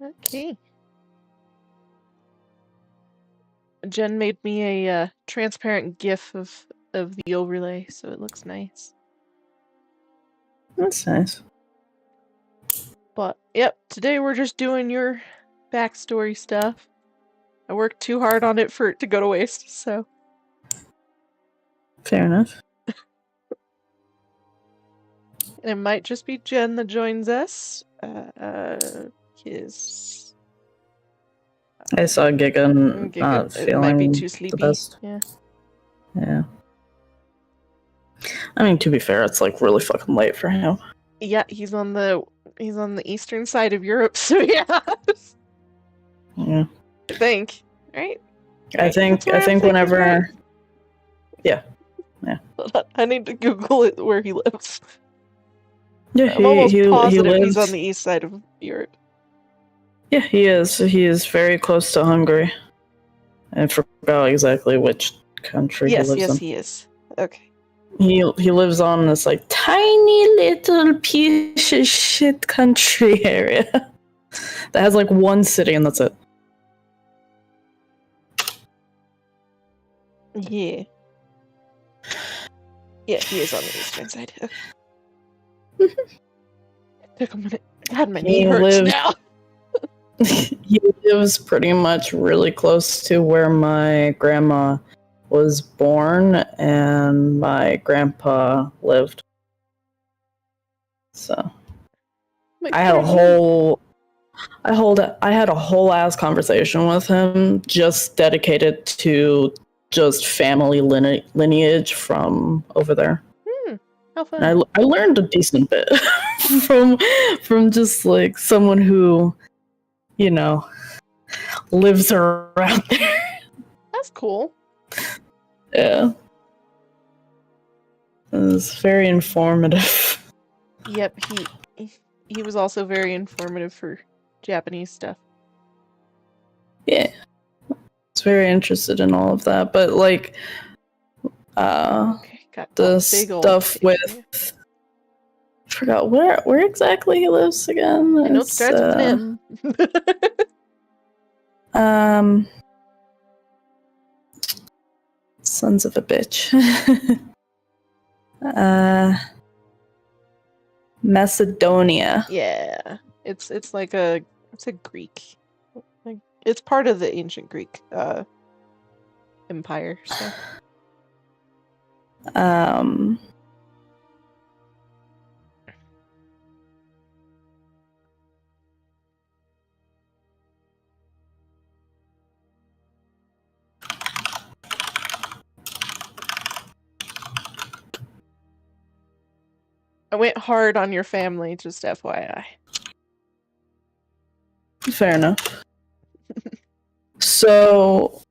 Okay. Jen made me a transparent GIF of the overlay, so it looks nice. That's nice. But yep, today we're just doing your backstory stuff. I worked too hard on it for it to go to waste, so. Fair enough. And it might just be Jen that joins us. His. I saw Giga not it might be feeling too the sleepy. best. Yeah. Yeah. I mean, to be fair, it's like really fucking late for him. Yeah, he's on the eastern side of Europe, so yeah. Yeah. I think, right? I think whenever. Right? Yeah. I need to Google it where he lives. Yeah, I'm almost positive lives... he's on the east side of Europe. Yeah, he is. He is very close to Hungary. I forgot exactly which country he lives in. Yes, he is. Okay. He lives on this like tiny little piece of shit country area that has like one city and that's it. Yeah. Yeah, he is on the eastern side. Okay. Took a minute. God, my knee hurts now. He lives pretty much really close to where my grandma was born and my grandpa lived. So I had a whole ass conversation with him just dedicated to just family lineage from over there. How fun. And I learned a decent bit from just like someone who, you know, lives around there. That's cool. Yeah. It was very informative. Yep, he was also very informative for Japanese stuff. Yeah. I was very interested in all of that, but like the stuff with I forgot where exactly he lives again. I know it starts with an M. Sons of a bitch. Macedonia. Yeah. It's like it's a Greek. Like it's part of the ancient Greek empire, so. I went hard on your family, just FYI. Fair enough. So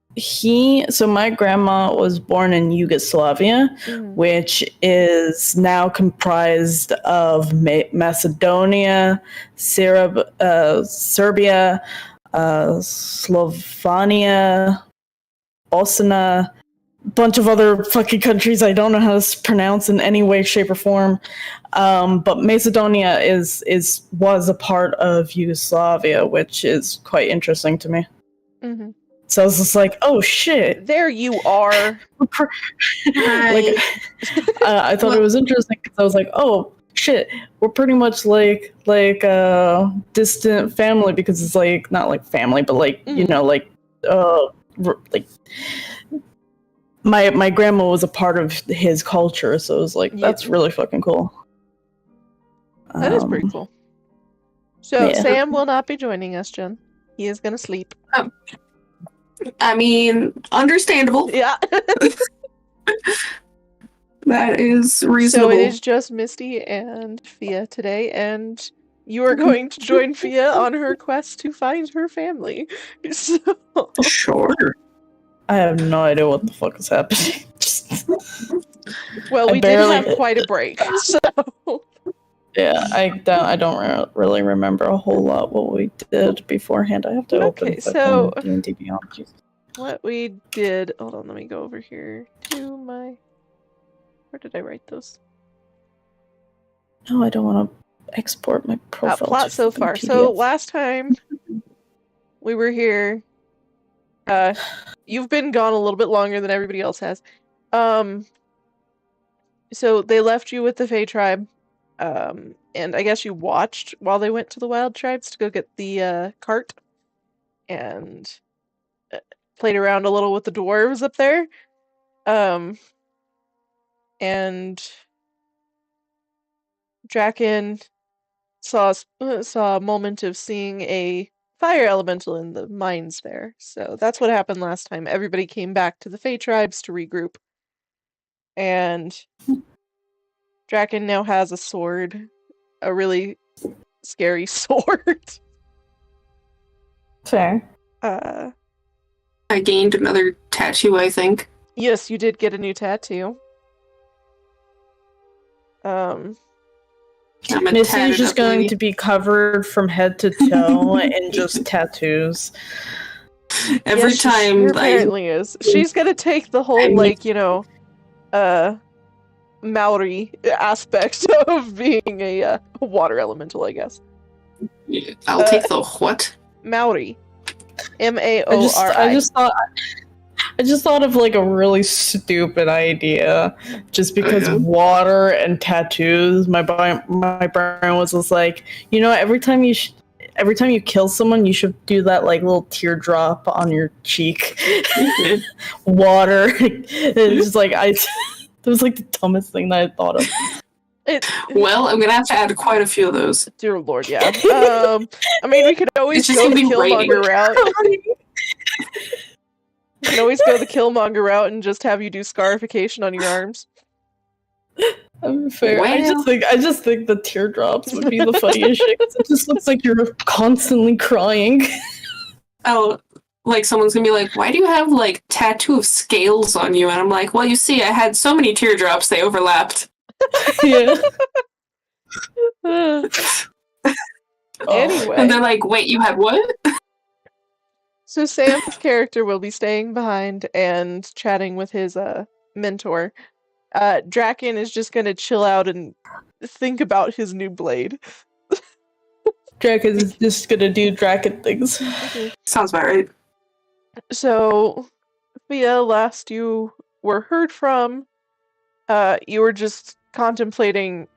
my grandma was born in Yugoslavia, which is now comprised of Macedonia, Serbia, Slovenia, Bosnia, bunch of other fucking countries I don't know how to pronounce in any way, shape, or form. But Macedonia was a part of Yugoslavia, which is quite interesting to me. Mm-hmm. So I was just like, oh shit. There you are. I thought it was interesting because I was like, oh shit, we're pretty much like distant family because it's like not like family, but like you know, like my grandma was a part of his culture, so it was like that's really fucking cool. That is pretty cool. So yeah. Sam will not be joining us, Jen. He is gonna sleep. I mean, understandable. Yeah. That is reasonable. So it is just Misty and Phia today, and you are going to join Phia on her quest to find her family. So... Sure. I have no idea what the fuck is happening. Well, we did have quite a break, so... Yeah, I don't really remember a whole lot what we did beforehand. I have to open so D&D Beyond. What we did... Hold on, let me go over here to my... Where did I write those? No, I don't want to export my profile. Plot so far. So last time we were here. You've been gone a little bit longer than everybody else has. So they left you with the Fey tribe. And I guess you watched while they went to the Wild tribes to go get the cart, and played around a little with the dwarves up there. And Draken saw a moment of seeing a fire elemental in the mines there. So that's what happened last time. Everybody came back to the Fey tribes to regroup. And Draken now has a sword, a really scary sword. Fair. I gained another tattoo, I think. Yes, you did get a new tattoo. I'm a Missy's tatted just up going lady. to be covered from head to toe in just tattoos. Every yes, time she apparently is. She's gonna take the whole, like, Maori aspect of being a water elemental, I guess. I'll take the what? Maori. Maori. I just thought of like a really stupid idea, just because Okay. water and tattoos. My brain was just like, every time you kill someone, you should do that like little teardrop on your cheek. Water. It's just like it was like the dumbest thing that I thought of. Well, I'm gonna have to add quite a few of those. Dear Lord, yeah. I mean, we could always It's just go the gonna be Killmonger route. Right. We can always go the Killmonger route and just have you do scarification on your arms. Fair. Well. I just think the teardrops would be the funniest shit. 'Cause it just looks like you're constantly crying. Oh, like someone's gonna be like, "Why do you have like tattoo of scales on you?" And I'm like, "Well, you see, I had so many teardrops they overlapped." Yeah. Anyway. And they're like, "Wait, you had what?" So Sam's character will be staying behind and chatting with his mentor. Draken is just gonna chill out and think about his new blade. Draken is just gonna do Draken things. Sounds about right. So, Phia, last you were heard from, you were just contemplating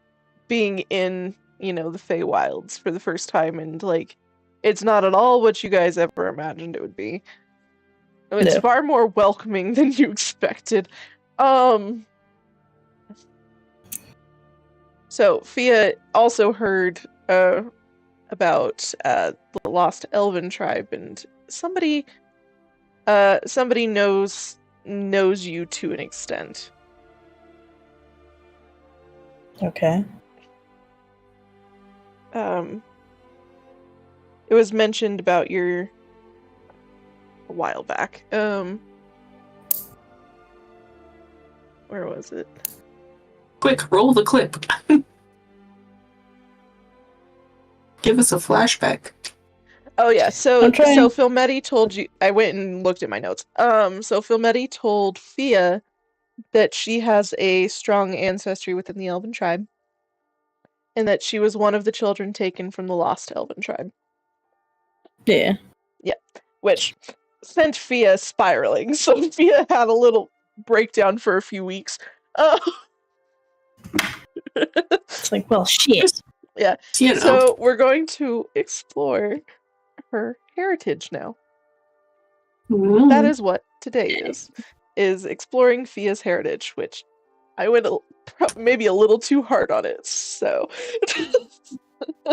being in, the Feywilds for the first time, and like, it's not at all what you guys ever imagined it would be. It's No. far more welcoming than you expected. So Phia also heard about the lost elven tribe, and somebody knows you to an extent. Okay. It was mentioned about a while back. Where was it? Quick, roll the clip. Give us a flashback. Oh yeah, so I'm trying. Philmetti told you. I went and looked at my notes. So Philmetti told Phia that she has a strong ancestry within the Elven tribe, and that she was one of the children taken from the lost Elven tribe. Yeah. Yeah, which sent Phia spiraling. So Phia had a little breakdown for a few weeks. It's like, well, shit. Yeah. You know. So we're going to explore her heritage now. Mm. That is what today is exploring Phia's heritage, which I went maybe a little too hard on it. So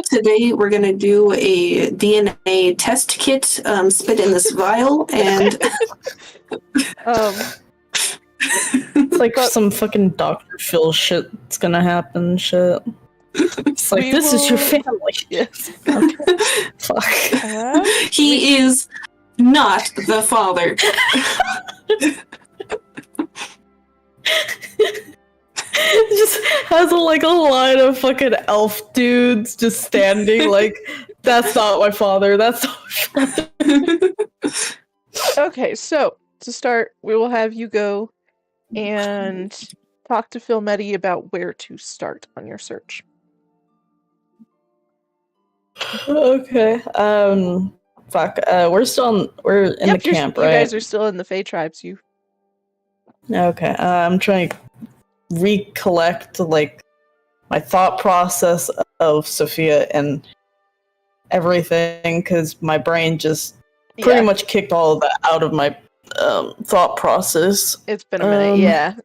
Today we're gonna do a DNA test kit, spit in this vial, and It's like some fucking Dr. Phil shit that's gonna happen. Shit. It's like, this is your family. Yes. Okay. Fuck. he is not the father. Just has like a line of fucking elf dudes just standing like, that's not my father, that's not my father. Okay, so to start, we will have you go and talk to Philmetti about where to start on your search. Okay. Fuck. We're in the camp, you right? guys are still in the Fey tribes. You Okay. I'm trying to recollect like my thought process of Sophia and everything because my brain just pretty much kicked all of that out of my thought process. It's been a minute, yeah.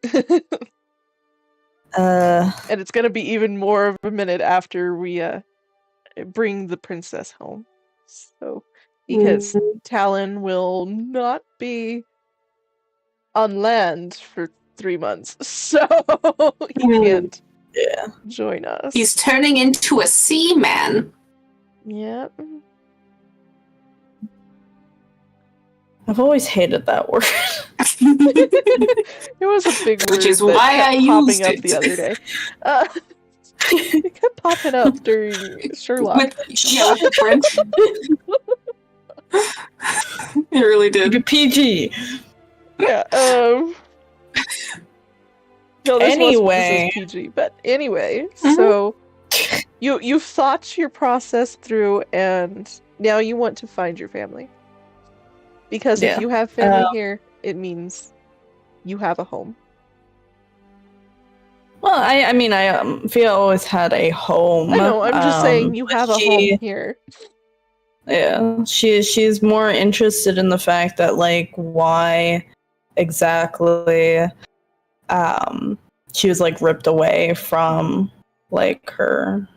And it's gonna be even more of a minute after we bring the princess home. So because Talon will not be on land for 3 months, so he can't join us. He's turning into a seaman. Yep. I've always hated that word. It was a big word, Which is that why kept I popping used up it. the other day. It kept popping up during Sherlock. With the French. It really did. PG. Yeah. No, this Anyway. is PG. But anyway, so you've thought your process through, and now you want to find your family. Because if you have family here, it means you have a home. Well, I mean, Phia always had a home. I know. I'm just saying you have a home here. Yeah, she's more interested in the fact that like why exactly she was like ripped away from like her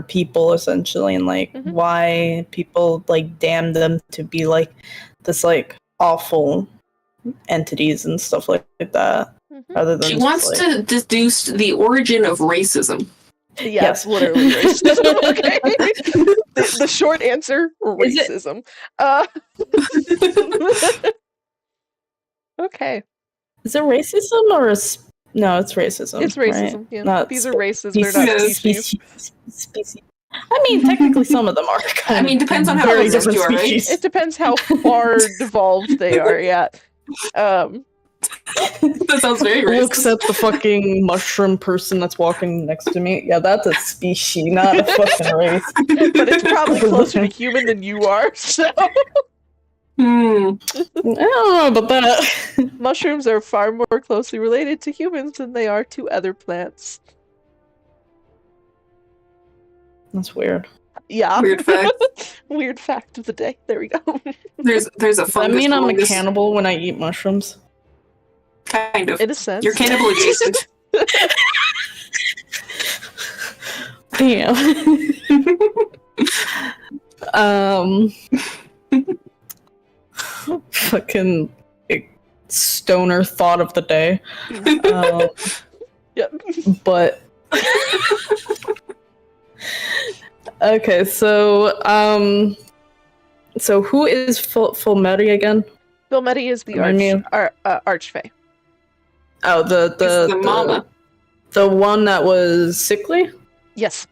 people essentially, and like why people like damned them to be like this like awful entities and stuff like that. Rather than she wants to deduce the origin of racism. Yes, literally racism. Okay. The short answer: racism. Okay. Is it racism or no? It's racism. It's racism. Right? Yeah, these are races. They're not species. I mean, technically, some of them are. Kind of depends on how very advanced different you are, right? species. It depends how far devolved they are. Yeah. That sounds very racist. Looks at the fucking mushroom person that's walking next to me. Yeah, that's a species, not a fucking race. But it's probably closer to human than you are. So. I don't know about that. Mushrooms are far more closely related to humans than they are to other plants. That's weird. Yeah. Weird fact. Weird fact of the day. There we go. There's a fungus. Does that mean I'm a cannibal when I eat mushrooms? Kind of. In a sense. You're cannibal adjacent. Damn. Fucking stoner thought of the day. Yep. But okay, so who is Fulmeri again? Fulmeri is the archfey. Oh, the mama. The one that was sickly? Yes.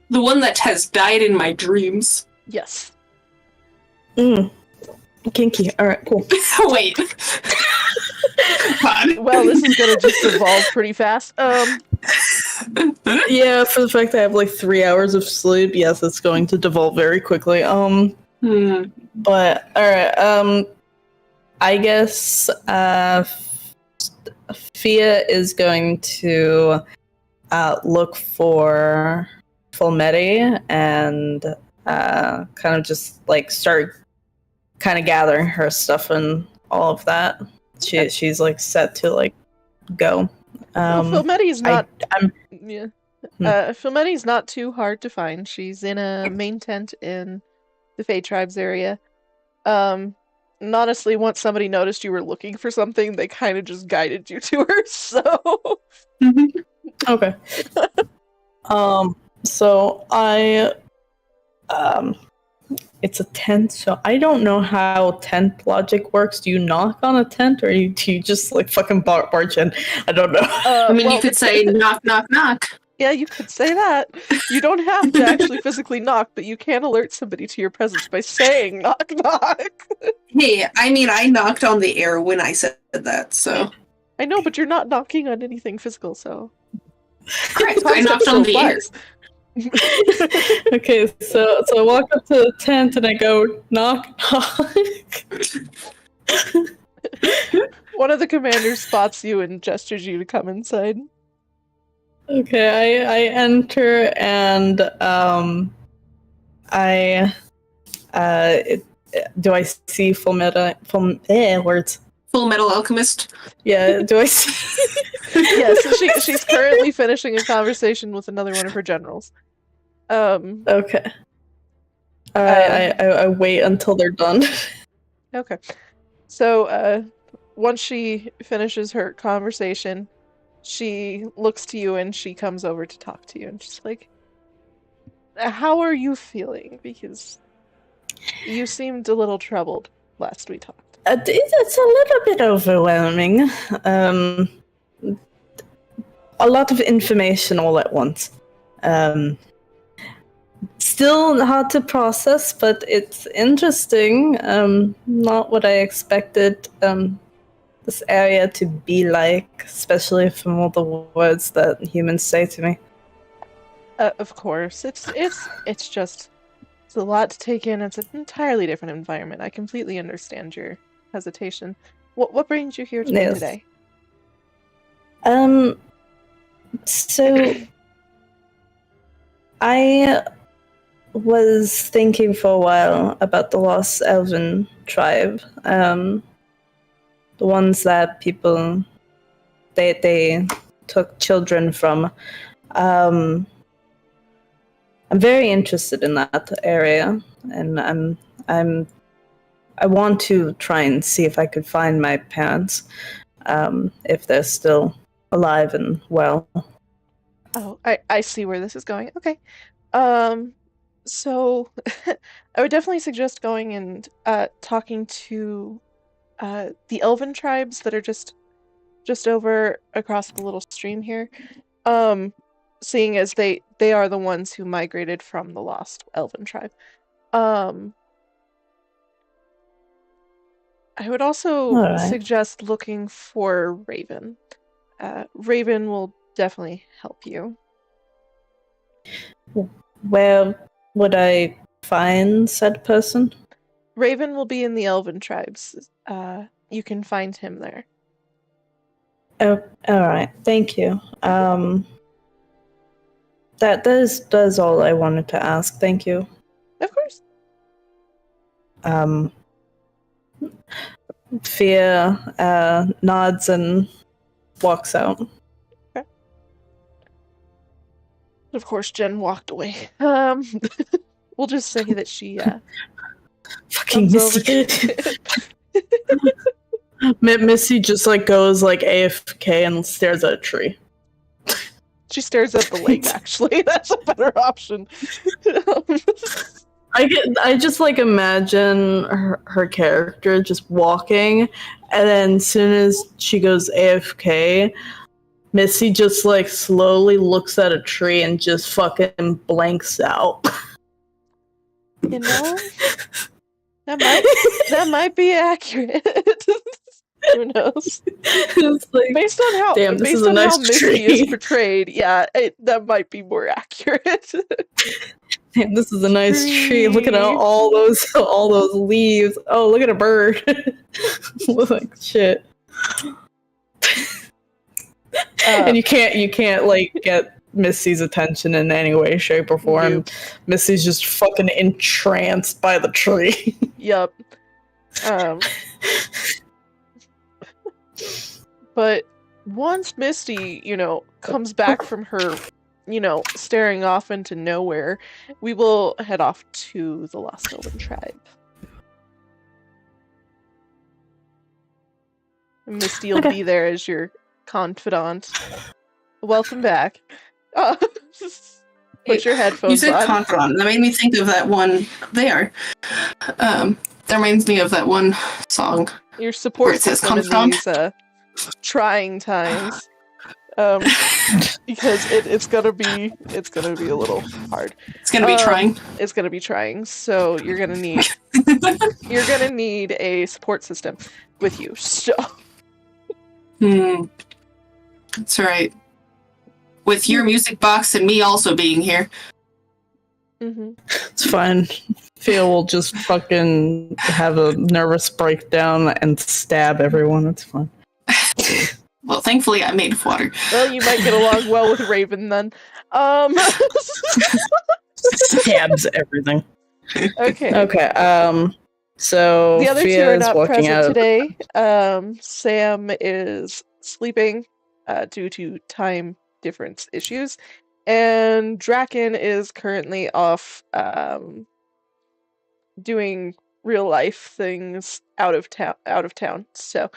The one that has died in my dreams. Yes. Kinky. Alright, cool. Wait. Well, this is gonna just evolve pretty fast. Yeah, for the fact that I have like 3 hours of sleep, yes, it's going to devolve very quickly. But alright, I guess Phia is going to look for Fulmeri and kind of just like start kind of gathering her stuff and all of that. She's like set to like go. Fulmeri's not. Fulmeri's not too hard to find. She's in a main tent in the Fey Tribes area. And honestly, once somebody noticed you were looking for something, they kind of just guided you to her. So. Okay. So I it's a tent, so I don't know how tent logic works. Do you knock on a tent, or do you just like fucking barge in? I don't know. I mean, you could say knock, knock, knock. Yeah, you could say that. You don't have to actually physically knock, but you can alert somebody to your presence by saying knock, knock. Hey, I mean, I knocked on the air when I said that, so. I know, but you're not knocking on anything physical, so. Correct, I knocked on the air. Okay, so I walk up to the tent and I go knock knock. One of the commanders spots you and gestures you to come inside. Okay, I enter and I do I see words? Full Metal Alchemist. Yeah, do I see? Yes, she's currently finishing a conversation with another one of her generals. Okay. I wait until they're done. Okay. So, once she finishes her conversation, she looks to you and she comes over to talk to you, and she's like, "How are you feeling? Because you seemed a little troubled last we talked." It's a little bit overwhelming. A lot of information all at once. Still hard to process, but it's interesting. Not what I expected this area to be like, especially from all the words that humans say to me. Of course, it's just it's a lot to take in. It's an entirely different environment. I completely understand your hesitation. What brings you here to me Yes. today? So I was thinking for a while about the lost elven tribe. The ones that people they took children from. I'm very interested in that area, and I want to try and see if I could find my parents, if they're still alive and well. Oh, I see where this is going. Okay. So I would definitely suggest going and talking to the elven tribes that are just over across the little stream here. Seeing as they are the ones who migrated from the lost elven tribe. I would also All right. suggest looking for Raven. Raven will definitely help you. Where would I find said person? Raven will be in the elven tribes. You can find him there. Oh, all right. Thank you. That is all I wanted to ask. Thank you. Of course. Phia nods and walks out. Okay. Of course, Jen walked away. We'll just say that she Fucking comes over. Missy. Missy just like goes like AFK and stares at a tree. She stares at the lake, actually. That's a better option. I just like imagine her character just walking, and then as soon as she goes AFK, Missy just like slowly looks at a tree and just fucking blanks out. You know, that might be accurate. Who knows? It's like, Based on how damn, this based is a on nice how Misty tree. is portrayed, yeah, that might be more accurate. Damn, this is a nice tree. Look at all those leaves. Oh, look at a bird. Like shit. And you can't like get Missy's attention in any way, shape, or form. Nope. Missy's just fucking entranced by the tree. Yup. But once Misty, comes back from her, staring off into nowhere, we will head off to the Lost Elven tribe. Misty will be there as your confidant. Welcome back. Put your headphones You said on. confidant. That made me think of that one. That reminds me of that one song. Your Where support it says system in confidant. these trying times. Because it's gonna be a little hard. It's gonna be trying. It's gonna be trying. So you're gonna need a support system with you. So That's right. With your music box and me also being here. Mm-hmm. It's fine. Phil will just fucking have a nervous breakdown and stab everyone. It's fine. Well, thankfully I made water. Well, you might get along well with Raven then. Stabs everything. Okay. Okay. So The other two Phia are is not walking present out. today. Sam is sleeping due to time difference issues, and Draken is currently off doing real life things out of town. So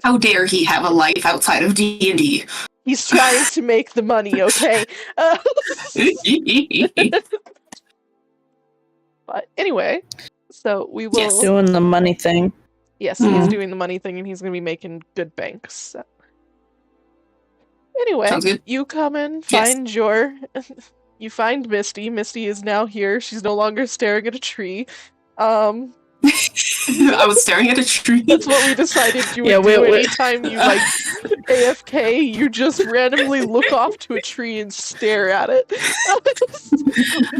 How dare he have a life outside of D&D? he's trying to make the money. Okay. But anyway, so we will. Yes. Doing the money thing. Yes, he's Mhm. doing the money thing, and he's gonna be making good banks. So. Anyway, Sounds good. you come and Yes. find your. You find Misty. Misty is now here. She's no longer staring at a tree. I was staring at a tree. That's what we decided you would Yeah, do wait. anytime you like AFK. You just randomly look off to a tree and stare at it.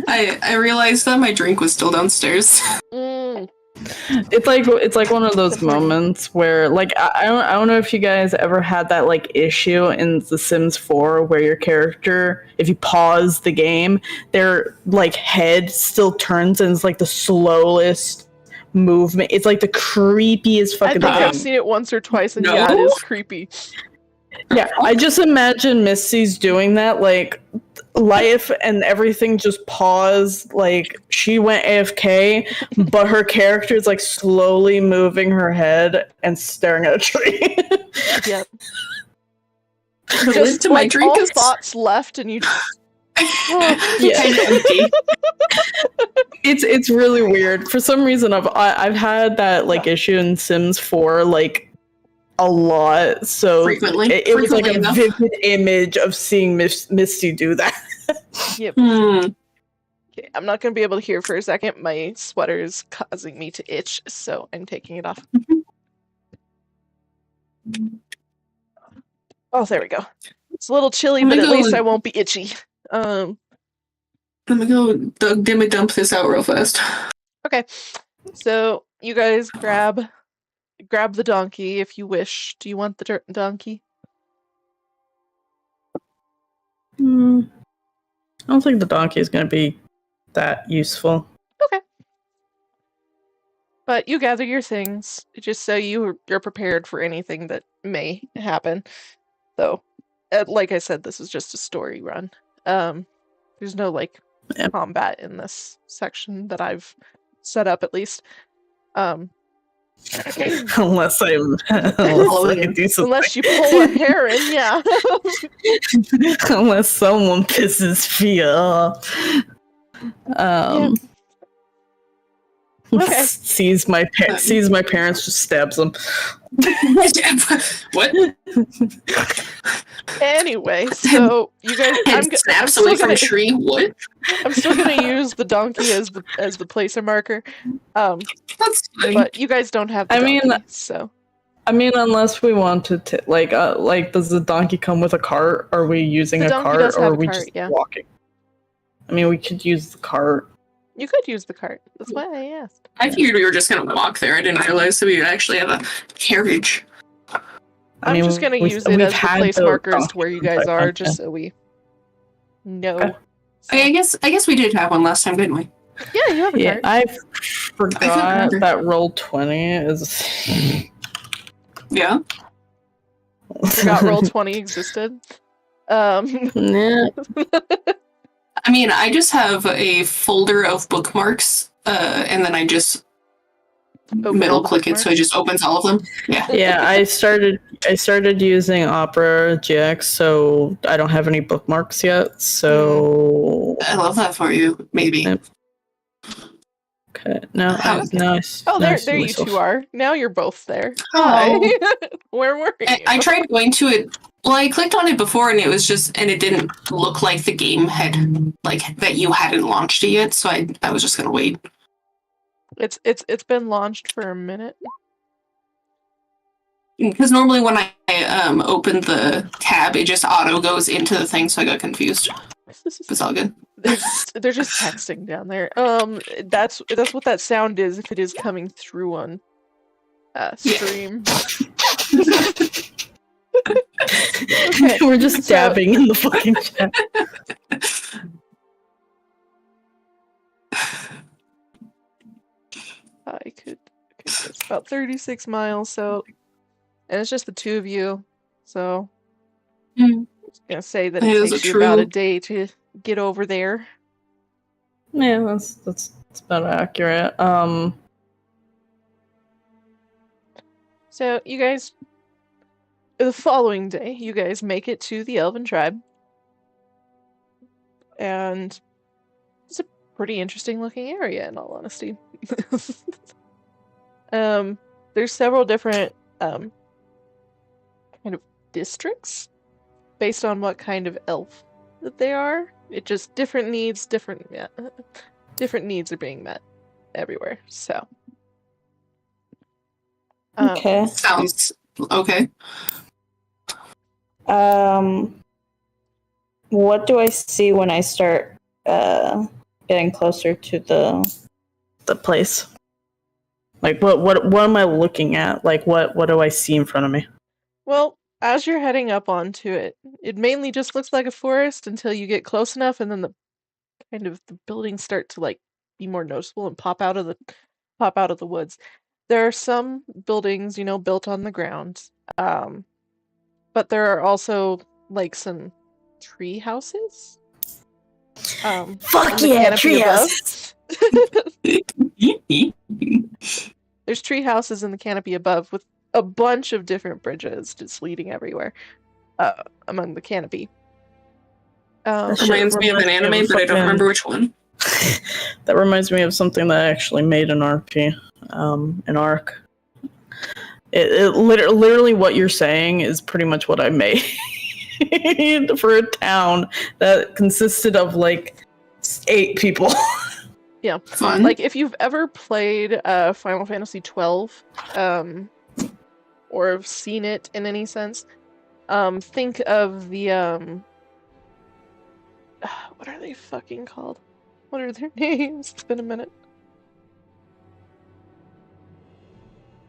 I realized that my drink was still downstairs. Mm, It's like one of those Good morning. moments where like I don't know if you guys ever had that like issue in The Sims 4 where your character, if you pause the game, their like head still turns and it's like the slowest movement. It's like the creepiest I fucking think I've thing. seen it once or twice, and No? yeah, it is creepy. Yeah, I just imagine Misty's doing that, like life and everything just paused, like she went AFK, but her character is like slowly moving her head and staring at a tree. Yep. The lid Just to my like drink all is thoughts left, and you. Yeah. kind of empty. It's really weird. For some reason, I've had that like issue in Sims 4 like a lot. So Frequently. it was like Frequently a enough. vivid image of seeing Misty do that. Yep. Hmm. Okay, I'm not gonna be able to hear for a second. My sweater is causing me to itch, so I'm taking it off. Oh, there we go. It's a little chilly, Oh my but at least God. I won't be itchy. Let me go dimmy dump this out real fast. Okay. So you guys grab the donkey if you wish. Do you want the donkey? I don't think the donkey is going to be that useful. Okay. But you gather your things just so you're prepared for anything that may happen. So, like I said, this is just a story run. There's no like Yeah. combat in this section that I've set up, at least. Unless I do something. Unless you pull a heron, yeah. Unless someone pisses Phia off. Okay. Sees my parents, just stabs them. What? Anyway, so you guys, And I'm snaps still away from gonna a tree. What? I'm still gonna use the donkey as the placer marker. That's fine. But you guys don't have the I mean, donkey, so I mean, unless we wanted to, like, does the donkey come with a cart? Are we using The a donkey cart, does or have are a we cart, just yeah. walking? I mean, we could use the cart. you could use the cart. That's why I asked. I figured we were just gonna walk there. I didn't realize that we would actually have a carriage. I'm just gonna use it we've as the had place the marker as to donkey where you since guys I are, went just in. so we know. Okay. I guess we did have one last time, didn't we? Yeah, you have a Yeah, cart. I forgot remember. that roll 20 is. Yeah. Forgot Roll20 existed. Yeah. I mean, I just have a folder of bookmarks, and then I just Open all middle the click it, so it just opens all of them. Yeah. Yeah, I started using Opera GX, so I don't have any bookmarks yet. So I love that for you. Maybe. Yep. okay, now Okay. nice. Oh, there nice you two are. Now you're both there. Oh. Hi. Where were you? I tried going to it. Well, I clicked on it before, and it didn't look like the game had that you hadn't launched it yet. So I was just gonna wait. It's been launched for a minute. Because normally when I open the tab, it just auto goes into the thing, so I got confused. It's all good. They're just texting down there. That's what that sound is if it is coming through on stream. Okay, We're just dabbing in the fucking chat. Okay, so it's about 36 miles, so and it's just the two of you, so I'm just gonna say that it It is takes a you about a true- day to get over there. Yeah, that's about accurate. So you guys, the following day, you guys make it to the Elven tribe, and it's a pretty interesting looking area, in all honesty. There's several different kind of districts based on what kind of elf that they are. It just different needs, different needs are being met everywhere. So, Okay. Sounds okay. What do I see when I start getting closer to the place? Like what am I looking at? Like what do I see in front of me? well, as you're heading up onto it, it mainly just looks like a forest until you get close enough, and then the buildings start to like be more noticeable and pop out of the woods. There are some buildings, built on the ground, but there are also like some tree houses. Fuck in the yeah, canopy above. Treehouse. There's tree houses in the canopy above with a bunch of different bridges just leading everywhere among the canopy. Reminds me of an anime, but I don't remember which one. That reminds me of something that I actually made an RP, an arc. Literally what you're saying is pretty much what I made for a town that consisted of like 8 people. Yeah, Fun. like if you've ever played Final Fantasy 12, or have seen it in any sense, think of the what are they fucking called? What are their names? It's been a minute.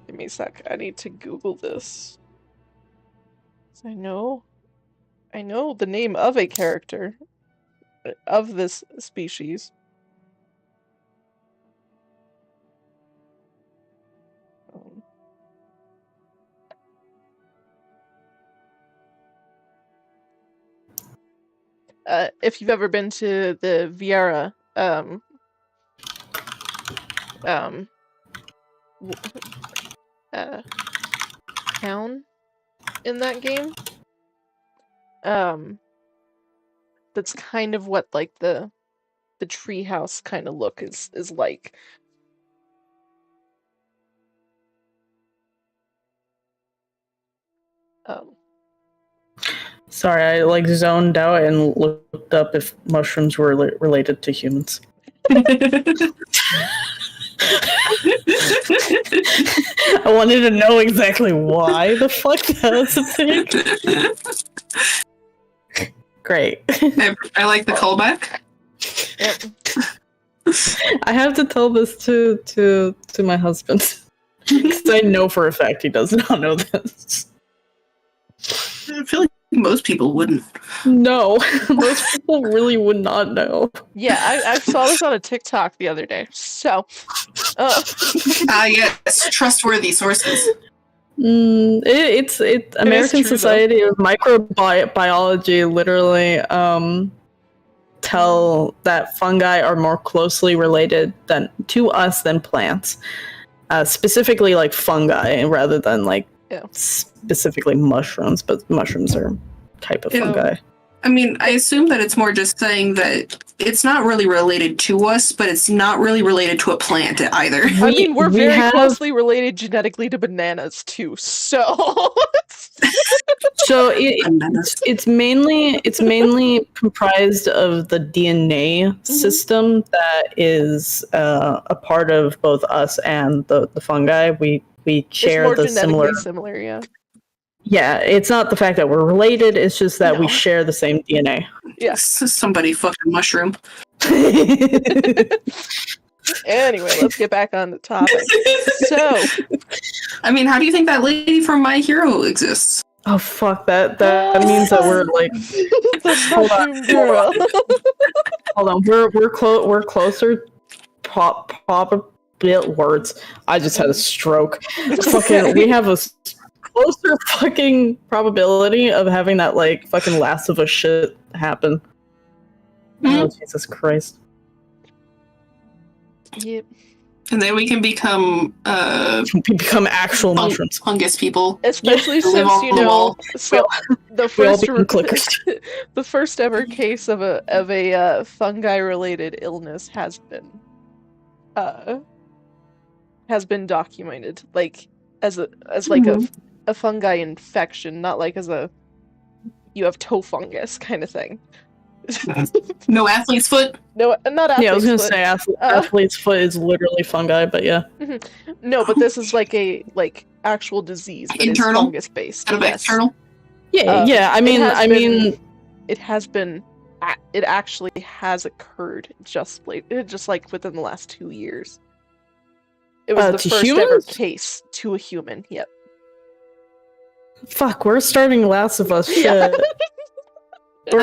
Give me a sec. I need to Google this. I know the name of a character of this species. If you've ever been to the Viera town in that game, that's kind of what like the treehouse kind of look is like. Sorry, I like zoned out and looked up if mushrooms were related to humans. I wanted to know exactly why the fuck that was a thing. Great. I like the callback. Yep. I have to tell this to my husband because I know for a fact he does not know this. I feel like most people wouldn't. No, most people really would not know. Yeah, I saw this on a TikTok the other day. So, yes, trustworthy sources. It's American true, Society of Microbiology literally tell that fungi are more closely related to us than plants, specifically like fungi rather than like specifically mushrooms. But mushrooms are a type of fungi. I mean, I assume that it's more just saying that it's not really related to us, but it's not really related to a plant either. I mean, we're very closely related genetically to bananas too. So, so it's mainly comprised of the DNA system that is a part of both us and the fungi. We share the genetically similar, yeah. Yeah, it's not the fact that we're related, it's just that we No. share the same DNA. Yeah. This is somebody fucking mushroom. Anyway, let's get back on the topic. So, I mean, how do you think that lady from My Hero exists? Oh fuck, that means that we're like the Hold on, mushroom girl. hold on, we're closer probably words. I just had a stroke. Fucking we have a closer fucking probability of having that like fucking Last of Us shit happen. Oh Jesus Christ. Yep. And then we can become We become actual mushrooms. fungus people. Especially Live since on you the know wall. so the We all first become clickers. the first ever case of a fungi related illness has been documented, like as like a fungi infection, not like as a you have toe fungus kind of thing. No athlete's foot. No, not athlete's Yeah, I was gonna foot. say athlete's foot is literally fungi, but yeah. No, but this is like a actual disease that Internal? is fungus based. Out of external. Yeah, yeah. I mean, it actually has occurred just like within the last 2 years. It was the to first ever humans? case to a human. Yep. fuck, we're starting Last of Us shit. Yeah. We're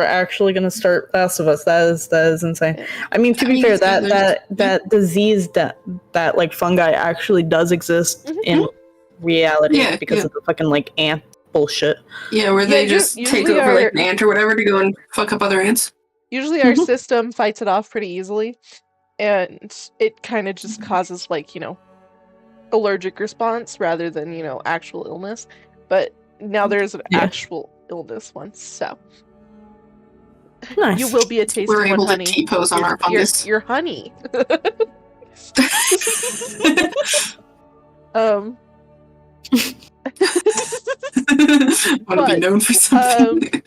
actually gonna start Last of Us. That is insane. Yeah. I mean, to be fair, that disease that like fungi actually does exist in reality because of the fucking like ant bullshit. Yeah, where they just take over like an ant or whatever to go and fuck up other ants. Usually our system fights it off pretty easily, and it kind of just causes like, allergic response rather than, actual illness. But now there's an actual illness one, so nice. you will be a taste We're of able honey. to T-pose on our fungus. Your honey. Want to be known for something.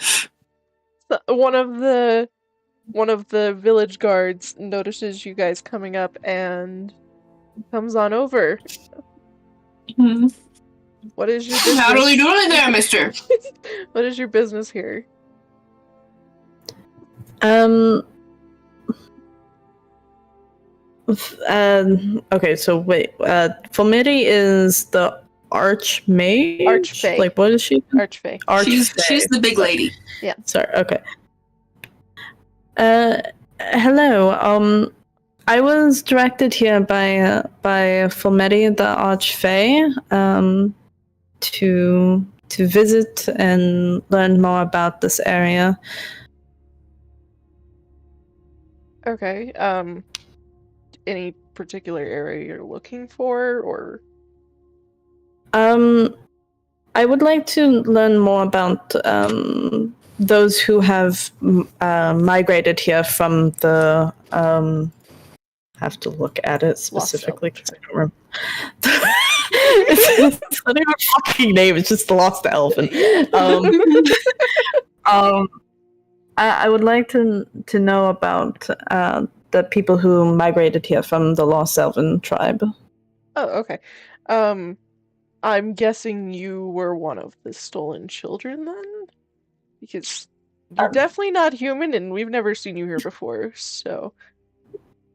One of the village guards notices you guys coming up and comes on over. What is your business? How are you doing there, mister? What is your business here? Okay, so wait. Fomiri is the archmage? Archfey. Like, what is she? Archfey. She's the big lady. Yeah. Sorry, okay. Hello. I was directed here by Fomiri, the archfey, to visit and learn more about this area. Okay. Any particular area you're looking for, or? I would like to learn more about those who have migrated here from the. Have to look at it specifically because I don't remember. It's not even a fucking name. It's just the Lost Elephant. I would like to know about the people who migrated here from the Lost Elven tribe. Oh, okay. I'm guessing you were one of the stolen children then? Because you're definitely not human and we've never seen you here before, so...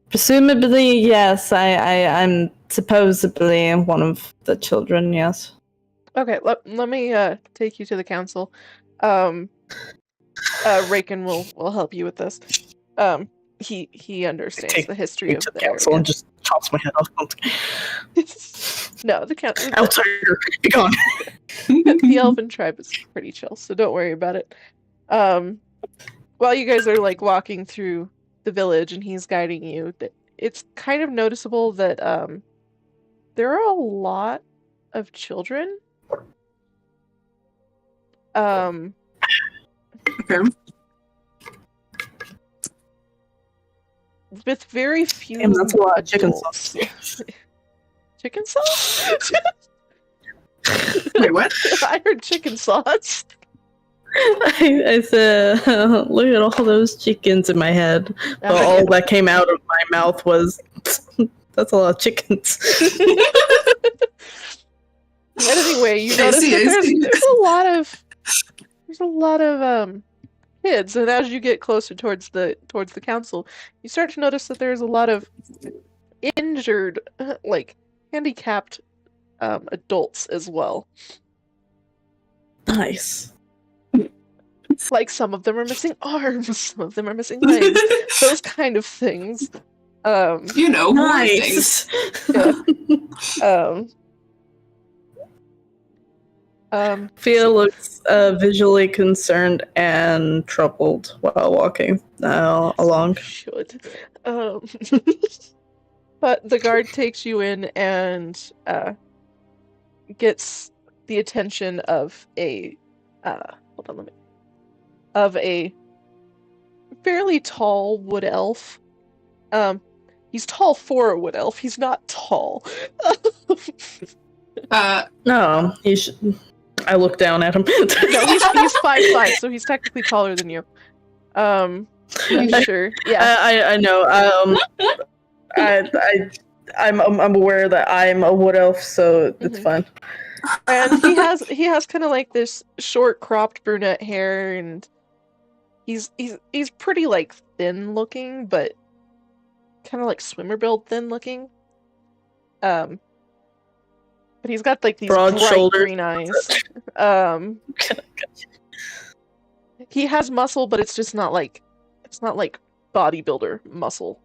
Presumably, yes. I'm supposedly one of the children, yes. Okay, let me take you to the council. Raken will help you with this. He understands the history of the the council area. And just chops my head off. No, the council. Outsider, be gone. The elven tribe is pretty chill, so don't worry about it. While you guys are like walking through the village and he's guiding you, it's kind of noticeable that there are a lot of children. Okay. With very few. Damn, that's a lot of chicken adults. sauce. Chicken sauce? Wait, what? I heard chicken sauce. I said, look at all those chickens in my head. But all that came out of my mouth was, that's a lot of chickens. But anyway, you I notice see, that I see. there's a lot of kids, and as you get closer towards the council, you start to notice that there's a lot of injured, like handicapped adults as well. Nice. Like some of them are missing arms, some of them are missing legs, those kind of things. You know, more things. Nice. Yeah. Um, Phia looks visually concerned and troubled while walking along. should. Um, but the guard takes you in and gets the attention of a hold on, of a fairly tall wood elf. He's tall for a wood elf. He's not tall. No, he should. I look down at him. No, he's 5'5", so he's technically taller than you. Sure, yeah. I know. I'm aware that I'm a wood elf, so it's fine. And he has kind of like this short cropped brunette hair, and he's pretty like thin looking, but kind of like swimmer build thin looking. But he's got like these Broad bright shoulders. green eyes. He has muscle, but it's just not like bodybuilder muscle.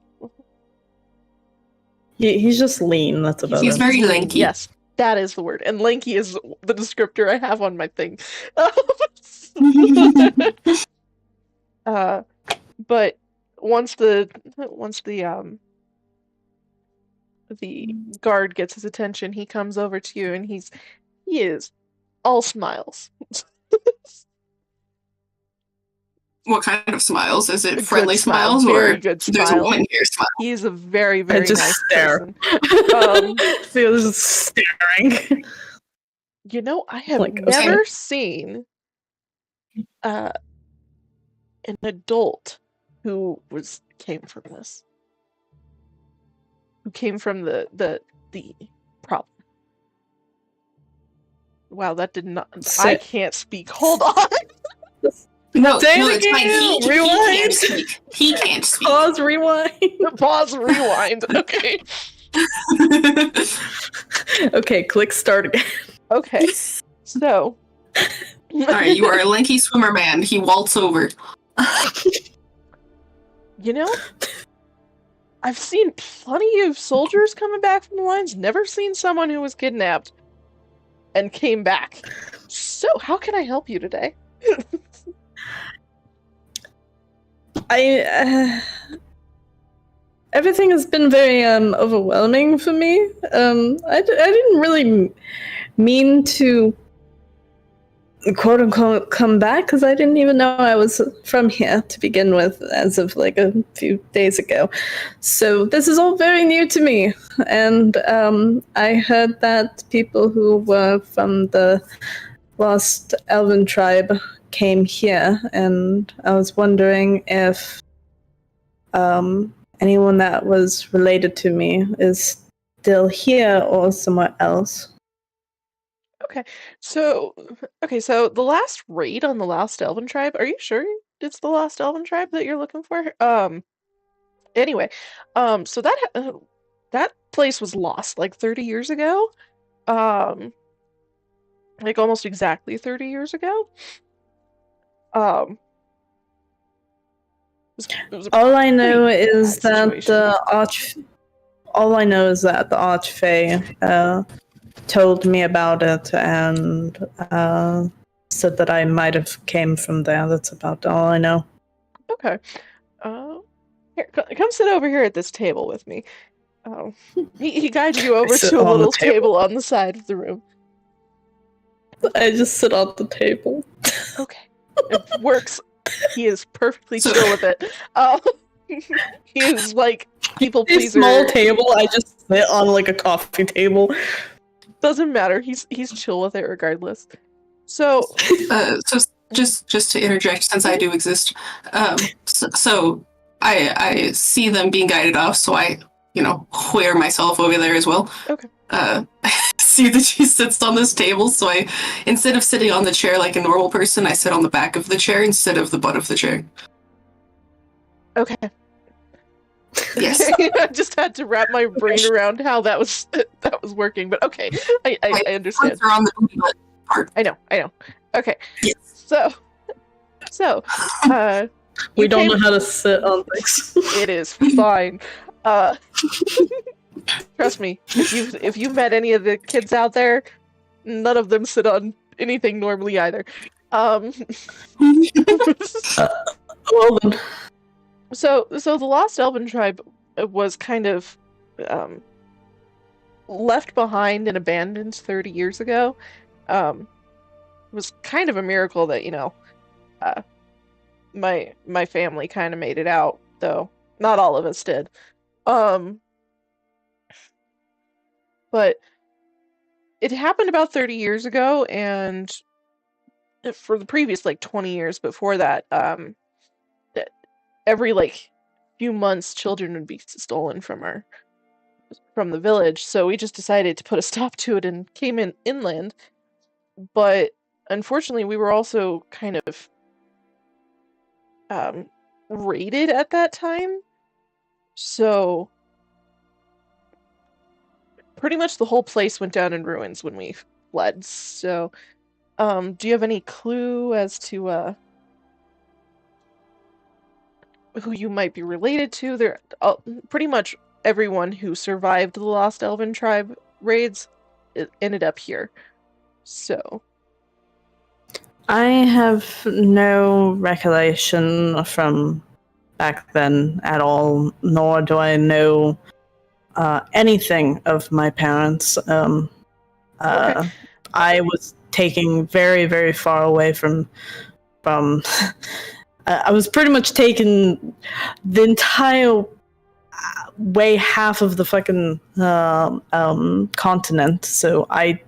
He's just lean. That's about He's it. very lanky. Yes, that is the word. And lanky is the descriptor I have on my thing. But once the guard gets his attention, he comes over to you and he is all smiles. What kind of smiles? Is it Good friendly smile, smiles very or good there's a smile. woman here smile? He is a very, very just nice stare. person. Phia's just staring. You know, I have Like, never seen an adult who came from this. Who came from the problem. Wow, that did not. I can't speak. Hold on. No, Say no, it it's fine. He Rewind. can't speak. He can't speak. Pause, rewind. Pause, rewind. Okay. Okay, click start again. Okay. So. Alright, you are a lanky swimmer man. He waltz over. You know, I've seen plenty of soldiers coming back from the lines. Never seen someone who was kidnapped and came back. So, how can I help you today? Everything has been very overwhelming for me. I didn't really mean to quote unquote come back because I didn't even know I was from here to begin with as of like a few days ago. So this is all very new to me, and I heard that people who were from the lost elven tribe came here, and I was wondering if anyone that was related to me is still here or somewhere else. So the last raid on the Lost Elven Tribe, are you sure it's the Lost Elven Tribe that you're looking for? Anyway, so that place was lost like 30 years ago. Like almost exactly 30 years ago. It was a All I know is bad that situation. all I know is that the Archfey told me about it and said that I might have came from there. That's about all I know. Okay. Here, come sit over here at this table with me. He guides you over sit to a on the little table. table on the side of the room. I just sit on the table. Okay. It works. He is perfectly So- chill with it. He is like people A pleaser. small table. I just sit on like a coffee table. Doesn't matter. He's chill with it regardless. So So just to interject, since I do exist, so I see them being guided off, so I, where myself over there as well. Okay. see that she sits on this table, so I, instead of sitting on the chair like a normal person, I sit on the back of the chair instead of the butt of the chair. Okay. Yes. I just had to wrap my brain around how that was working, but okay. I understand. Are on the butt part. I know. Okay. Yes. So, We don't know how to sit on things. It is fine. Trust me, if you've met any of the kids out there, none of them sit on anything normally either. Well then. So the Lost Elven tribe was kind of left behind and abandoned 30 years ago. It was kind of a miracle that, my family kind of made it out, though not all of us did. But it happened about 30 years ago, and for the previous 20 years before that, every few months children would be stolen from the village. So we just decided to put a stop to it and came inland. But unfortunately, we were also kind of raided at that time. So pretty much the whole place went down in ruins when we fled. So, do you have any clue as to who you might be related to? There, pretty much everyone who survived the Lost Elven tribe raids ended up here. So, I have no recollection from back then at all, nor do I know anything of my parents. Okay. I was taken very, very far away from. I was pretty much taken the entire way half of the fucking continent, so I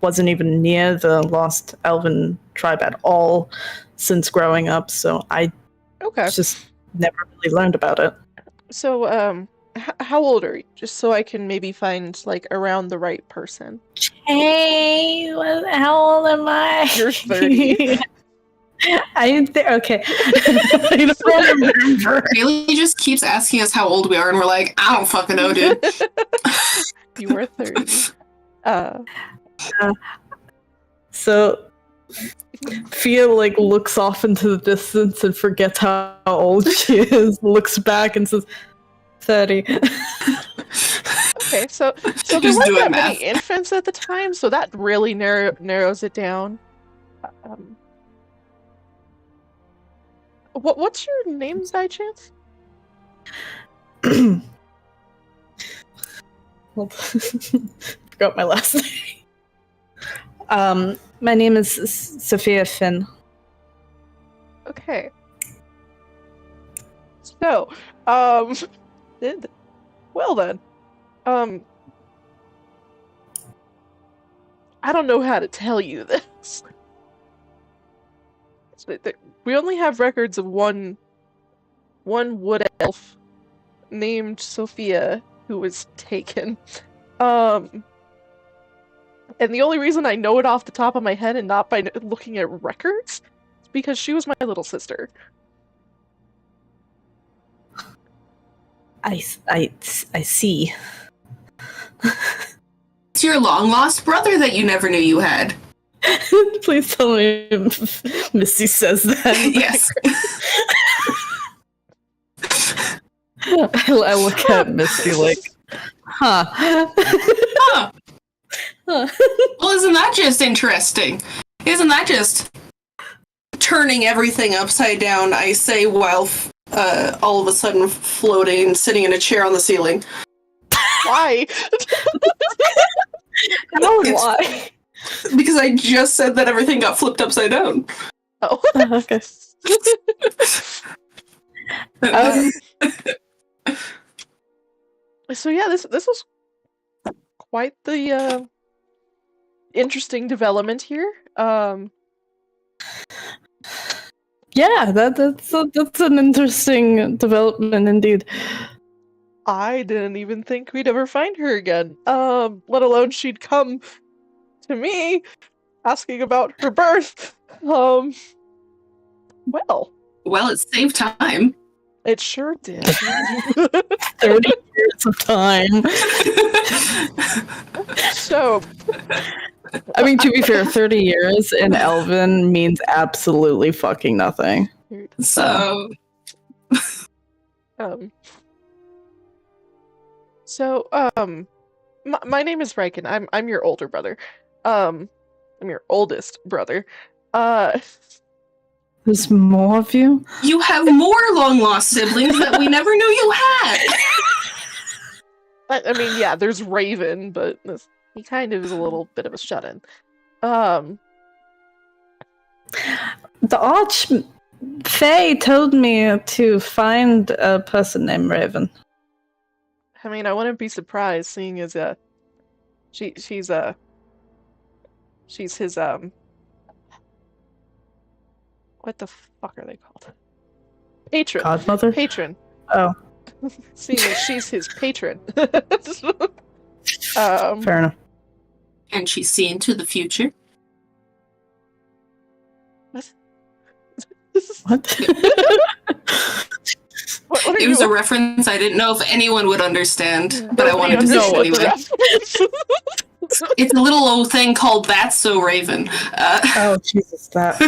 wasn't even near the Lost Elven tribe at all since growing up, so I just never really learned about it. So, how old are you? Just so I can maybe find around the right person. Hey, how old am I? You're 30. Okay. I don't remember. Bailey just keeps asking us how old we are, and we're like, I don't fucking know, dude. You are 30. So Phia looks off into the distance and forgets how old she is, looks back and says 30. Okay, so there Just weren't doing that math. many infants at the time, so that really narrows it down. What's your name by chance? Forgot my last name. My name is Sophia Finn. Okay. So, well then, I don't know how to tell you this. We only have records of one wood elf named Sophia who was taken. And the only reason I know it off the top of my head and not by looking at records is because she was my little sister. I see. It's your long-lost brother that you never knew you had. Please tell me Misty says that. Yes. I look at Misty huh. Huh. Well, isn't that just interesting? Isn't that just turning everything upside down, I say, while all of a sudden floating and sitting in a chair on the ceiling? Why? Why? Because I just said that everything got flipped upside down. Oh. Okay. So yeah, this was quite the interesting development here. Yeah, that's an interesting development indeed. I didn't even think we'd ever find her again. Let alone she'd come to me, asking about her birth. Well, Well, it saved time. it sure did. 30 years of time. So, I mean, to be fair, 30 years in Elven means absolutely fucking nothing. So, um, so, my name is Riken. I'm your older brother. I'm your oldest brother. There's more of you? you have more long-lost siblings that we never knew you had. I mean, yeah, there's Raven, but he kind of is a little bit of a shut-in. The Fae told me to find a person named Raven. I mean, I wouldn't be surprised, seeing as she's his what the fuck are they called? Patron. Godmother? Patron. Oh. Seeing as she's his patron. Fair enough. And she's seeing to the future. What? What? What It was a reference I didn't know if anyone would understand, but I wanted to say know it anyway. It's a little old thing called That's So Raven. Oh, Jesus, that.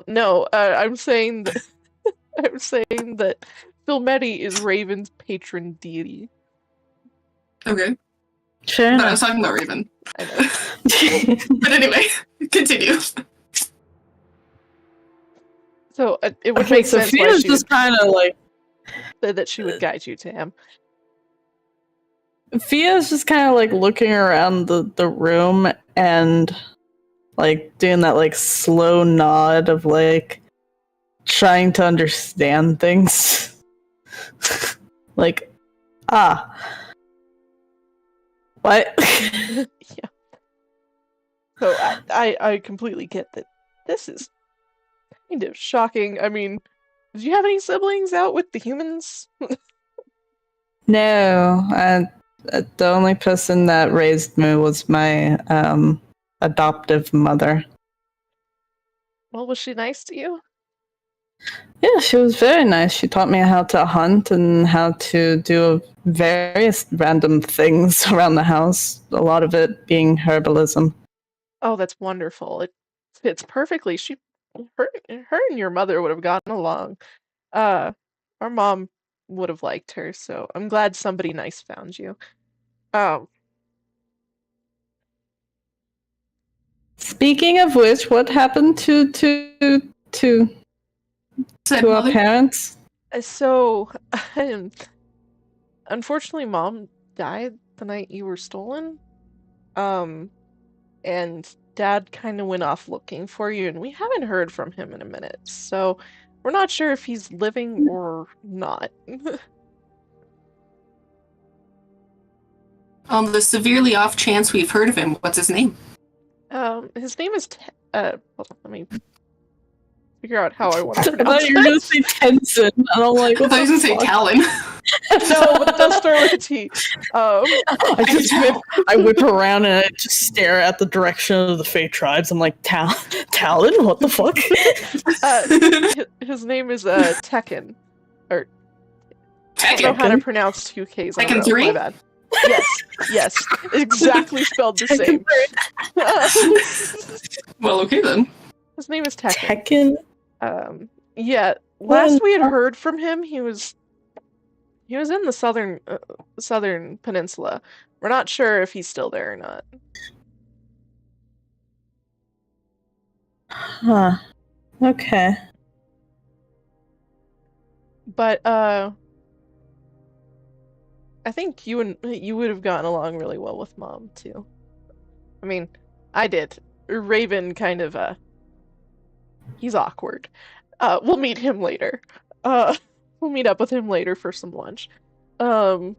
No, I'm saying that Philmeti is Raven's patron deity. Okay. Fair But I enough. was talking about Raven. I know. But anyway, continue. So it would Okay, make so sense why Fia's she just kind of like. that she would guide you to him. Fia's just kind of like looking around the room and like doing that like slow nod of like trying to understand things. Like, what? Yeah. So I completely get that this is kind of shocking. I mean, did you have any siblings out with the humans? No, the only person that raised me was my adoptive mother. Well, was she nice to you? Yeah, she was very nice. She taught me how to hunt and how to do various random things around the house, a lot of it being herbalism. Oh, that's wonderful. It fits perfectly. Her and your mother would have gotten along. Our mom would have liked her, so I'm glad somebody nice found you. Speaking of which, what happened to Said our mother. parents? So, unfortunately, Mom died the night you were stolen. And Dad kind of went off looking for you, and we haven't heard from him in a minute. So, we're not sure if he's living or not. On the severely off chance we've heard of him, what's his name? His name is hold on, let me figure out how I want I to thought pronounce you were gonna it. say Tenson, and I'm like, I what thought he was the going to say fuck? Talon. No, but it does start with a T. I whip around and I just stare at the direction of the Fey tribes. I'm like, Talon? What the fuck? His name is Tekken. Or I don't know how to pronounce two Ks. in a Tekken row, 3? My bad. Yes, exactly spelled the same. Well, okay then. His name is Tekken. Tekken? Yeah. Last we had heard from him, he was in the southern peninsula. We're not sure if he's still there or not. Huh. Okay. But I think you would have gotten along really well with Mom too. I mean, I did. Raven kind of he's awkward. We'll meet him later. We'll meet up with him later for some lunch. But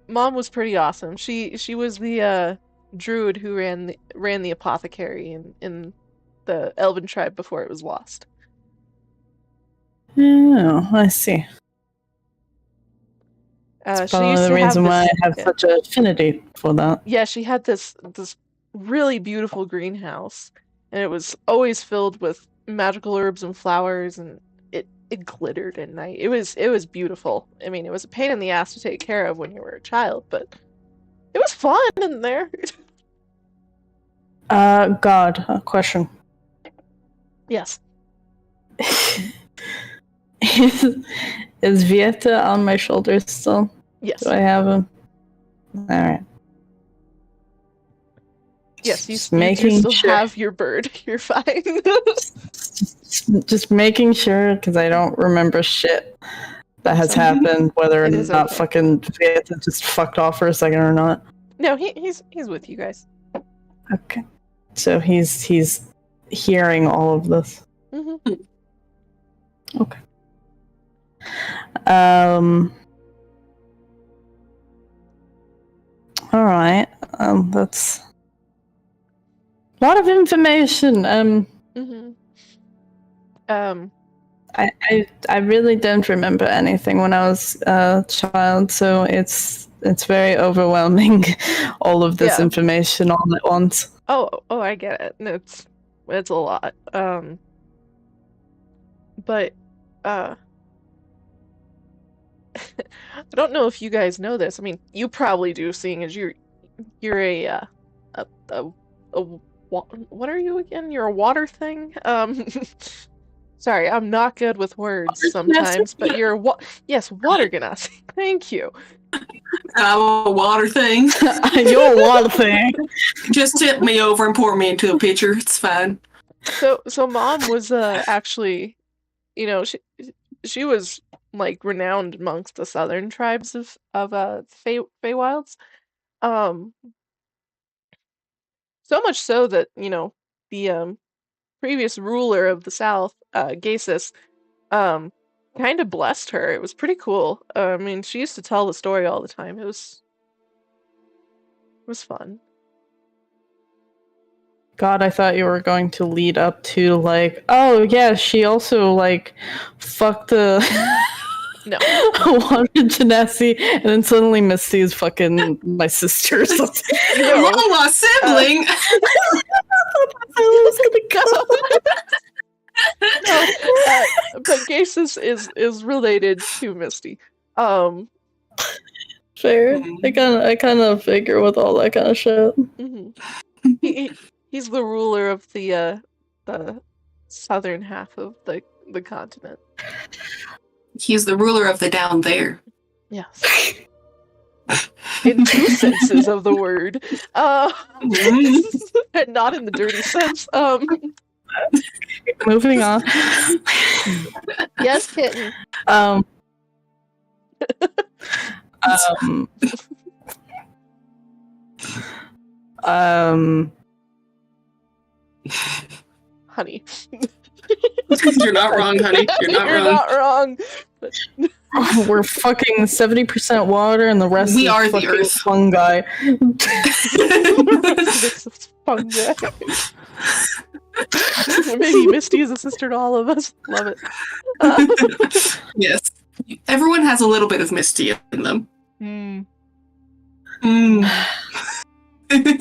Mom was pretty awesome. She was the druid who ran the apothecary in the Elven tribe before it was lost. Oh, I see. It's She probably used the to have reason why I this. have Yeah, such an affinity for that. yeah, she had this really beautiful greenhouse, and it was always filled with magical herbs and flowers, and it glittered at night. It was beautiful. I mean, it was a pain in the ass to take care of when you were a child, but it was fun in there. God, a question. Yes. Is Vieta on my shoulders still? Yes. Do I have him? Alright. Yes, Just you do making still sure. have your bird. You're fine. Just making sure, because I don't remember shit that has So, happened, whether or it is not okay. fucking Vieta just fucked off for a second or not. No, he's with you guys. Okay. So he's hearing all of this. Mm-hmm. Okay. All right. That's a lot of information. Mm-hmm. I really don't remember anything when I was a child, so it's very overwhelming, all of this Yeah. information all at once. Oh, I get it. It's a lot. But I don't know if you guys know this. I mean, you probably do, seeing as you're a what are you again? You're a water thing? Sorry, I'm not good with words sometimes, but you're yes, water genasi. Thank you. I'm a water thing. You're a water thing. Just tip me over and pour me into a pitcher. It's fine. So mom was actually, she was like renowned amongst the southern tribes of Feywilds. Um, so much so that, the previous ruler of the South, Gasis, um, kind of blessed her. It was pretty cool. I mean, she used to tell the story all the time. It was fun. God, I thought you were going to lead up to like, oh yeah, she also like fucked a No. water genasi, and then suddenly Misty is fucking my sister or something. No. Long lost sibling. I was gonna go. No, but Gasis is related to Misty. Fair. I kind of figure with all that kind of shit. Mm-hmm. He's the ruler of the southern half of the continent. He's the ruler of the down there. Yes. In two senses of the word. And not in the dirty sense. Moving on. Yes, kitten. Honey. You're not wrong, honey. You're not You're wrong. not wrong. We're fucking 70% water, and the rest We is are the fucking earth. fungi. It's fungi. Maybe Misty is a sister to all of us. Love it. Yes. Everyone has a little bit of Misty in them. Phia Or maybe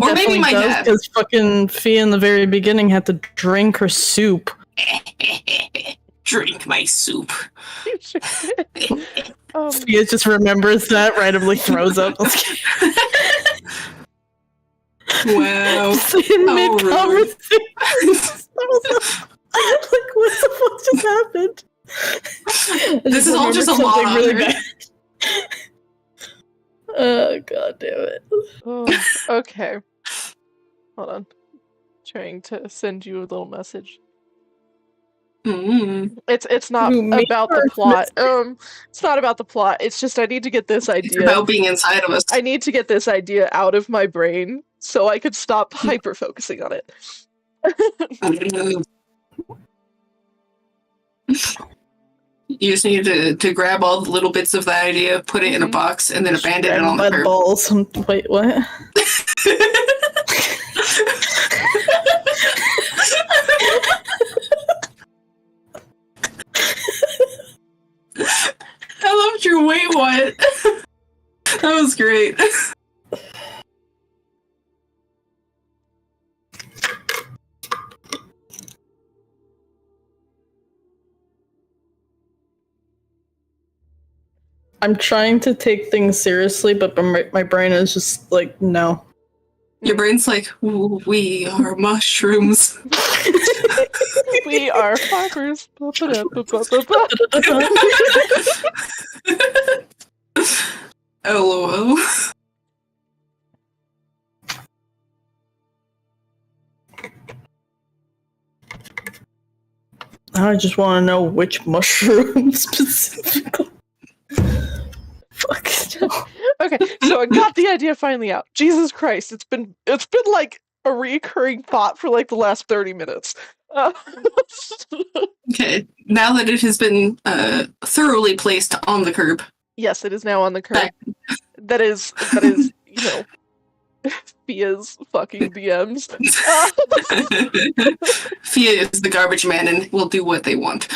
definitely my does, dad. because fucking Phia in the very beginning had to drink her soup. Drink my soup. Phia just remembers that, randomly throws up. Wow. In mid-conversation. Like, what the fuck just happened? This is all just a lot on really her. bad. Oh, god damn it. Oh, okay. Hold on. Trying to send you a little message. It's not Who, me about or the plot. It's not about the plot. It's just I need to get this It's idea. about being inside of us. I need to get this idea out of my brain so I could stop hyper focusing on it. You just need to grab all the little bits of the idea, put it in a box, and then abandon it on the curb. balls. Wait, what? I love after wait what? That was great. I'm trying to take things seriously, but my brain is just like, no. Your brain's like, we are mushrooms. We are farmers. LOL. I just want to know which mushroom specifically. Fuck. Okay, so I got the idea finally out. Jesus Christ, it's been like a recurring thought for like the last 30 minutes. Okay, now that it has been thoroughly placed on the curb. Yes, it is now on the curb. That is, you know, Phia's fucking DMs. Phia is the garbage man and will do what they want.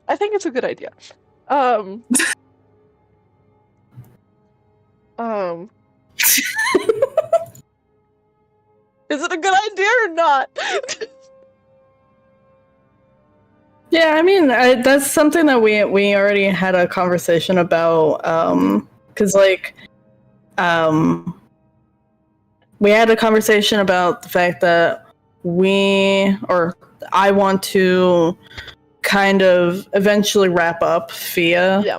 I think it's a good idea. Is it a good idea or not? Yeah, I mean, that's something that we already had a conversation about, because we had a conversation about the fact that I want to kind of eventually wrap up Phia. Yeah.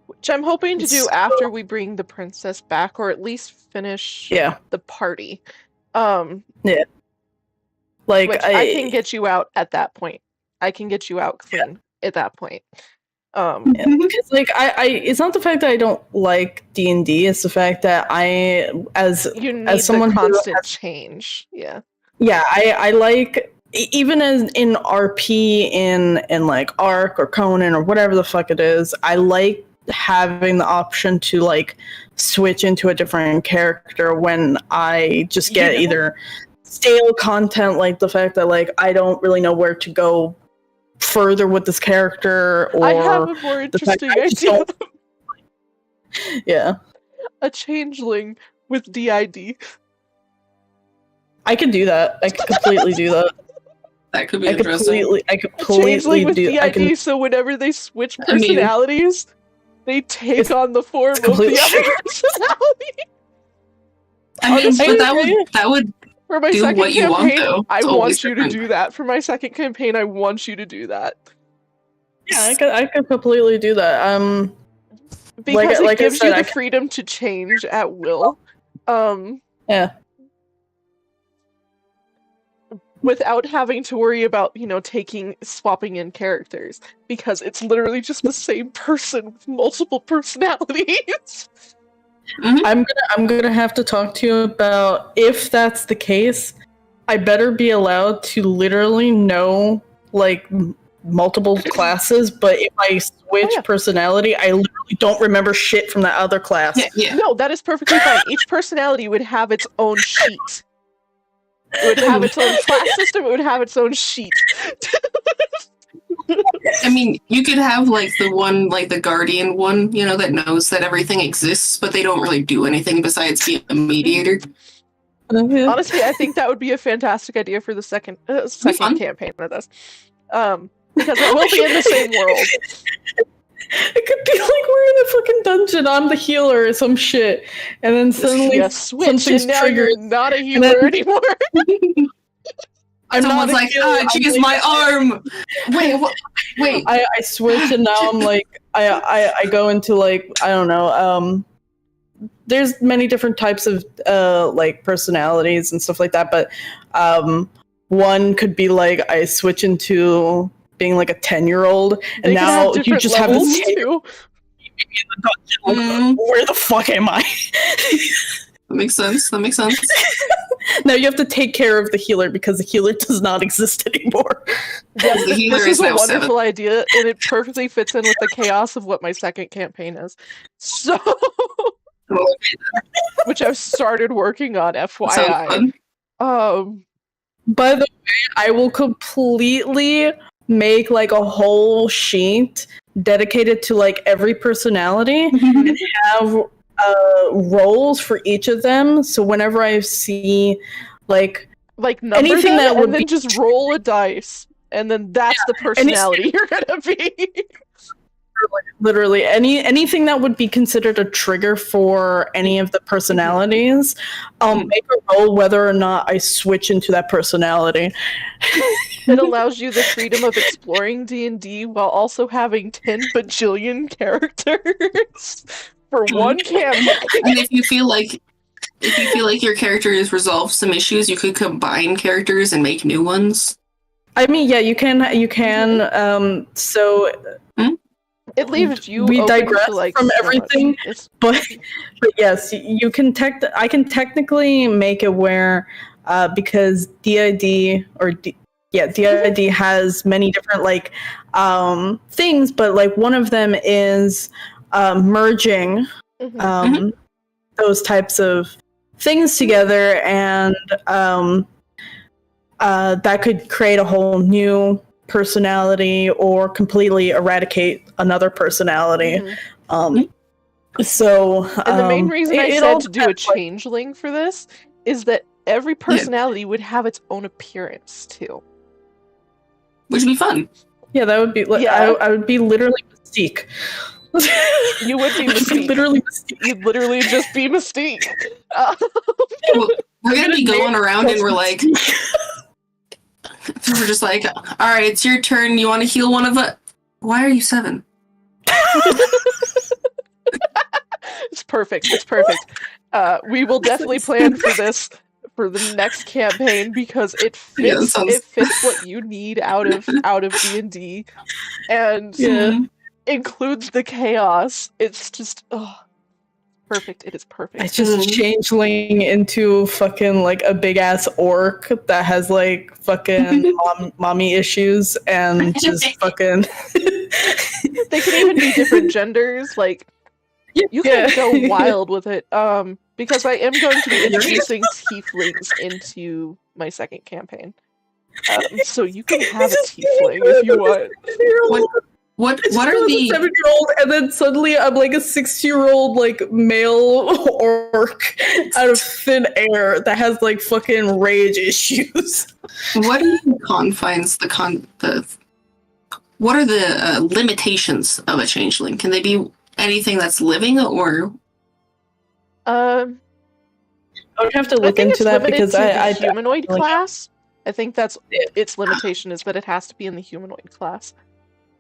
Which I'm hoping to do after we bring the princess back, or at least finish the party. Yeah. Like, which I can get you out at that point. I can get you out clean at that point. Because like it's not the fact that I don't like D&D, it's the fact that as someone the constant change. Yeah. Yeah, I like, even as in RP in like Arc or Conan or whatever the fuck it is, I like having the option to like switch into a different character when I just get either stale content, like the fact that like I don't really know where to go further with this character, or I have a more interesting idea. Yeah. A changeling with DID. I could do that. I could completely do that. That could be interesting. I completely with do. DID, so whenever they switch personalities, they take on the form of the other personality. I mean, but that would for my do second what you campaign, want, though. I want you to do that. For my second campaign, I want you to do that. Yeah, I could completely do that. Because it gives you the freedom to change at will. Yeah. Without having to worry about, swapping in characters. Because it's literally just the same person with multiple personalities. Mm-hmm. I'm gonna have to talk to you about, if that's the case, I better be allowed to literally know like multiple classes, but if I switch personality, I literally don't remember shit from that other class. Yeah. No, that is perfectly fine. Each personality would have its own sheet. It would have its own class system, it would have its own sheet. I mean, you could have like the one, like the guardian one, that knows that everything exists, but they don't really do anything besides be a mediator. Honestly, I think that would be a fantastic idea for the second campaign of this. Because it will be in the same world. It could be like we're in a fucking dungeon, I'm the healer or some shit, and then suddenly switch, and now you're not a healer anymore. Someone's like, choose my arm. Wait. I switch, and now I'm like, I go into like, I don't know. There's many different types of like personalities and stuff like that, but one could be like I switch into being like a 10-year-old, and now you just have this too. Where the fuck am I? That makes sense. Now you have to take care of the healer because the healer does not exist anymore. Yes, this is a wonderful idea, and it perfectly fits in with the chaos of what my second campaign is. So, which I've started working on, FYI. By the way, I will completely make like a whole sheet dedicated to like every personality and have roles for each of them. So whenever I see like number anything them that would and then be just roll a dice, and then that's the personality you're gonna be. literally anything that would be considered a trigger for any of the personalities, I'll make a roll whether or not I switch into that personality. It allows you the freedom of exploring D&D while also having 10 bajillion characters for one campaign. And if you feel like your character has resolved some issues, you could combine characters and make new ones. I mean, yeah, you can. So It leaves you we open digress to, like, from so everything, but yes, you can I can technically make it where because DID DID has many different like things, but like one of them is merging those types of things together, and that could create a whole new personality or completely eradicate another personality. So and the main reason I it said all to do a depends, like, changeling for this is that every personality would have its own appearance too. Which would be fun. yeah, that would be I would be literally Mystique. You would be Mystique. Literally Mystique. You'd literally just be Mystique. We're gonna be going around and we're like, we're just like, all right, it's your turn. You want to heal one of us? Why are you 7? It's perfect. It's perfect. We will definitely plan for this for the next campaign because it fits. It fits what you need out of D&D, and includes the chaos. It's just perfect. It is perfect. I just changeling into fucking like a big ass orc that has like fucking mommy issues and just fucking. They could even be different genders. Like you can go wild with it. Because I am going to be introducing tieflings into my second campaign. So you can have a tiefling if you want. What are the 7-year-old, and then suddenly I'm like a 60-year-old like male orc out of thin air that has like fucking rage issues. What are the confines? What are the limitations of a changeling? Can they be anything that's living, or? I would have to look into that because I humanoid class. I think that's its limitation is that it has to be in the humanoid class.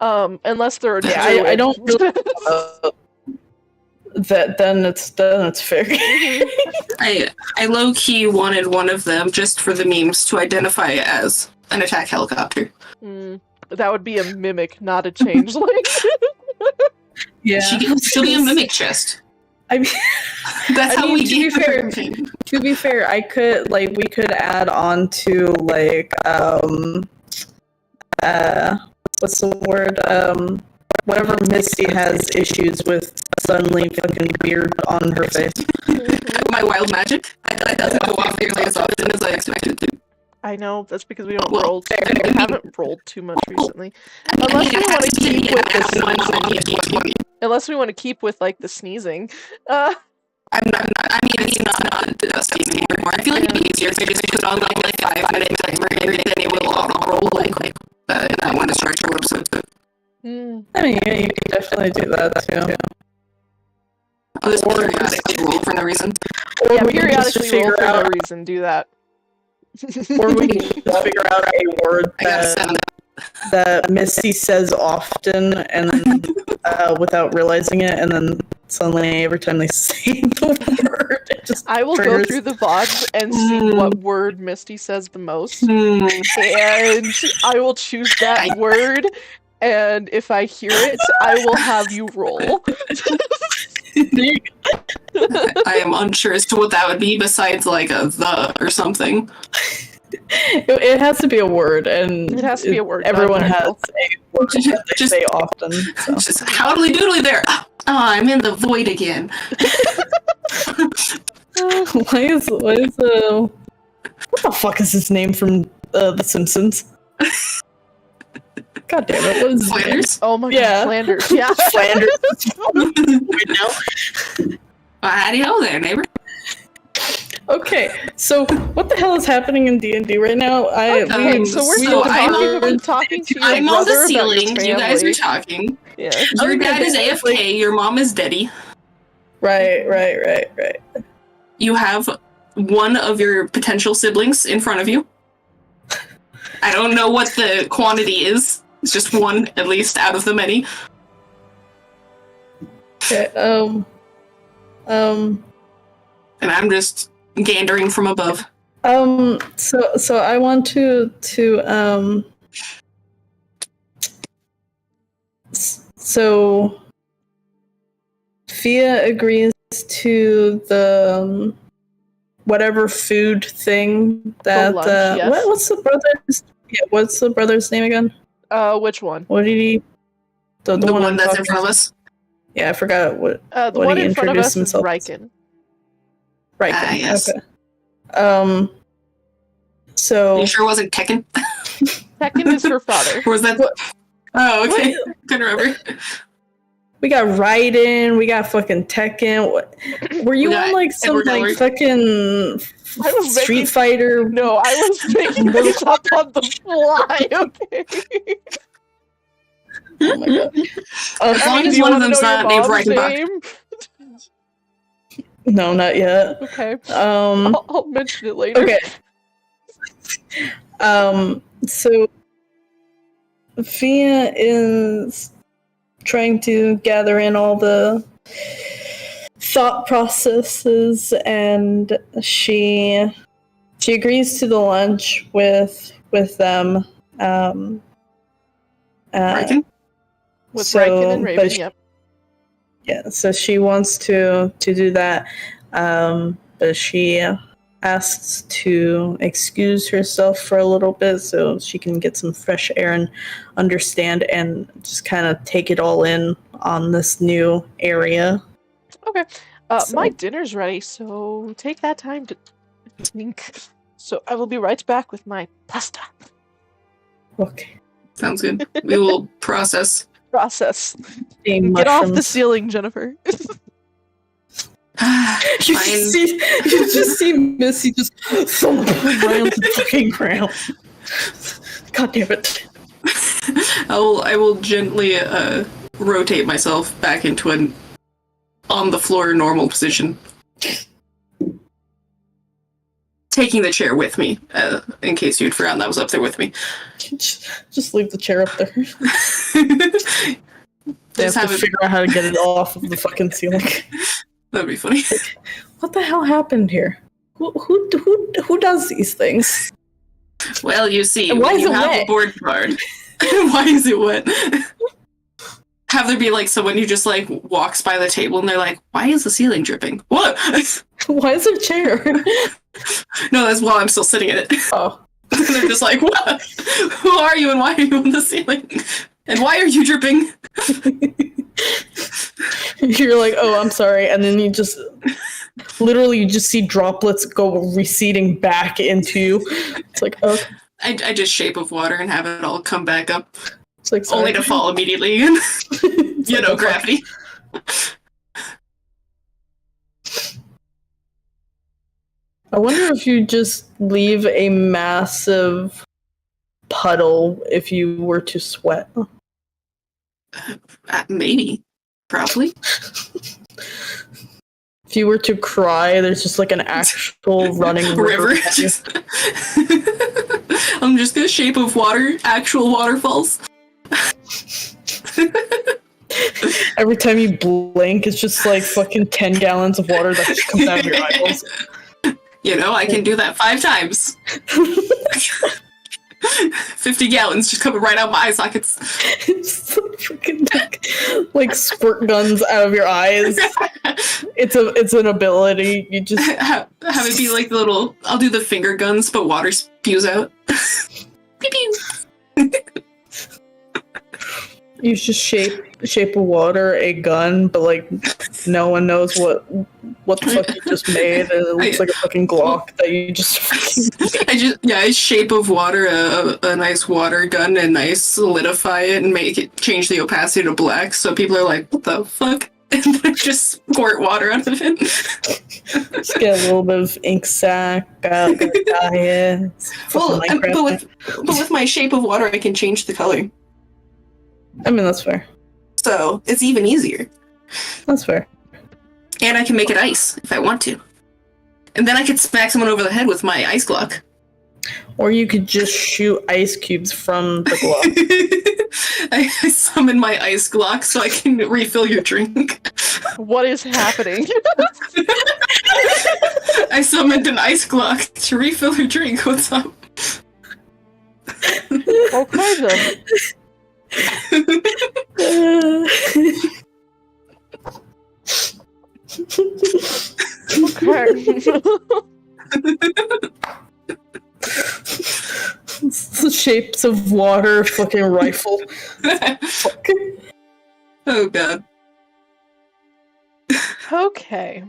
Unless they're a druid. I don't really then it's fair. I low key wanted one of them just for the memes to identify as an attack helicopter. That would be a mimic, not a changeling. Yeah, she can still be a mimic chest. I mean, that's how we do it. To be fair, we could add on to like what's the word? Whenever Misty has issues with suddenly fucking beard on her face. My wild magic? That doesn't go off nearly as often as I expected to. I know, that's because we don't roll. We haven't rolled too much recently. Unless we want to keep with the sneezing. Unless we want to keep with like the sneezing. I'm not. I mean, it's not Steam anymore. I feel like it'd be easier if I just put on like 5-minute timer and then it will roll like that one to start your episode. I mean, yeah, you can definitely do that too. Oh, this periodically roll for no reason. Or yeah, periodically roll for no reason. Do that. Or we can just figure out a word that Misty says often and without realizing it, and then suddenly every time they say the word, it just I will go through the VODs and see what word Misty says the most, and I will choose that word, and if I hear it, I will have you roll. I am unsure as to what that would be besides like a the or something. It has to be a word, and it has to be a word. Everyone has a word that they say often. So. Just howdly doodly there. Oh, I'm in the void again. What the fuck is his name from The Simpsons? God damn it! What is his name? Flanders? Oh my Yeah. god, Flanders. Yeah. Flanders. Right now. How do you know there, neighbor? Okay, so what the hell is happening in D&D right now? Okay, so we're still talking to your I'm on brother the about your ceiling. You guys family. are talking. Yeah. Your Okay, dad is like- AFK. Your mom is deady. Right. You have one of your potential siblings in front of you. I don't know what the quantity is. It's just one, at least, out of the many. Okay, And I'm just gandering from above. so I want to so Phia agrees to the whatever food thing that lunch, yes. what's the brother's name again? Which one? What did he The one I'm that's in talking front of us. Yeah, I forgot what The what one he in front of us introduced is himself. Riken. Right. Yes. Okay. You So sure wasn't Tekken? Tekken is her father. Or was that? What? Oh, okay. Couldn't remember. we got Raiden, we got fucking Tekken. Were you We got on like some Edward like Elric. fucking I was Street making- Fighter? No, I was making this up on the fly, okay? Oh my god. As long Do as you one of wanna them's know your not named mom's Reichenbach. name? No, not yet. Okay. Um. I'll mention it later. Okay. So Phia is trying to gather in all the thought processes, and she agrees to the lunch with them. Riken? With so- Riken and Raven, but she- yep. Yeah, so she wants to do that, but she asks to excuse herself for a little bit so she can get some fresh air and understand and just kind of take it all in on this new area. Okay. So- My dinner's ready, so take that time to think. So I will be right back with my pasta Okay. Sounds good. We will process. process. Steam Get off the mushrooms. ceiling, Jennifer. You just see Missy just thump right onto the fucking ground. God damn it. I will gently rotate myself back into an on the floor normal position. Taking the chair with me, in case you'd forgotten that was up there with me. Just leave the chair up there. They Just have have to it. figure out how to get it off of the fucking ceiling. That'd be funny. What the hell happened here? Who does these things? Well, you see, And why when is you it have a wet? board card. Why is it wet? Have there be like someone who just like walks by the table and they're like, "Why is the ceiling dripping?" What? Why is there a chair? No, that's while I'm still sitting in it. Oh. And they're just like, "What? Who are you and why are you on the ceiling? And why are you dripping?" You're like, oh, I'm sorry, and then you just literally see droplets go receding back into you. It's like, oh, I just shape of water and have it all come back up, it's like sorry. only to fall immediately again. It's You like, know, oh, fuck. gravity. I wonder if you just leave a massive puddle if you were to sweat. Maybe. Probably. If you were to cry, there's just like an actual running river. River. I'm just gonna shape of water, actual waterfalls. Every time you blink, it's just like fucking 10 gallons of water that just comes out of your eyeballs. You know, I can do that 5 times. 50 gallons just coming right out my eye sockets. It's like freaking like squirt guns out of your eyes. It's an ability. You just Have it be like the little, I'll do the finger guns, but water spews out. Pew pew. You just shape of water, a gun, but like no one knows what the fuck you just made, and it looks like a fucking Glock that you just fucking made. I shape of water a nice water gun and I solidify it and make it change the opacity to black, so people are like, what the fuck? And then just squirt water out of it. Just get a little bit of ink sac, dye it. Well, but with my shape of water, I can change the color. I mean, that's fair. So it's even easier. That's fair. And I can make it ice if I want to. And then I could smack someone over the head with my ice Glock. Or you could just shoot ice cubes from the Glock. I summon my ice Glock so I can refill your drink. What is happening? I summoned an ice Glock to refill your drink. What's up? Okay then. Okay. It's the shapes of water fucking rifle. Fuck. Oh god. Okay.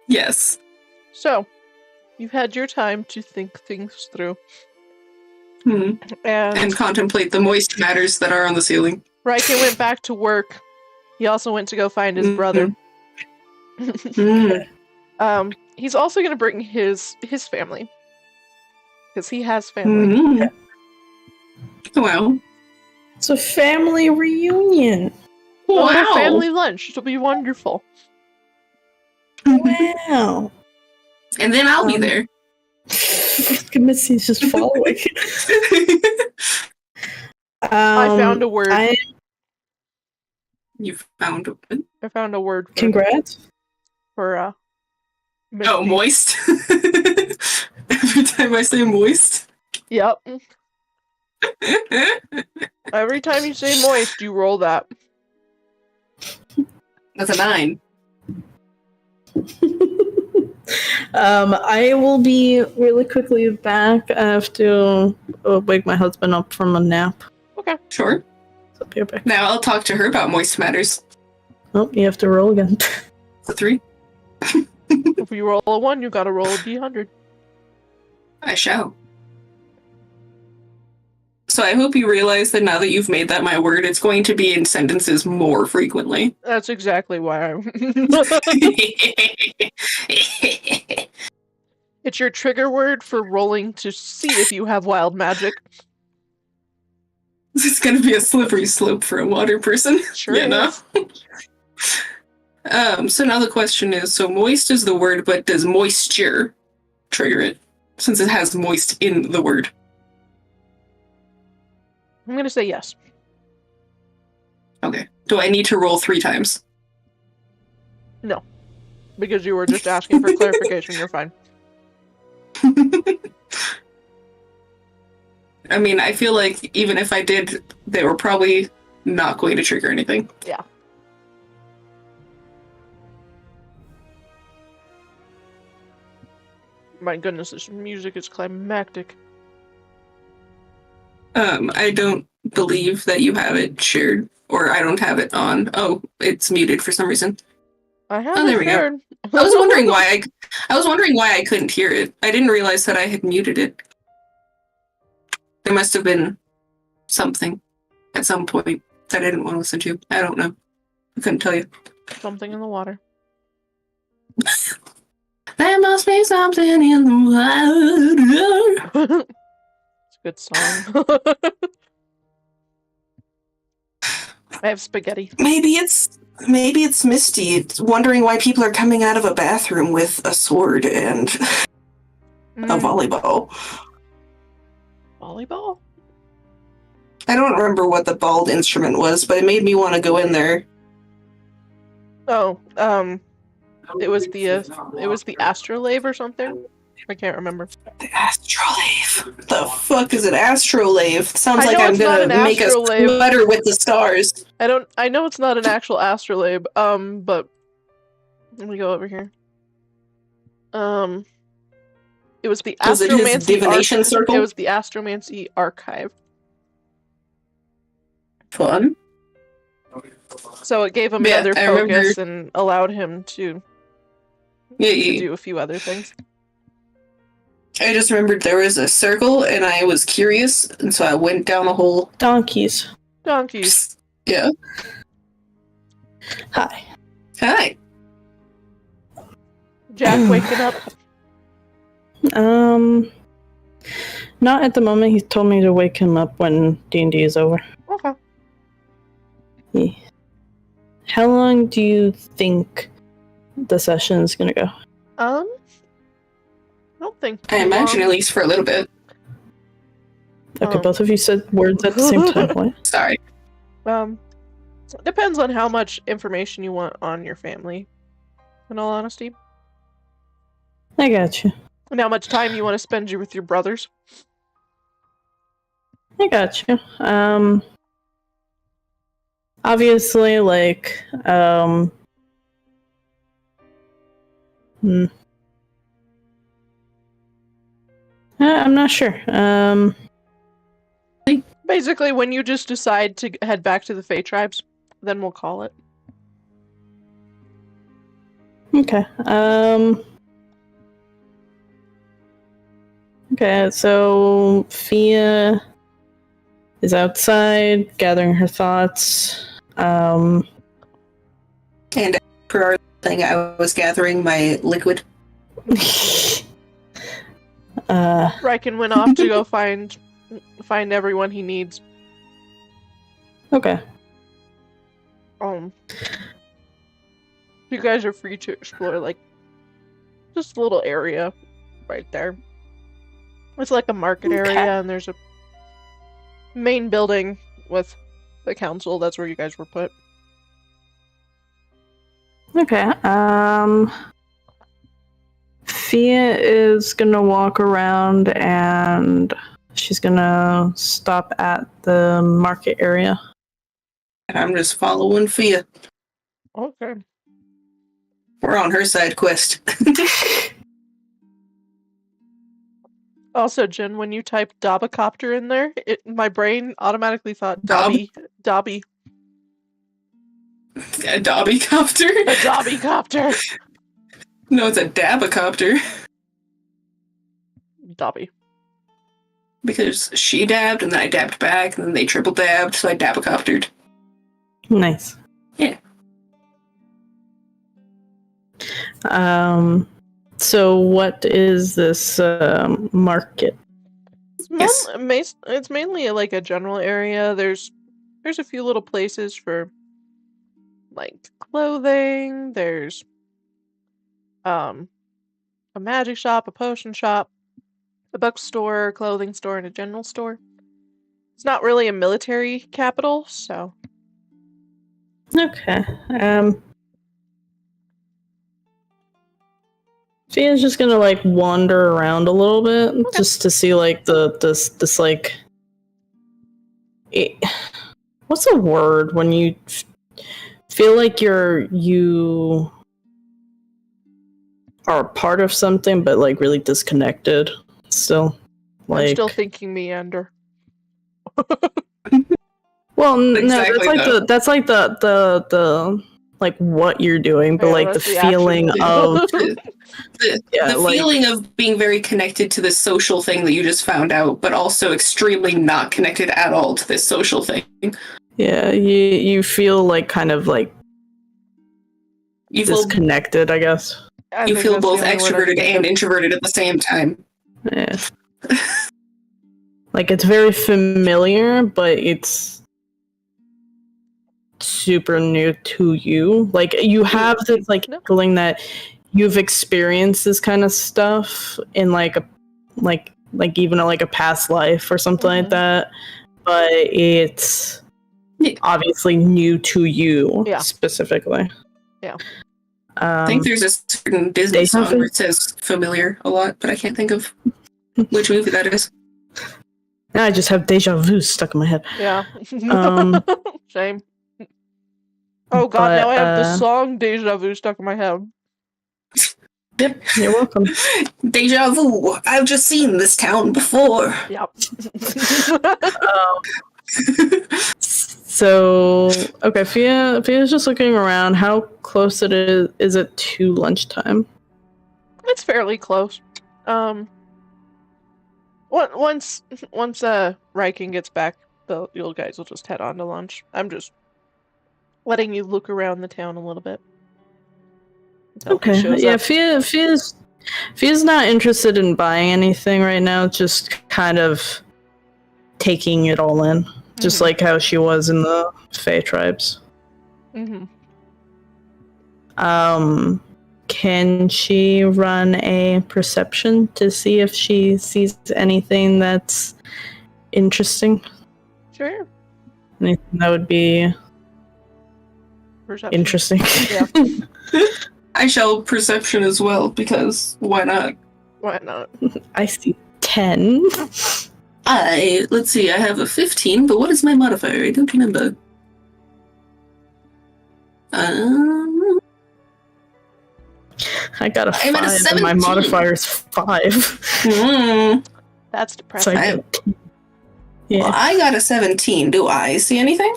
Yes. So, you've had your time to think things through. And contemplate the moist matters that are on the ceiling. Riken went back to work. He also went to go find his brother. He's also going to bring his family. Because he has family. Wow. It's a family reunion. Wow. Wow. Family lunch. It'll be wonderful. Wow. And then I'll be there. Missy's just following. I found a word. You found a word? I found a word for Congrats. For Oh, moist. Every time I say moist. Yep. Every time you say moist, you roll that. That's a 9. I will be really quickly back. I have to wake my husband up from a nap. Okay. Sure. So be right back. Now I'll talk to her about moist matters. Oh, you have to roll again. A 3. If you roll a 1, you gotta roll a d100. I shall. So I hope you realize that now that you've made that my word, it's going to be in sentences more frequently. That's exactly why It's your trigger word for rolling to see if you have wild magic. This is going to be a slippery slope for a water person. Sure you know? is. So now the question is, so moist is the word, but does moisture trigger it? Since it has moist in the word. I'm gonna say yes. Okay. Do I need to roll 3 times? No. Because you were just asking for clarification, you're fine. I mean, I feel like even if I did, they were probably not going to trigger anything. Yeah. My goodness, this music is climactic. I don't believe that you have it shared, or I don't have it on. Oh, it's muted for some reason. I have Oh, there we go. shared. I was wondering why I couldn't hear it. I didn't realize that I had muted it. There must have been something at some point that I didn't want to listen to. I don't know. I couldn't tell you. Something in the water. There must be something in the water. It's a good song. I have spaghetti. Maybe it's Misty. It's wondering why people are coming out of a bathroom with a sword and a volleyball. Volleyball? I don't remember what the bald instrument was, but it made me want to go in there. Oh, it was the astrolabe or something. I can't remember. The astrolabe. The fuck is an astrolabe? Sounds like I'm it's not gonna an make a astrolabe. sweater with the stars. I know it's not an actual astrolabe. But let me go over here. It was the Was it his astromancy divination circle? It was the astromancy archive. Fun. So it gave him Yeah, another I remember. focus and allowed him to Yeah. do a few other things. I just remembered there was a circle, and I was curious, and so I went down a hole. Donkeys. Donkeys. Yeah. Hi. Hi. Jack waking up. Not at the moment. He told me to wake him up when D&D is over. Okay. Yeah. How long do you think the session is gonna go? I don't think I too imagine long. at least for a little bit. Okay, both of you said words at the same time. What? Sorry. It depends on how much information you want on your family, in all honesty. I got you. And how much time you want to spend with your brothers. I got you. Obviously, like, I'm not sure. Basically, when you just decide to head back to the Fey tribes, then we'll call it. Okay. Okay, so Phia is outside gathering her thoughts. And for our thing, I was gathering my liquid. Riken went off to go find everyone he needs. Okay. You guys are free to explore, like, just a little area right there. It's like a market area, and there's a main building with the council. That's where you guys were put. Okay. Phia is gonna walk around and she's gonna stop at the market area. And I'm just following Phia. Okay. We're on her side quest. Also, Jen, when you typed Dobbycopter in there, my brain automatically thought Dobby. A Dobbycopter? A Dobbycopter! No, it's a Dabacopter. Dobby. Because she dabbed, and then I dabbed back, and then they triple dabbed, so I Dabacoptered. Nice. Yeah. So what is this market? It's mainly like a general area. There's a few little places for like clothing. There's a magic shop, a potion shop, a bookstore, a clothing store, and a general store. It's not really a military capital, so. Okay. Fia's just gonna like wander around a little bit just to see like this like what's the word when you feel like you are part of something but like really disconnected still. Like, I'm still thinking meander. Well, Exactly no, that's like the like what you're doing, but Yeah, like the that's the feeling action. of The like, feeling of being very connected to this social thing that you just found out, but also extremely not connected at all to this social thing. yeah, you feel like kind of like You feel, disconnected, I guess. you feel both extroverted and introverted at the same time. Yeah. Like it's very familiar, but it's super new to you. Like you have this like feeling that you've experienced this kind of stuff in like a like even like a past life or something like that, but it's obviously new to you specifically. Yeah. I think there's a certain Disney song where it says familiar a lot, but I can't think of which movie that is. Now I just have deja vu stuck in my head. Yeah. Shame. Oh god, now I have the song Deja Vu stuck in my head. Yep, you're welcome. Deja vu. I've just seen this town before. Yep. So, okay, Fia's just looking around. How close is it to lunchtime? It's fairly close. Once Riken gets back, you guys will just head on to lunch. I'm just letting you look around the town a little bit until he Okay, shows yeah, up. Fia's not interested in buying anything right now, just kind of taking it all in. Just Mhm. like how she was in the Fae tribes. Mm-hmm. Can she run a perception to see if she sees anything that's interesting? Sure. Anything that would be Perception. interesting? Yeah. I shall perception as well, because why not? Why not? I see 10. Let's see, I have a 15, but what is my modifier? I don't remember. I got a 5, I'm at a and my 17. modifier's 5. That's So depressing. I get 10. Yeah. Well, I got a 17. Do I see anything?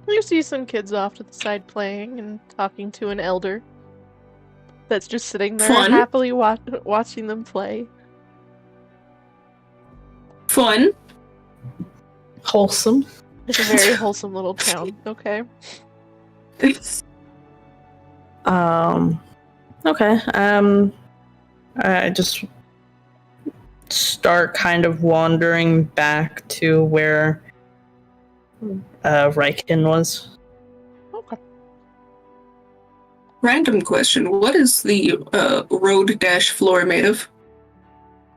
You see some kids off to the side playing and talking to an elder that's just sitting there Fun. happily watching them play. Fun. Wholesome. It's a very wholesome little town. Okay. Okay. I just start kind of wandering back to where Riken was. Okay. Random question. What is the road dash floor made of?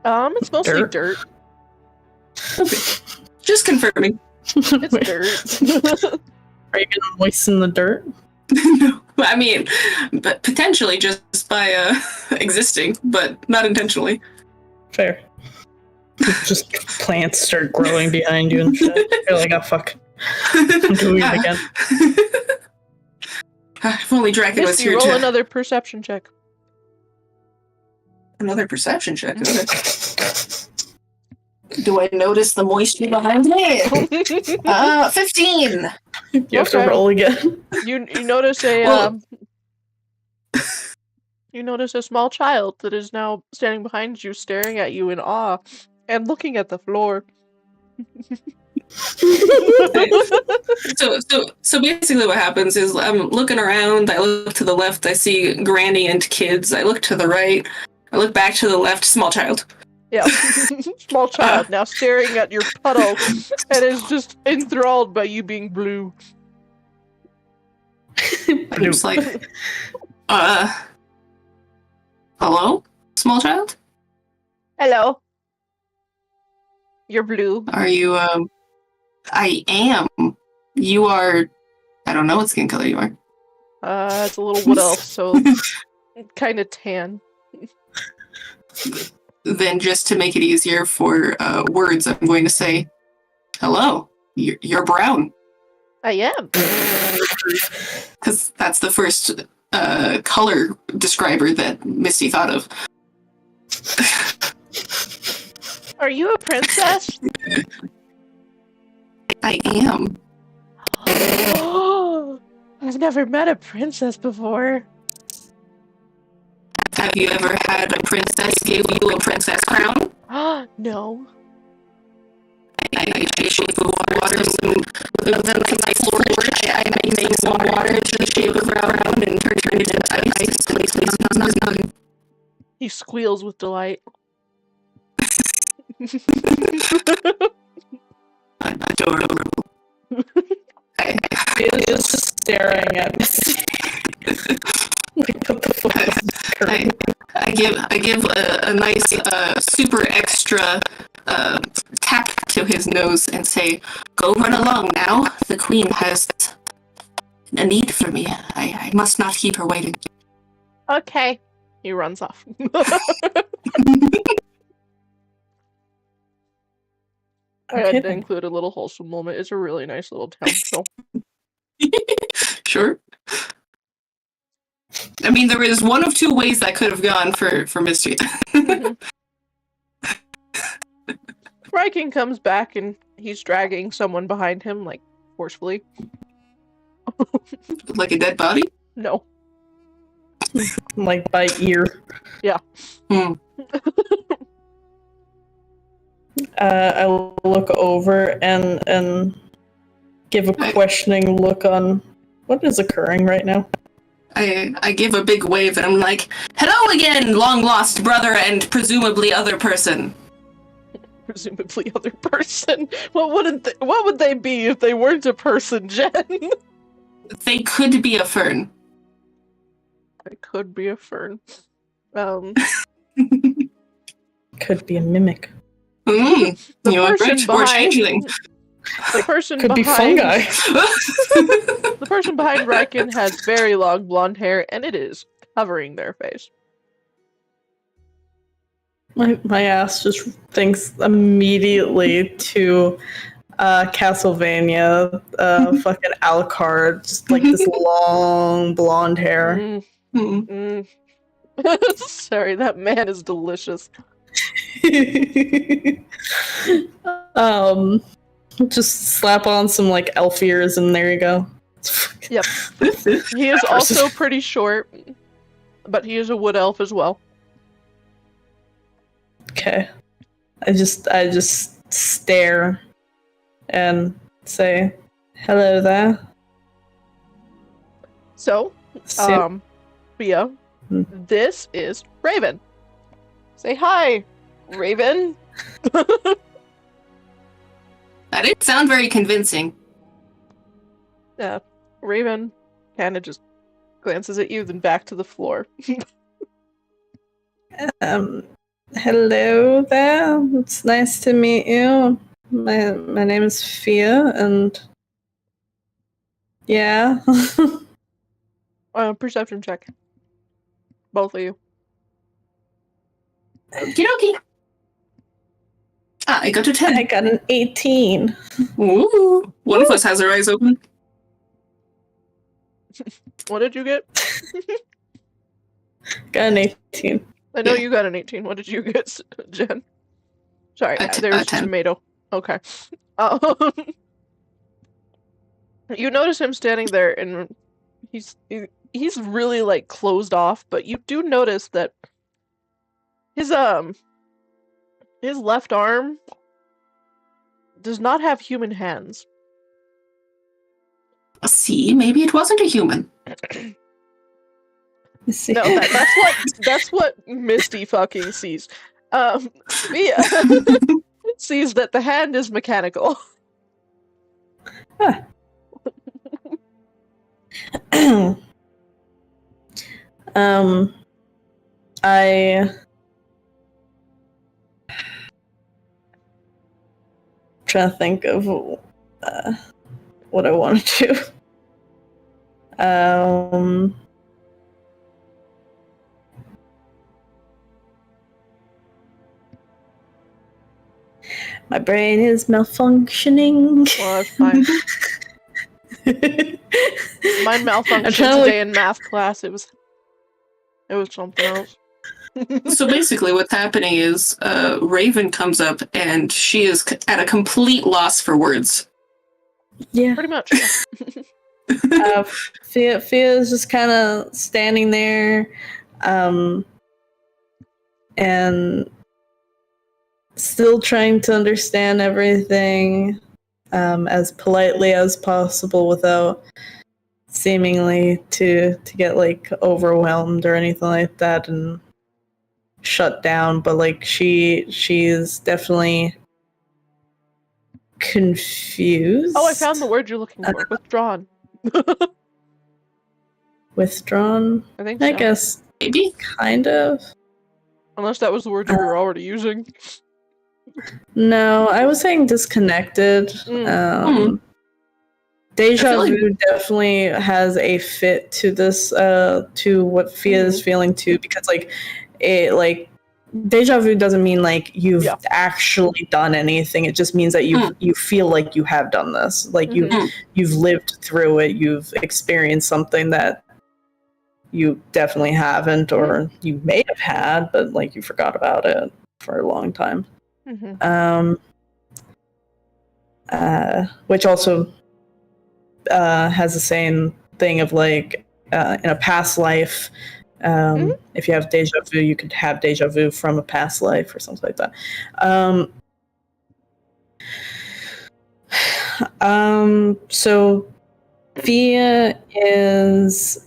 It's mostly Dirt. dirt. Okay. Just confirming. It's dirt. Are you gonna moisten the dirt? No. I mean, but potentially just by existing, but not intentionally. Fair. Just plants start growing behind you and shit. You're like, oh fuck. I'm doing it again. If only Draken was Misty, here roll to... another perception check. Another perception check. Okay. Do I notice the moisture behind me? 15! You have to Okay. roll again. You notice a Well- you notice a small child that is now standing behind you, staring at you in awe and looking at the floor. So basically what happens is I'm looking around, I look to the left, I see Granny and kids, I look to the right, I look back to the left, small child. Yeah, small child now staring at your puddle and is just enthralled by you being blue. I'm just like, hello? Small child? Hello. You're blue. Are you, I am. You are, I don't know what skin color you are. It's a little wood elf, so kind of tan. Then just to make it easier for words, I'm going to say, hello, you're brown. I am. Because that's the first color describer that Misty thought of. Are you a princess? I am. I've never met a princess before. Have you ever had a princess give you a princess crown? No. I shape of water with a nice torch. I make some water to the shape of a crown and turn it into ice. Please. He squeals with delight. Adorable. He is just staring at me. Like, what the fuck is this curtain? I give a nice super extra tap to his nose and say, "Go run along now. The queen has a need for me. I must not keep her waiting." Okay. He runs off. I had to include a little wholesome moment. It's a really nice little town. So. Sure. I mean, there is one of two ways that could have gone for Mystery. Riken comes back and he's dragging someone behind him, like forcefully. Like a dead body? No. Like by ear. Yeah. I look over and give a questioning look on what is occurring right now. I give a big wave and I'm like, hello again, long lost brother and presumably other person. Presumably other person. What would they be if they weren't a person, Jen? They could be a fern. It could be a fern. Could be a mimic. The You are person right, or changeling. The person Could behind be fungi. the person behind Riken has very long blonde hair, and it is covering their face. My ass just thinks immediately to Castlevania, fucking Alucard, just like this long blonde hair. Sorry, that man is delicious. Just slap on some like elf ears and there you go. Yep. He is also pretty short, but he is a wood elf as well. Okay. I just stare and say, hello there. So, Phia, this is Raven. Say hi, Raven. That didn't sound very convincing. Yeah, Raven kind of just glances at you, then back to the floor. Hello there. It's nice to meet you. My name is Phia, and yeah. Perception check. Both of you. Okie dokie. I got a 10. I got an 18. Ooh. One of us has our eyes open. What did you get? Got an 18. I know you got an 18. What did you get, Jen? Sorry, there's a 10. tomato. Okay. You notice him standing there, and he's really like closed off. But you do notice that his left arm does not have human hands. See, maybe it wasn't a human. No, that's what Misty fucking sees. Mia sees that the hand is mechanical. Huh. I trying to think of what I want to do. My brain is malfunctioning. Well, that's fine. Mine malfunctioned today in math class. It was something else. So basically what's happening is Raven comes up and she is at a complete loss for words. Yeah. Pretty much. Phia is just kind of standing there and still trying to understand everything as politely as possible without seemingly to get like overwhelmed or anything like that and shut down, but like she's definitely confused. Oh, I found the word you're looking for. Withdrawn. Withdrawn? I think so. I guess Maybe? kind of. Unless that was the word you were already using. No, I was saying disconnected. Deja vu definitely has a fit to this, to what Phia is feeling too, because like it like deja vu doesn't mean like you've actually done anything. It just means that you feel like you have done this, like you've lived through it, you've experienced something that you definitely haven't, or you may have had, but like you forgot about it for a long time. Which also has the same thing of like in a past life. If you have deja vu, you could have deja vu from a past life or something like that. So Phia is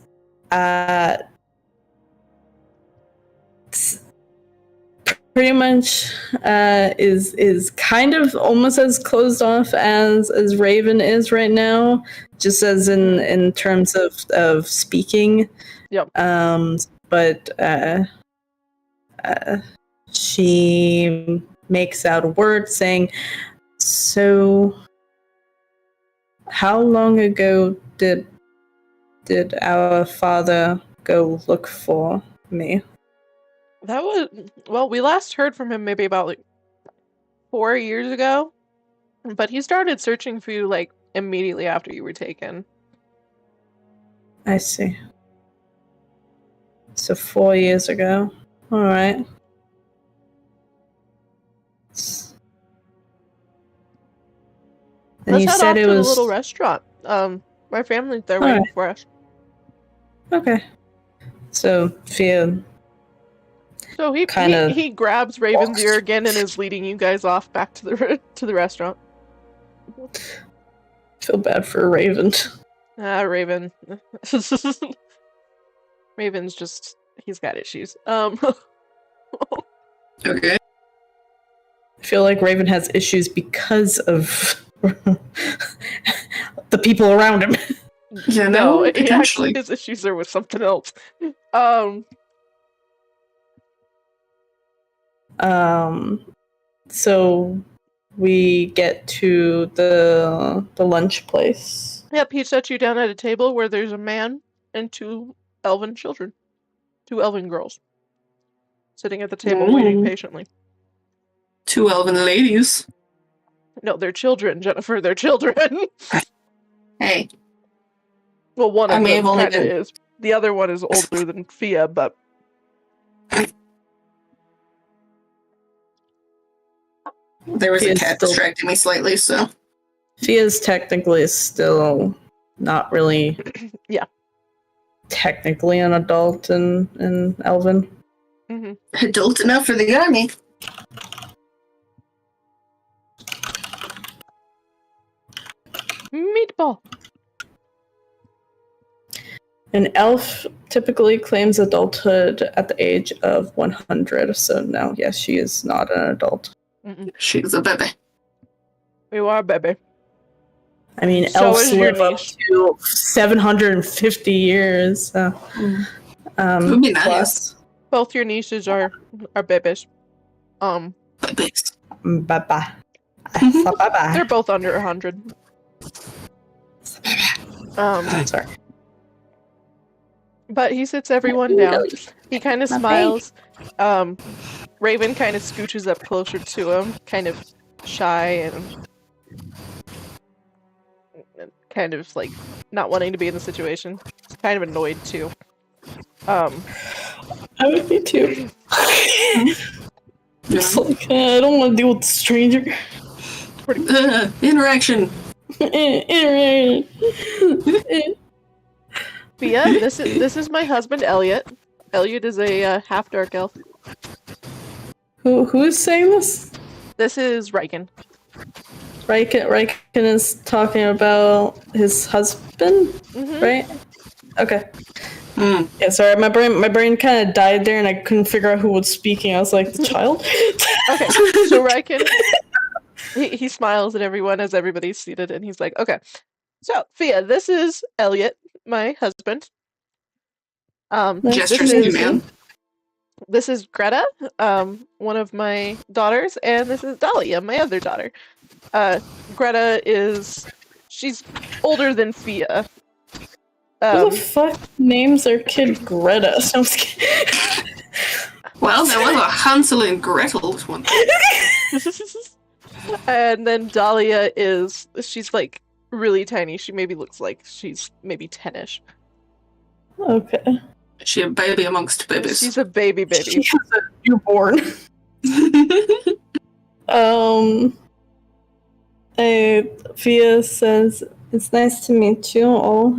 pretty much is kind of almost as closed off as Raven is right now, just as in terms of speaking. Yep. But she makes out a word saying, "So, how long ago did our father go look for me?" That was, well, we last heard from him maybe about like 4 years ago, but he started searching for you like immediately after you were taken. I see. So 4 years ago. All right. And Let's you head said off it to the was little restaurant. My family's there All waiting right. for us. Okay. So Phia So he kinda he grabs Raven's walks. ear again and is leading you guys off back to the to the restaurant. Feel bad for Raven. Raven. Raven's just he's got issues. Okay. I feel like Raven has issues because of the people around him. Yeah, no, no, he actually potentially. his issues are with something else. So we get to the lunch place. Yep, he sets you down at a table where there's a man and two elven children. Two elven girls. Sitting at the table waiting patiently. Two elven ladies. No, they're children, Jennifer, they're children. Hey, Well, one I of may them have only kind of been- is. The other one is older than Phia, but there was a Phia's cat still- distracting me slightly, so. Phia's technically still not really yeah. technically an adult in Elven. hmm Adult enough for the army. Meatball. An elf typically claims adulthood at the age of 100, so no, yes, she is not an adult. She's a baby. You are, baby. I mean, So elves is your live up niece. to 750 years. So, Would be nice. plus. Both your nieces are babies. Babies. Bye-bye. Bye-bye. They're both under 100. Sorry. But he sits everyone down. He kind of smiles. Raven kind of scooches up closer to him, kind of shy and kind of like not wanting to be in the situation. He's kind of annoyed too. I would be too. It's Yeah. like, I don't want to deal with the stranger. Interaction. But yeah, this is my husband Elliot. Elliot is a half dark elf. Who is saying this? This is Riken. Riken is talking about his husband, Mhm. right? Okay. Yeah, sorry, my brain kind of died there, and I couldn't figure out who was speaking. I was like, the child. Okay, so Riken, he smiles at everyone as everybody's seated, and he's like, okay. So, Phia, this is Elliot, my husband. Gestures this to is, man. this is Greta, one of my daughters, and this is Dahlia, my other daughter. Greta she's older than Phia. Who the fuck names their kid Greta? I'm just kidding. Well, there was a Hansel and Gretel one. And then Dahlia she's like really tiny. She maybe looks like she's maybe 10-ish. Okay. Is she a baby amongst babies? She's a baby. You're born. Phia says, It's nice to meet you all.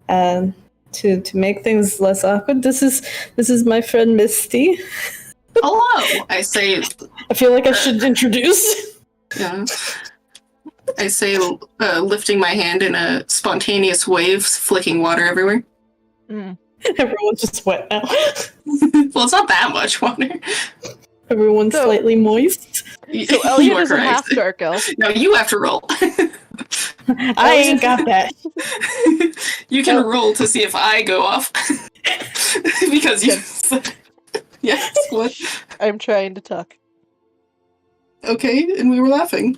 And to make things less awkward, this is my friend Misty. Hello, I say. I feel like I should introduce. Yeah. I say, lifting my hand in a spontaneous wave, flicking water everywhere. Mm. Everyone's just wet now. Well, it's not that much water. Everyone's slightly moist. So Elliot is a half dark elf. No, you have to roll. I ain't got that. You can roll to see if I go off. Because you... Yes, what? I'm trying to talk. Okay, and we were laughing.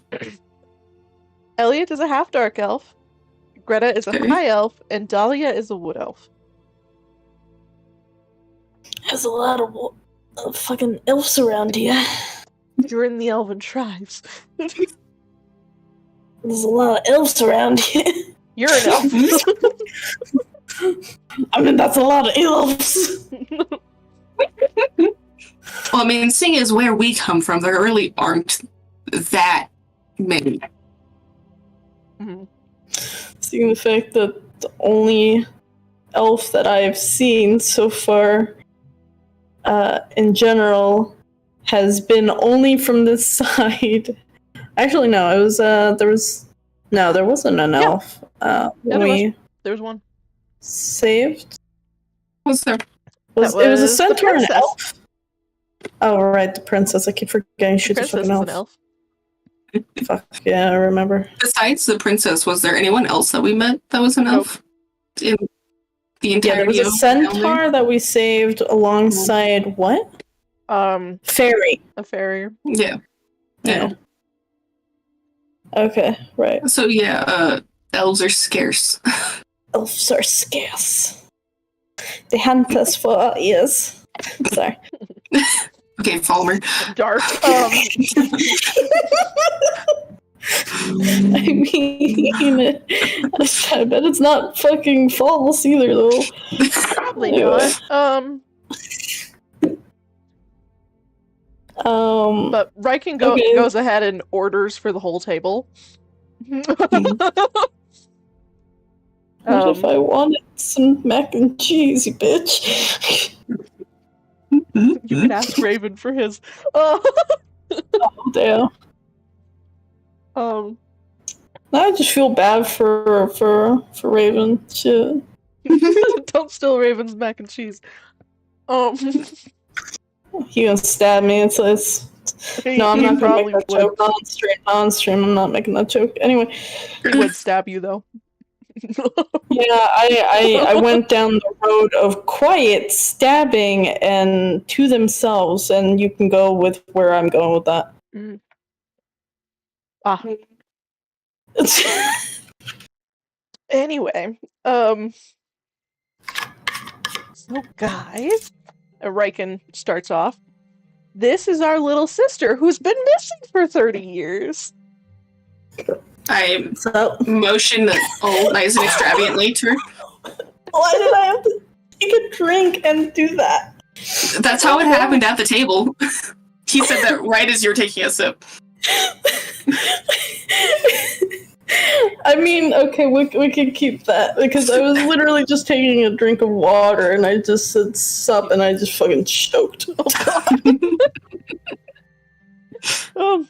Elliot is a half dark elf. Greta is a Okay. high elf, and Dahlia is a wood elf. There's a lot of fucking elves around here. You're in the elven tribes. There's a lot of elves around here. You're an elf. I mean, that's a lot of elves. Well, I mean, seeing as where we come from, there really aren't that many. Mm-hmm. Seeing the fact that the only elf that I've seen so far, in general, has been only from this side. Actually, no, it was, there wasn't an elf. When there was one. Saved. Was there? It was a centaur and princess. elf. Oh, right, the princess. I keep forgetting she's a Princess fucking is elf. an elf. Fuck, yeah, I remember. Besides the princess, was there anyone else that we met that was an elf? In the Yeah, there was entirety a of centaur that we saved alongside what? Fairy. A farrier. Yeah. Yeah. Okay, right. So yeah, elves are scarce. Elves are scarce. They hunt us for our ears. Sorry. Okay, Falmer. Dark. I mean, I bet it's not fucking false either, though. Probably Anyway. not. But Riken goes ahead and orders for the whole table. What if I wanted some mac and cheese, you bitch? You can ask Raven for his. Oh, damn. I just feel bad for Raven. Shit. Don't steal Raven's mac and cheese. He gonna stab me. No, I'm not gonna make that joke. On stream, I'm not making that joke. Anyway. He would stab you, though. Yeah, I went down the road of quiet stabbing and to themselves, and you can go with where I'm going with that. Mm. Anyway, so guys, Riken starts off. This is our little sister who's been missing for 30 years. I motion all nice and extravagantly to her. Why did I have to take a drink and do that? That's how it happened at the table. He said that right as you were taking a sip. I mean, okay, we can keep that, because I was literally just taking a drink of water and I just said sup and I just fucking choked. Oh,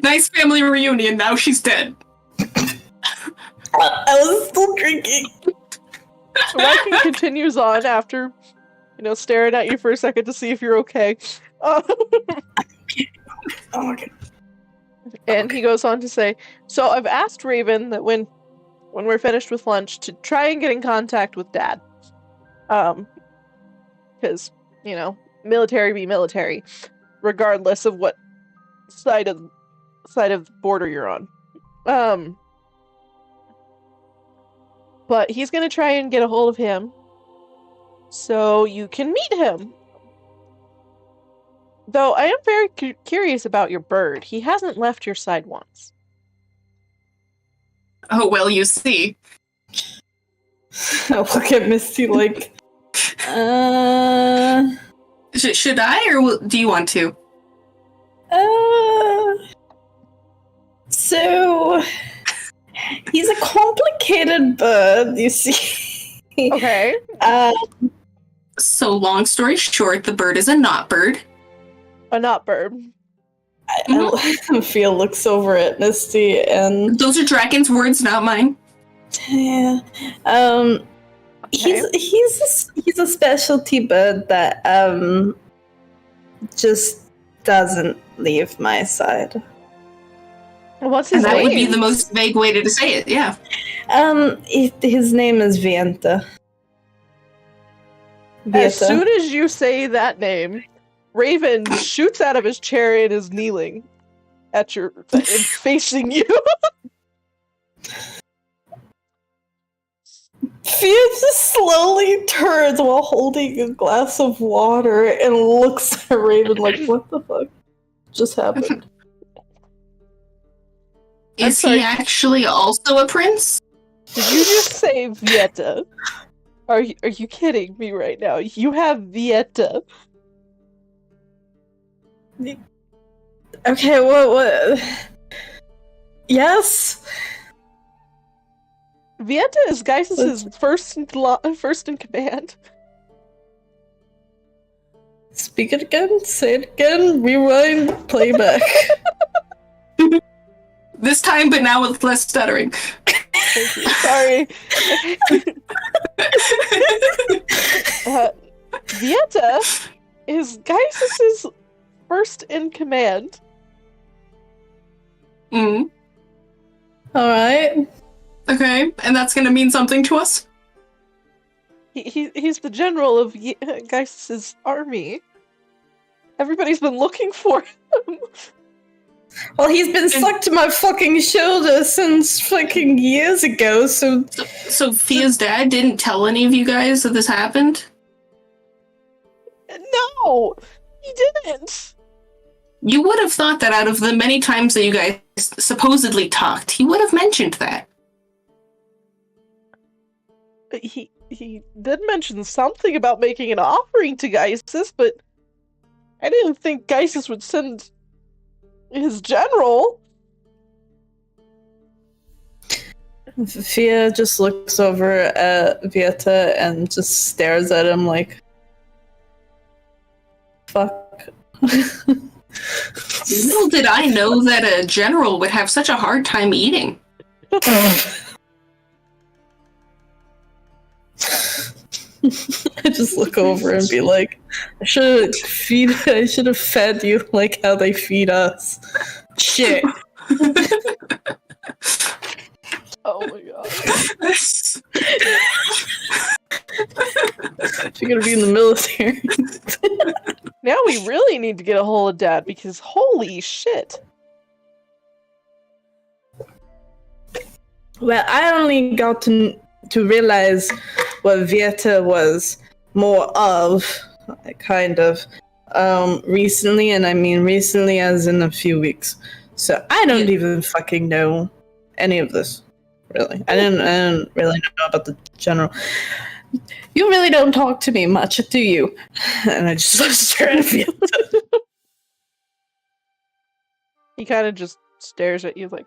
Nice family reunion, now she's dead. I was still drinking. So Riken continues on after, staring at you for a second to see if you're okay. Oh my god. And he goes on to say, so I've asked Raven that when we're finished with lunch to try and get in contact with Dad. Because, military be military, regardless of what side of the border you're on. But he's going to try and get a hold of him so you can meet him. Though I am very curious about your bird. He hasn't left your side once. Oh, well, you see. I look at Misty like, Should I, or do you want to? So, He's a complicated bird, you see. Okay. So, long story short, the bird is a not bird. A not bird. Phia looks over at Misty and Those are Dragon's words, not mine. yeah. He's a specialty bird that just doesn't leave my side. What's And his that name? would be the most vague way to say it, yeah. His name is Vienta. As soon as you say that name, Raven shoots out of his chair and is kneeling at your and facing you. Phia just slowly turns while holding a glass of water and looks at Raven like, what the fuck just happened? Is he actually also a prince? Did you just say Vieta? Are you kidding me right now? You have Vieta. Okay, what? Yes? Vieta is Geis's first in command. Speak it again, say it again, rewind, playback. This time, but now with less stuttering. Thank you. Sorry. Vieta is Geis's first in command. Mm. Alright. Okay, and that's gonna mean something to us? He's the general of Geis's army. Everybody's been looking for him. Well, he's been stuck to my fucking shoulder since fucking years ago, so... So Fia's dad didn't tell any of you guys that this happened? No! He didn't! You would have thought that out of the many times that you guys supposedly talked, he would have mentioned that. He did mention something about making an offering to Geisis, but I didn't think Geisis would send his general. Phia just looks over at Vieta and just stares at him like, fuck. Little did I know that a general would have such a hard time eating. I just look over and be like, I should have fed you like how they feed us. Shit. Oh my god. If you're gonna be in the military. Now we really need to get a hold of Dad, because holy shit. Well, I only got to realize what Vieta was more of, kind of, recently, and I mean recently as in a few weeks. So I don't even fucking know any of this, really. I didn't really know about the general. You really don't talk to me much, do you? And I just stare at Vieta. He kind of just stares at you like,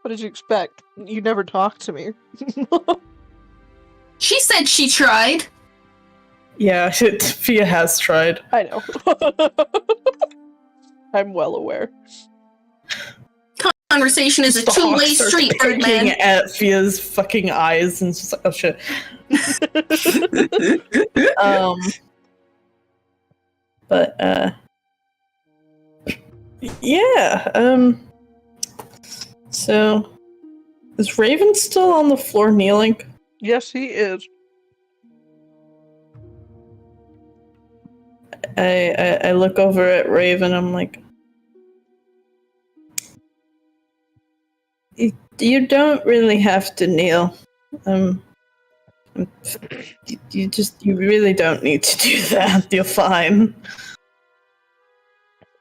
what did you expect? You never talk to me. She said she tried. Yeah, Phia has tried. I know. I'm well aware. Conversation is a The two-way hawks are street, picking Birdman. at Fia's fucking eyes and just like, oh shit. But yeah, so is Raven still on the floor kneeling? Yes, he is. I look over at Raven, I'm like, you don't really have to kneel. You really don't need to do that. You're fine.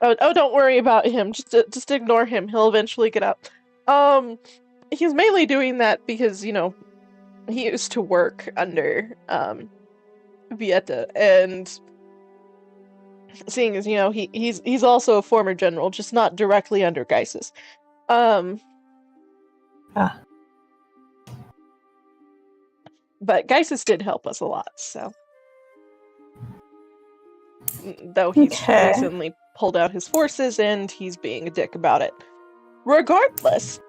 Oh, don't worry about him. Just ignore him. He'll eventually get up. He's mainly doing that because, you know, he used to work under, Vieta, and seeing as, you know, he's also a former general, just not directly under Geisis. Ah. But Geisis did help us a lot, so. Though he's Okay. recently pulled out his forces and he's being a dick about it. Regardless.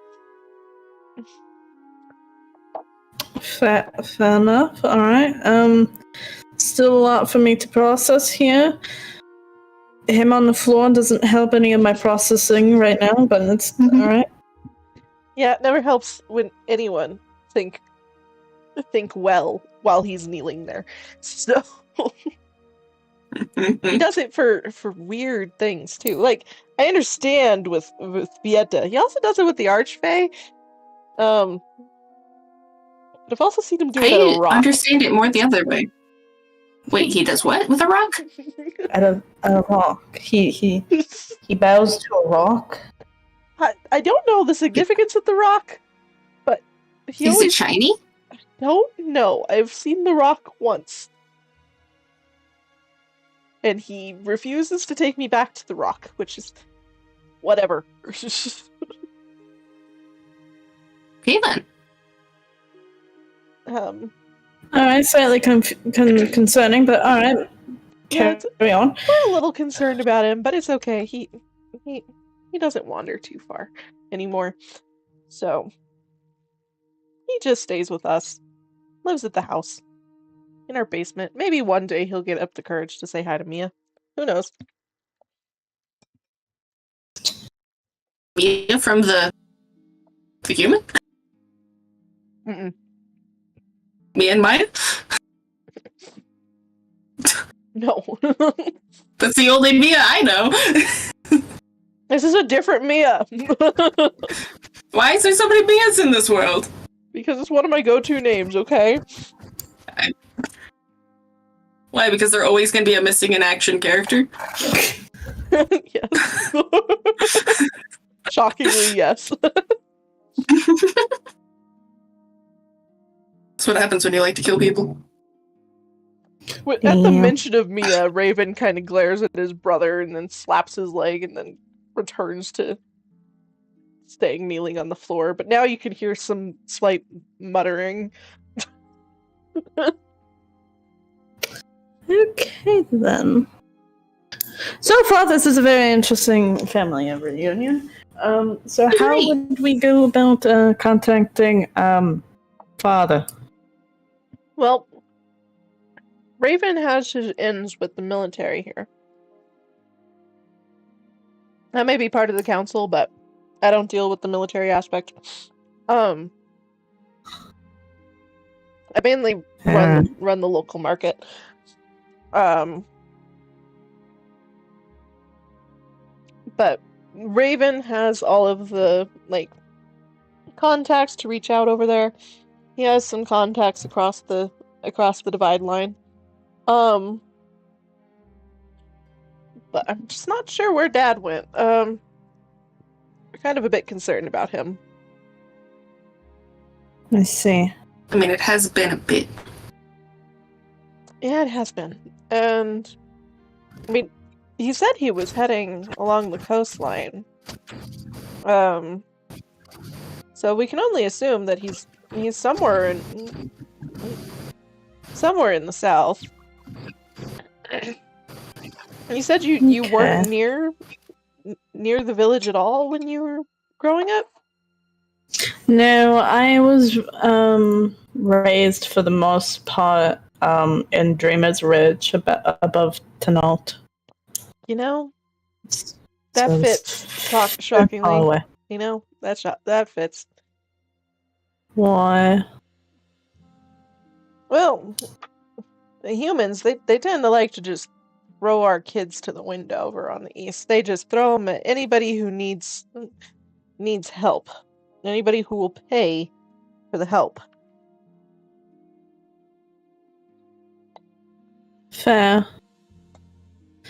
Fair enough. All right. Still a lot for me to process here. Him on the floor doesn't help any of my processing right now, but it's all right. Yeah, it never helps when anyone think well while he's kneeling there. So he does it for weird things too. Like, I understand with Vieta. He also does it with the Archfey. But I've also seen him do it at a I rock. understand it more the other way. Wait, he does what with a rock? At a rock. He bows to a rock. I don't know the significance of the rock, but he Is always it shiny? don't know. I've seen the rock once. And he refuses to take me back to the rock, which is whatever. Okay then. All right, slightly concerning, but all right. Yeah, Carry on. we're a little concerned about him, but it's okay. He doesn't wander too far anymore. So he just stays with us. Lives at the house. In our basement. Maybe one day he'll get up the courage to say hi to Mia. Who knows? Mia from the human? Mm-mm. Mia and Maya? No. That's the only Mia I know. This is a different Mia. Why is there so many Mias in this world? Because it's one of my go-to names, okay? Why? Because they're always going to be a missing in action character? Yes. Shockingly, yes. That's what happens when you like to kill people. At the mention of Mia, Raven kind of glares at his brother and then slaps his leg and then returns to staying kneeling on the floor. But now you can hear some slight muttering. Okay, then. So far, this is a very interesting family reunion. So how would we go about contacting father? Well, Raven has his ends with the military here. That may be part of the council, but I don't deal with the military aspect. I mainly run the local market. But Raven has all of the contacts to reach out over there. He has some contacts across the divide line. But I'm just not sure where Dad went. We're kind of a bit concerned about him. I see. I mean, it has been a bit. Yeah, it has been. And I mean, he said he was heading along the coastline. So we can only assume that he's somewhere in the south. You said you weren't near the village at all when you were growing up? No, I was raised for the most part in Dreamer's Ridge above Tanault. You know, that fits shockingly. You know, that fits. Why? Well, the humans, they tend to like to just throw our kids to the wind over on the east. They just throw them at anybody who needs help. Anybody who will pay for the help. Fair.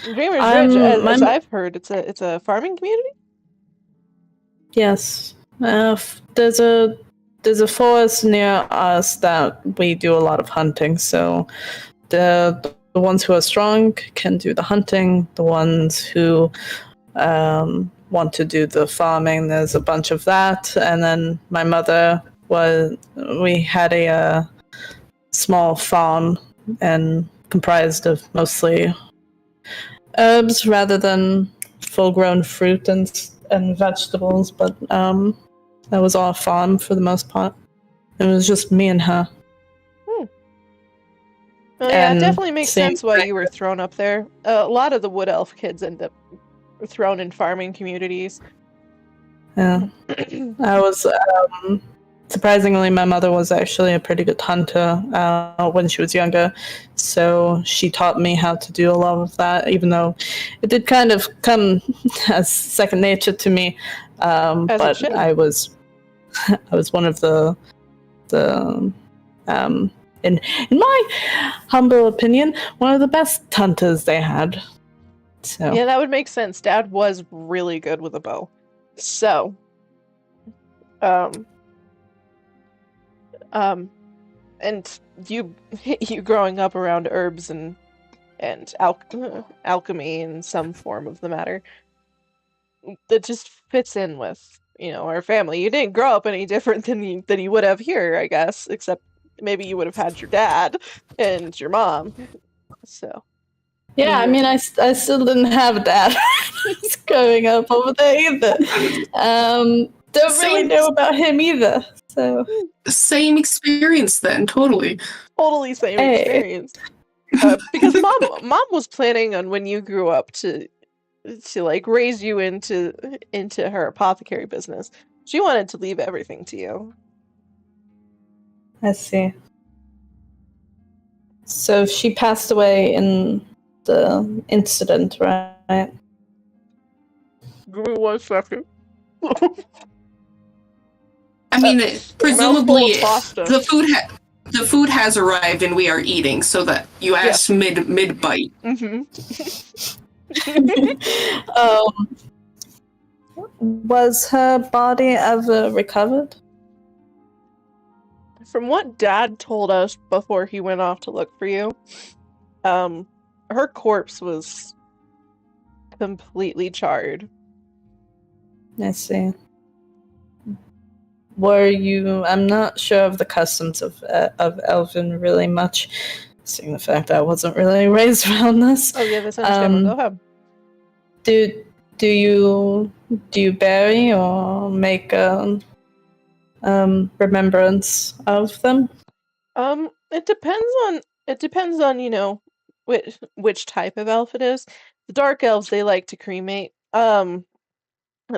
Dreamer's Ridge, as I've heard, it's a farming community? Yes. There's a forest near us that we do a lot of hunting, so the ones who are strong can do the hunting. The ones who want to do the farming. There's a bunch of that, and then my mother we had a small farm and comprised of mostly herbs rather than full-grown fruit and vegetables. But that was all a farm for the most part. It was just me and her. Well, yeah, it And definitely makes same sense why thing. you were thrown up there. A lot of the wood elf kids end up thrown in farming communities. Yeah. I was surprisingly, my mother was actually a pretty good hunter when she was younger, so she taught me how to do a lot of that. Even though it did kind of come as second nature to me, As it but should. I was one of the in my humble opinion, one of the best hunters they had. So Yeah, that would make sense. Dad was really good with a bow. So, um, and you you growing up around herbs and alchemy in some form of the matter, that just fits in with, our family. You didn't grow up any different than you would have here, I guess, except maybe you would have had your dad and your mom. So, yeah, I mean, I still didn't have a dad growing up over there either. Don't really know about him either. So Same experience then, totally. totally same Hey. experience. Because mom was planning on when you grew up to like raise you into her apothecary business. She wanted to leave everything to you. I see. So she passed away in the incident, right? Give me 1 second. I mean, presumably Mouthful of pasta. the food has arrived and we are eating. So that you asked mid bite. Mm-hmm. Was her body ever recovered? From what Dad told us before he went off to look for you, her corpse was completely charred. I see. Were you? I'm not sure of the customs of Elven really much, seeing the fact that I wasn't really raised around this. Oh yeah, that's understandable. Go ahead. Do you bury or make remembrance of them? It depends on which type of elf it is. The dark elves, they like to cremate.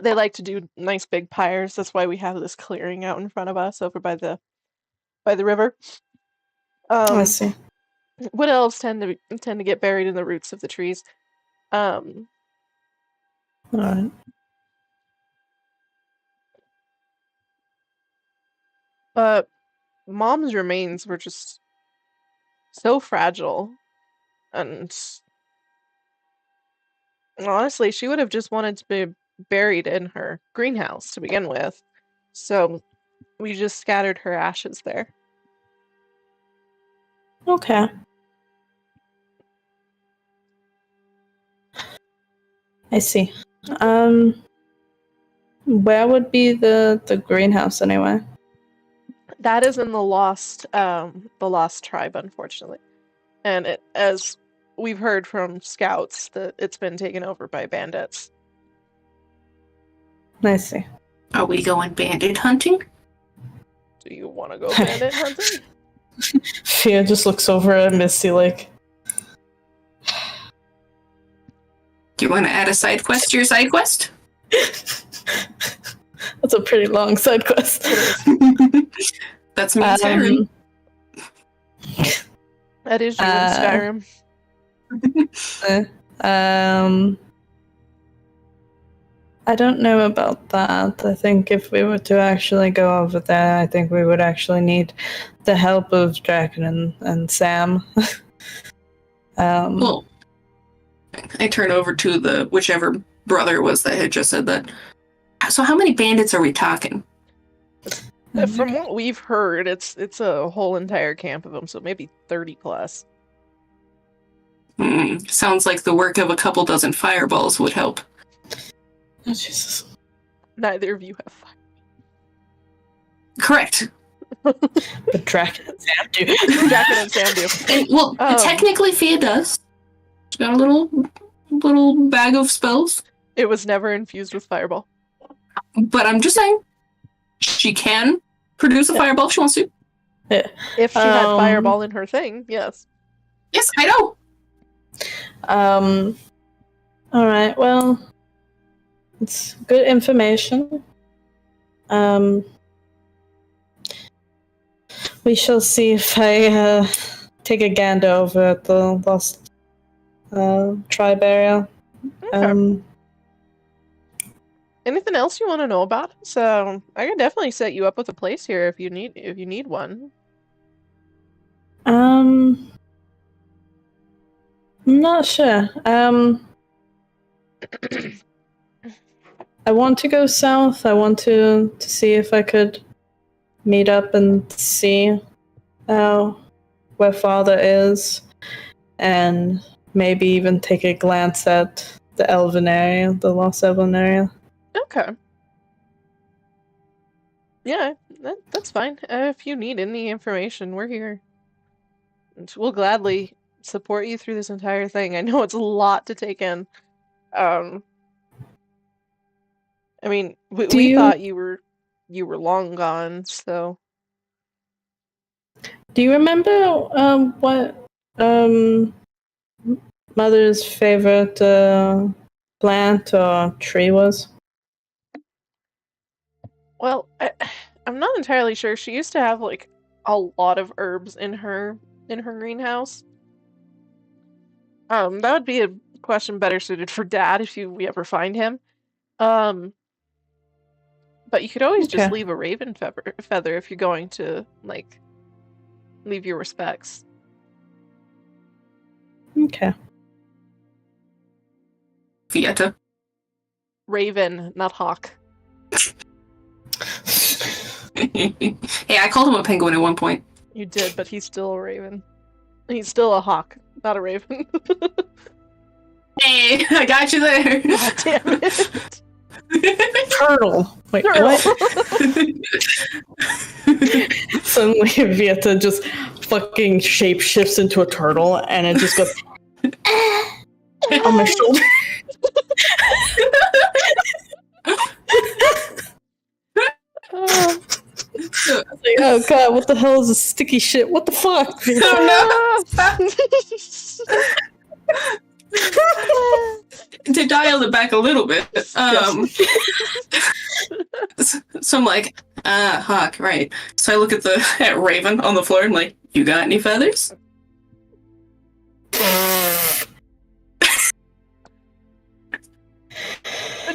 They like to do nice big pyres. That's why we have this clearing out in front of us over by the river. I see. Wood elves tend to get buried in the roots of the trees. All right. But Mom's remains were just so fragile, and honestly, she would have just wanted to be buried in her greenhouse to begin with. So we just scattered her ashes there. Okay. I see. Where would be the greenhouse anyway? That is in the lost tribe, unfortunately. And as we've heard from scouts, that it's been taken over by bandits. I see. Are we going bandit hunting? Do you want to go bandit hunting? Phia just looks over at Misty like, Do you want to add a side quest to your side quest? that's a pretty long side quest. That's me in Skyrim. That is you in Skyrim. I don't know about that. I think if we were to actually go over there, I think we would actually need the help of Draken and Sam. Well, I turn over to the whichever brother it was that had just said that. So how many bandits are we talking? From what we've heard, it's a whole entire camp of them, so maybe 30 plus. Sounds like the work of a couple dozen fireballs would help. Oh, Jesus. Neither of you have fire. Correct. But Draken and Sam do. Draken and Sam do. And, well, technically, Phia does. She's got a little bag of spells. It was never infused with fireball. But I'm just saying, she can produce a fireball if she wants to. Yeah. If she had fireball in her thing, yes. Yes, I know. All right. Well, it's good information. We shall see if I take a gander over at the lost tribe area. Okay. Anything else you want to know about? So I can definitely set you up with a place here if you need one. I'm not sure. I want to go south. I want to see if I could meet up and see where Father is, and maybe even take a glance at the Elven area, the Lost Elven area. Okay. Yeah, that's fine. If you need any information, we're here. And we'll gladly support you through this entire thing. I know it's a lot to take in. I mean, we thought you were long gone, so. Do you remember what Mother's favorite plant or tree was? Well, I'm not entirely sure. She used to have like a lot of herbs in her greenhouse. That would be a question better suited for Dad if we ever find him. But you could always just leave a raven feather if you're going to like leave your respects. Okay. Fietta. Raven, not hawk. Hey, I called him a penguin at one point. You did, but he's still a raven. He's still a hawk, not a raven. Hey, I got you there. God damn it. Turtle. Wait, Turtle. what? Suddenly, Vieta just fucking shape shifts into a turtle, and it just goes on my shoulder. Like, oh god, what the hell is this sticky shit? What the fuck? Oh no! To dial it back a little bit, so I'm like, hawk, right. So I look at Raven on the floor and I'm like, you got any feathers?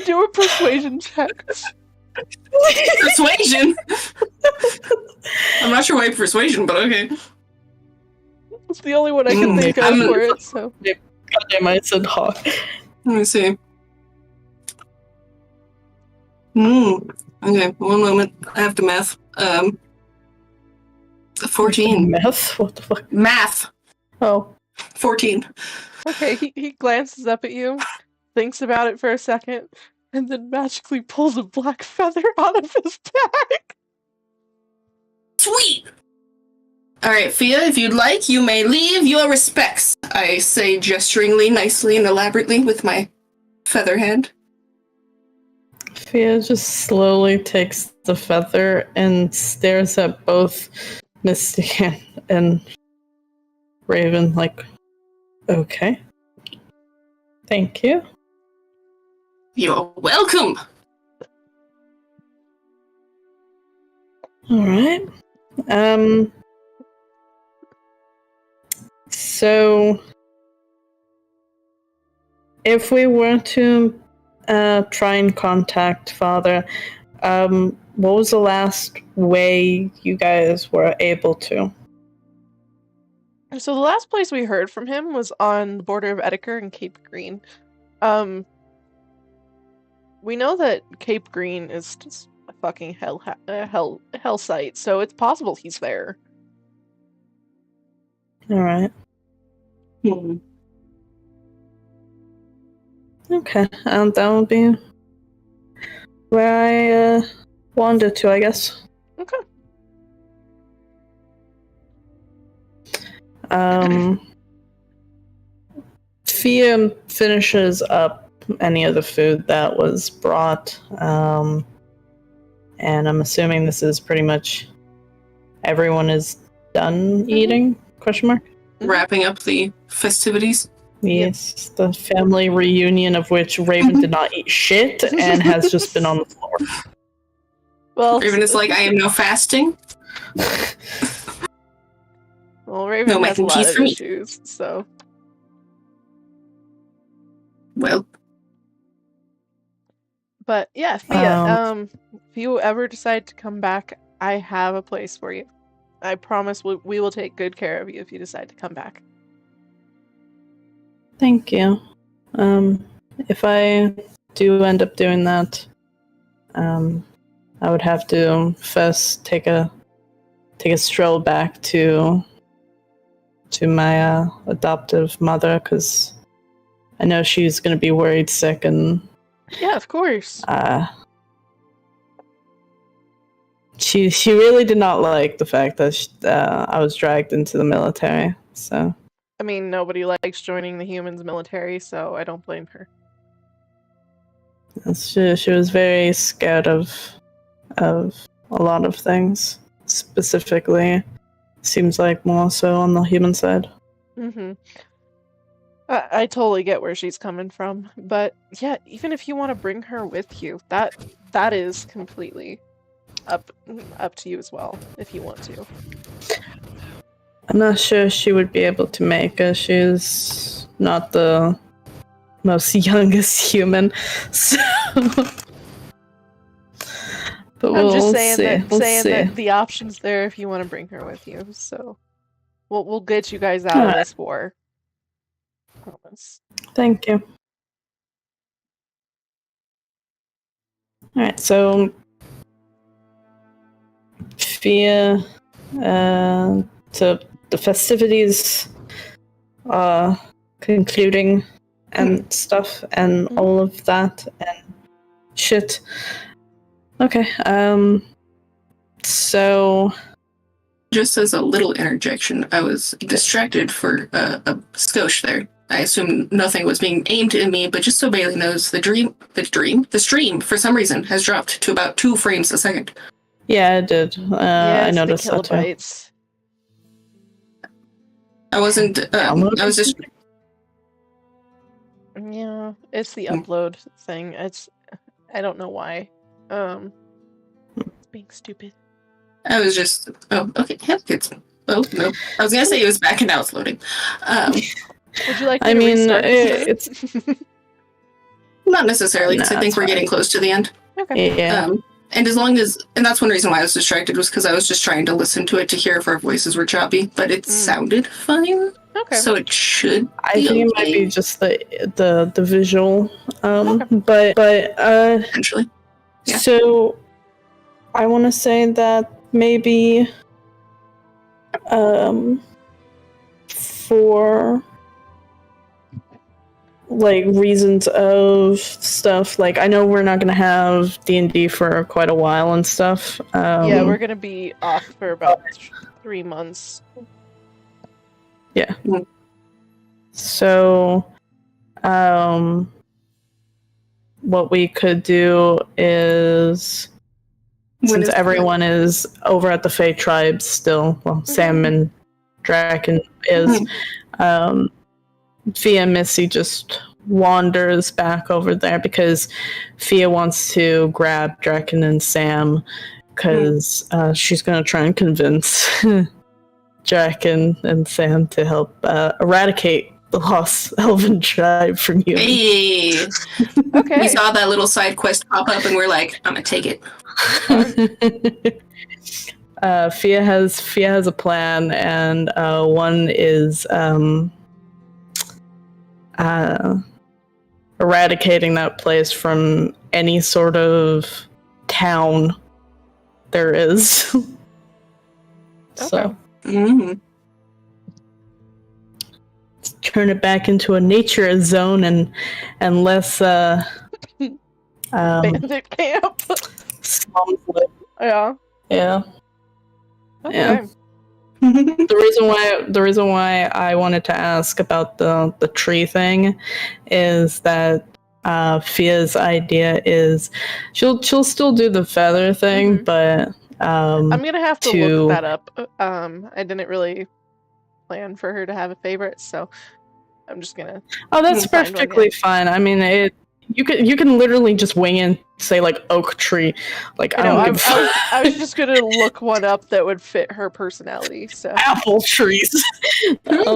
Do a persuasion check. Persuasion? I'm not sure why persuasion, but okay. It's the only one I can think of for it, so. Goddamn, I said hawk. Let me see. Okay, one moment. I have to math. 14. Meth? What the fuck? Math. Oh. 14. Okay, he glances up at you, thinks about it for a second, and then magically pulls a black feather out of his bag. Sweet! Alright, Phia, if you'd like, you may leave your respects. I say gesturingly, nicely, and elaborately with my feather hand. Phia just slowly takes the feather and stares at both Misty and Raven like, okay. Thank you. You're welcome! Alright. So if we were to try and contact Father, what was the last way you guys were able to? So the last place we heard from him was on the border of Edinburgh and Cape Green. We know that Cape Green is just a fucking hell site, so it's possible he's there. Alright. Okay, that would be where I wandered to, I guess. Okay. Phia finishes up any of the food that was brought, and I'm assuming this is pretty much everyone is done eating? Question mark. Wrapping up the festivities. Yes, the family reunion of which Raven did not eat shit and has just been on the floor. Well, Raven is like, I am now fasting. well, Raven No mac has a and lot cheese of for me. issues, so. Well, But yeah, Phia, if you ever decide to come back, I have a place for you. I promise we will take good care of you if you decide to come back. Thank you. If I do end up doing that, I would have to first take a stroll back to my adoptive mother, because I know she's going to be worried sick, and Yeah, of course. she really did not like the fact that I was dragged into the military. So I mean, nobody likes joining the humans military, so I don't blame her. she was very scared of a lot of things. Specifically, seems like more so on the human side. Mm-hmm. I totally get where she's coming from, but yeah, even if you want to bring her with you, that is completely up to you as well, if you want to. I'm not sure she would be able to make it. She's not the most youngest human, so. But I'm just we'll saying see. that We'll saying see. that the option's there if you want to bring her with you. So we'll get you guys out of this war. Promise. Thank you. Alright, so Phia, so the festivities are concluding and stuff and all of that and shit. Okay, so just as a little interjection, I was distracted for a skosh there. I assume nothing was being aimed at me, but just so Bailey knows, the stream, for some reason, has dropped to about 2 frames a second. yeah, I did. Yeah, I it's noticed the that too. kilobytes. I wasn't. I was just. Yeah, it's the upload thing. I don't know why. It's being stupid. I was just. Oh, okay. It's. Oh no! I was gonna say it was back and now it's loading. Would you like me to restart it's not necessarily, because Nah, I think it's we're getting fine. close to the end. Okay. Yeah. And that's one reason why I was distracted, was because I was just trying to listen to it to hear if our voices were choppy, but it sounded fine. Okay. So it should. I think it might be just the visual. Okay. But Potentially. Yeah. So I want to say that maybe for like reasons of stuff, like I know we're not gonna have D&D for quite a while and stuff. Yeah, we're gonna be off for about 3 months. Yeah. So what we could do is, since everyone is over at the Fae Tribes still, well, Sam and Draken is, Phia and Missy just wanders back over there because Phia wants to grab Draken and Sam because she's going to try and convince Draken and Sam to help eradicate the lost elven tribe from you. Hey! Okay. We saw that little side quest pop up and we're like, I'm gonna take it. Phia has a plan, and one is eradicating that place from any sort of town there is. So turn it back into a nature zone and less Bandit camp. slums live. Yeah. Yeah. Okay. Yeah. The reason why I wanted to ask about the tree thing is that Phia's idea is she'll still do the feather thing, but I'm gonna have to look that up. I didn't really plan for her to have a favorite, so I'm just gonna. Oh, that's find one, perfectly fine. I mean, you can literally just wing in, say like oak tree. Like I don't give a fuck. I was just gonna look one up that would fit her personality. So Apple trees. But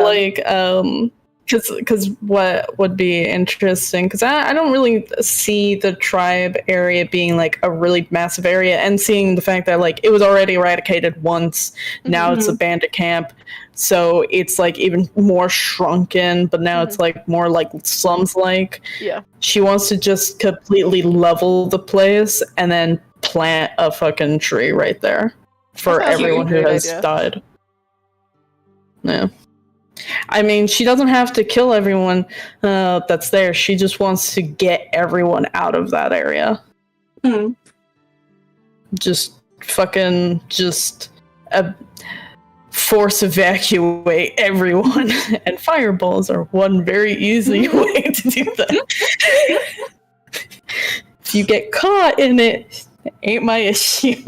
like, because what would be interesting, because I don't really see the tribe area being like a really massive area, and seeing the fact that like it was already eradicated once, now it's a bandit camp, so it's like even more shrunken, but now it's like more like slums like. Yeah. She wants to just completely level the place and then plant a fucking tree right there for everyone who has died. Yeah. I mean, she doesn't have to kill everyone that's there. She just wants to get everyone out of that area. Just fucking force evacuate everyone. And fireballs are one very easy way to do that. If you get caught in it ain't my issue.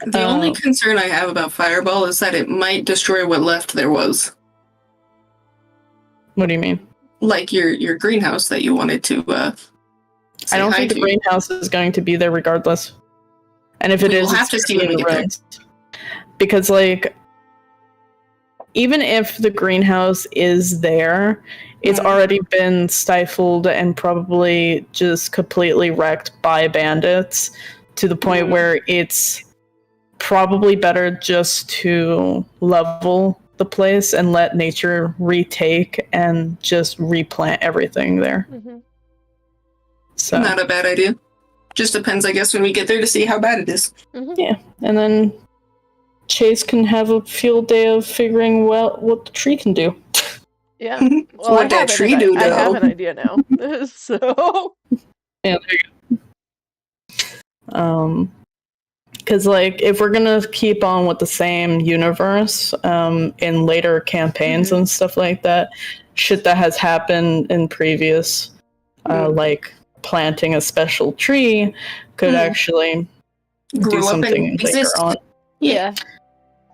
The only concern I have about Fireball is that it might destroy what left there was. What do you mean? Like your greenhouse that you wanted to I don't think the greenhouse is going to be there regardless. And if it is, we'll have to see when we get there. Because like, even if the greenhouse is there, it's already been stifled and probably just completely wrecked by bandits, to the point where it's probably better just to level the place and let nature retake and just replant everything there. So not a bad idea. Just depends, I guess, when we get there to see how bad it is. Yeah, and then Chase can have a field day of figuring what the tree can do. Yeah. Well, what that tree do, I have though? an idea now. So. Yeah, there you go. Because like, if we're gonna keep on with the same universe in later campaigns and stuff like that, shit that has happened in previous, like planting a special tree, could actually do something later on. Yeah.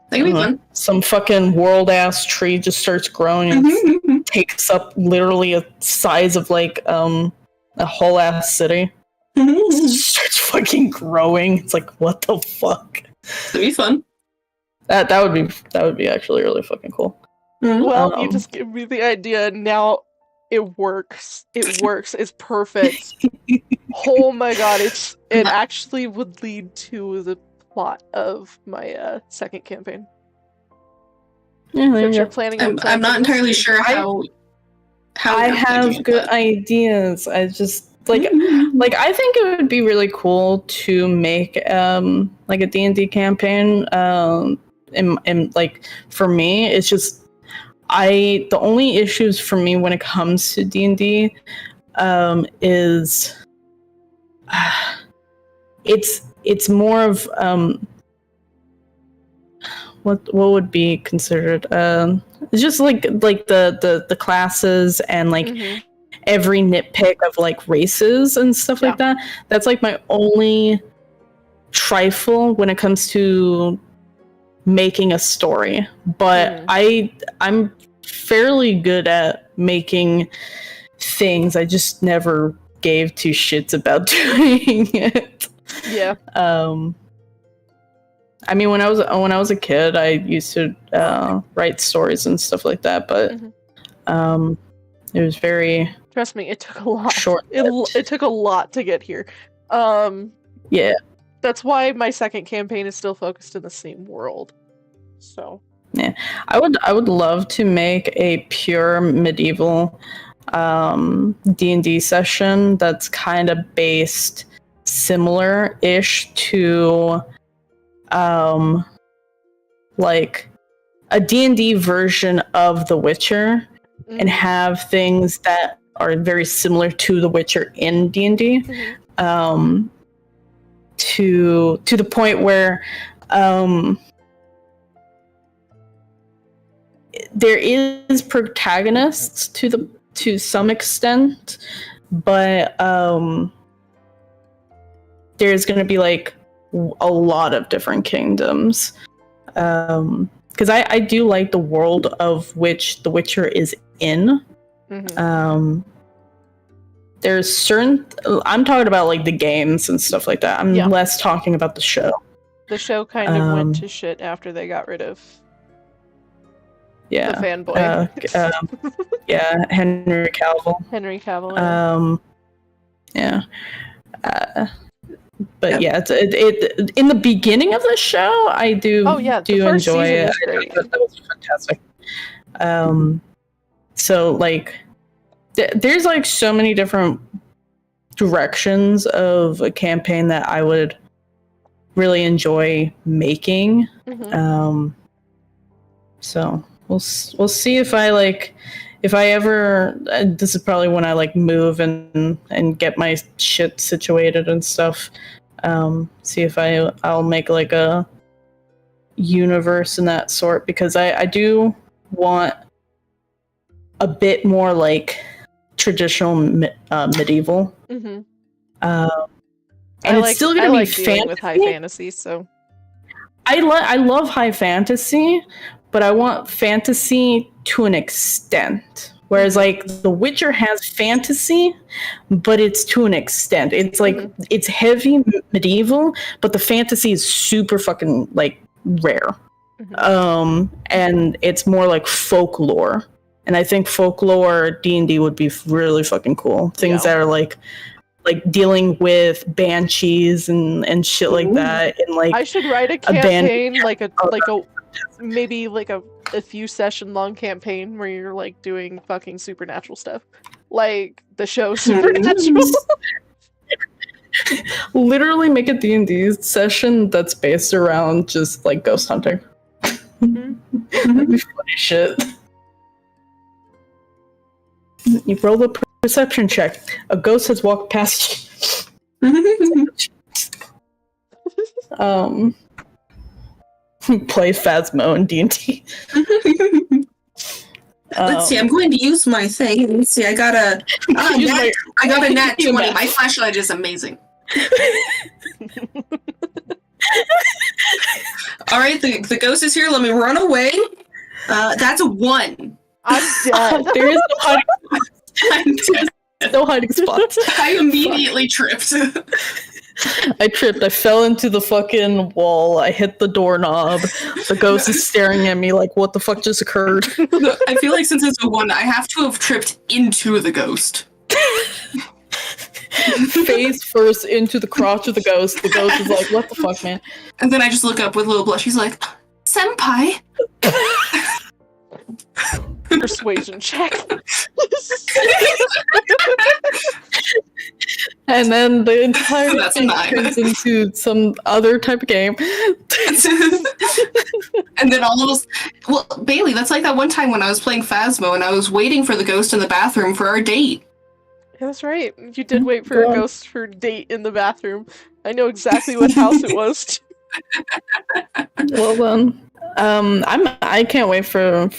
That could be fun. Some fucking world ass tree just starts growing and takes up literally a size of like a whole ass city. Starts fucking growing. It's like, what the fuck? That'd be fun. That would be actually really fucking cool. Well, you just give me the idea. Now it works. It works. It's perfect. Oh my god! It actually would lead to the plot of my second campaign. Yeah, Since you're planning on I'm not entirely sure how I have good ideas. I just like I think it would be really cool to make like a D&D campaign. And like, for me, it's just the only issues for me when it comes to D&D is it's more of what would be considered it's just like the classes and like every nitpick of like races and stuff like that. That's like my only trifle when it comes to making a story. But I'm fairly good at making things. I just never gave two shits about doing it. Yeah. I mean, when I was a kid, I used to write stories and stuff like that, but it was very. Trust me, it took a lot. Short. It took a lot to get here. Yeah. That's why my second campaign is still focused in the same world. So. Yeah, I would love to make a pure medieval D&D session that's kind of based similar-ish to like a D&D version of The Witcher, and have things that are very similar to The Witcher in D&D. To the point where there is protagonists to some extent, but there's going to be like a lot of different kingdoms. Because I do like the world of which The Witcher is in. There's certain... I'm talking about like the games and stuff like that. I'm less talking about the show. The show kind of went to shit after they got rid of the fanboy. Henry Cavill. Henry Cavill. But it in the beginning of the show, I do enjoy it. That was fantastic. So like, there's like so many different directions of a campaign that I would really enjoy making. So we'll see if I ever, this is probably when I like move and get my shit situated and stuff. See if I'll make like a universe and that sort, because I do want a bit more like traditional medieval. And it's still gonna be fantasy with high fantasy, so I love high fantasy, but I want fantasy to an extent. Whereas like The Witcher has fantasy, but it's to an extent. It's like it's heavy medieval, but the fantasy is super fucking like rare. And it's more like folklore. And I think folklore D&D would be really fucking cool. Things that are like dealing with banshees and shit like that. And like I should write a campaign, like a maybe like a few session long campaign where you're like doing fucking supernatural stuff, like the show Supernatural. Literally make a D&D session that's based around just like ghost hunting. That'd be funny shit. You roll the perception check. A ghost has walked past you. Play Phasmo in D&D. Let's see. I'm going to use my thing. Let's see. I got a nat 20. My flashlight is amazing. All right, the ghost is here. Let me run away. That's a 1. I'm dead. There is no hiding spot. No hiding spots. I immediately tripped. I tripped. I fell into the fucking wall. I hit the doorknob. The ghost is staring at me like, what the fuck just occurred? I feel like since it's a 1, I have to have tripped into the ghost. Face first into the crotch of the ghost. The ghost is like, what the fuck, man? And then I just look up with a little blush. He's like, Senpai. Persuasion check. And then the entire thing 9. turns into some other type of game. And then all of us... Well, Bailey, that's like that one time when I was playing Phasmo and I was waiting for the ghost in the bathroom for our date. Yeah, that's right. You did wait for a ghost for a date in the bathroom. I know exactly what house it was. Well done. I can't wait for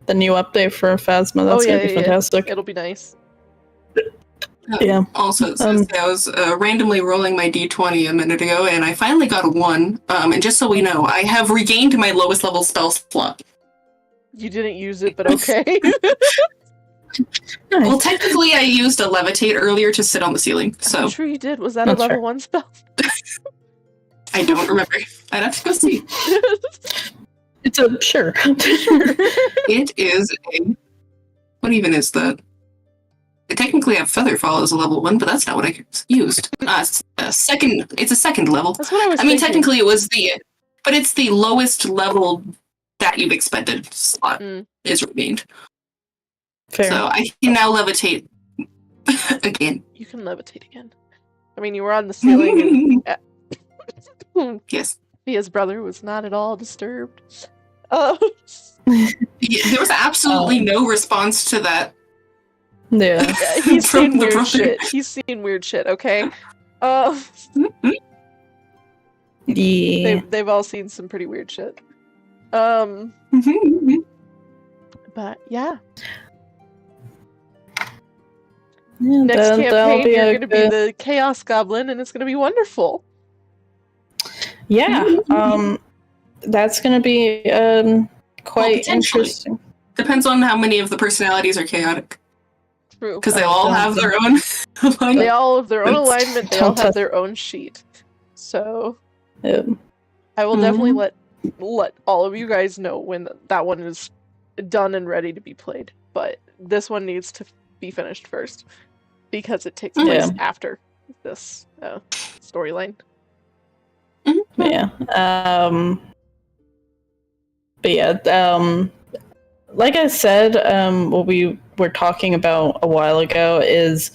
the new update for Phasma. That's gonna be fantastic. It'll be nice. Yeah. Also, since I was randomly rolling my d20 a minute ago, and I finally got a 1. And just so we know, I have regained my lowest level spell slot. You didn't use it, but okay. Nice. Well, technically, I used a levitate earlier to sit on the ceiling. So I'm sure you did. Was that a level 1 spell? I don't remember. I'd have to go see. It's a sure. It is a... What even is that? I technically have Featherfall as a level 1, but that's not what I used. It's a second level. That's what I was I mean, thinking. technically it was but it's the lowest level that you've expended slot is regained. Fair. So I can now levitate again. You can levitate again. I mean, you were on the ceiling and... Yes. Phia's brother was not at all disturbed. There was absolutely no response to that Yeah. He's From seen the weird brother. shit. He's seen weird shit. Okay. Yeah. They've all seen some pretty weird shit. But yeah. Yeah, Next that'll campaign, be you're a gonna be good. the Chaos Goblin, and it's gonna be wonderful. Yeah. That's gonna be quite potentially. interesting. Depends on how many of the personalities are chaotic. True. Because they all have their own They all have their own Don't- alignment. They all have their own sheet. So I will definitely let all of you guys know when that one is done and ready to be played. But this one needs to be finished first because it takes place after this storyline. Yeah. But yeah, like I said, what we were talking about a while ago is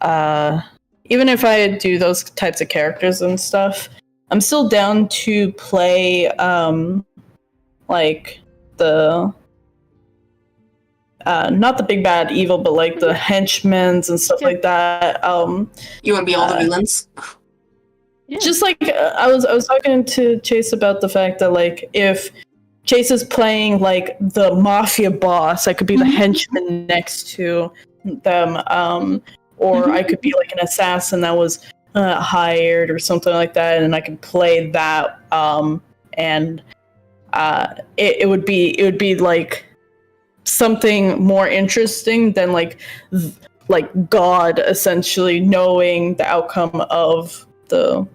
even if I do those types of characters and stuff, I'm still down to play like the not the big bad evil, but like the henchmen's and stuff like that. You want to be all the villains? Yeah. Just like I was talking to Chase about the fact that like if Chase is playing like the mafia boss, I could be the henchman next to them, or I could be like an assassin that was hired or something like that, and I could play that, and it would be like something more interesting than like God essentially knowing the outcome of the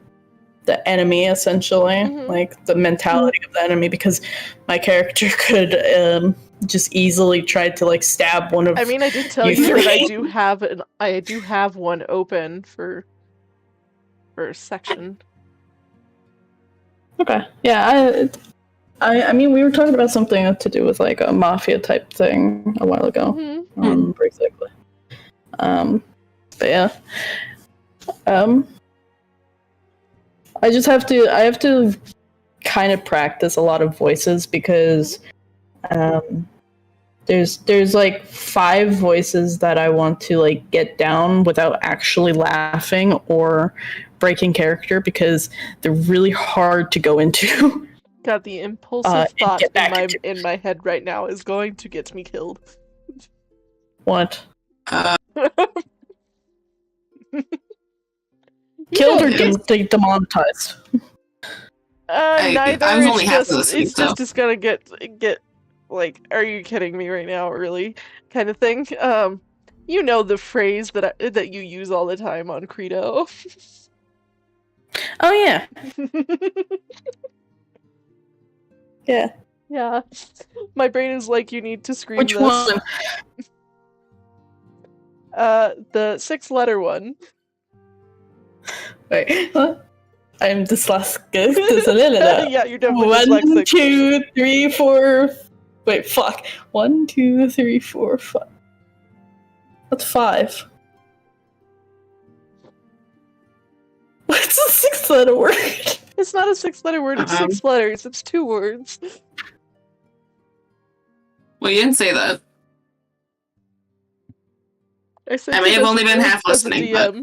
enemy, essentially, like the mentality of the enemy, because my character could just easily try to like stab one of. I mean, I did tell you that I do have one open for a section. Okay, yeah, I mean, we were talking about something to do with like a mafia type thing a while ago. Exactly. But yeah, I have to kind of practice a lot of voices because there's like 5 voices that I want to like get down without actually laughing or breaking character because they're really hard to go into. God, the impulsive thought in my head right now is going to get me killed. What? Killed or demonetized? Neither. I was only half It's just gonna get like, are you kidding me right now? Really, kind of thing. You know the phrase that you use all the time on Credo. Oh yeah. Yeah. Yeah. My brain is like, you need to scream Which this. one? The 6-letter one. Wait, what? I'm dyslexic. Yeah, you're definitely 1, dyslexic. 2, 3, 4. Wait, fuck. 1, 2, 3, 4, 5. What's 5? What's a 6-letter word? It's not a 6-letter word, it's 6 letters. It's 2 words. Well, you didn't say that. I may have only been half listening, but...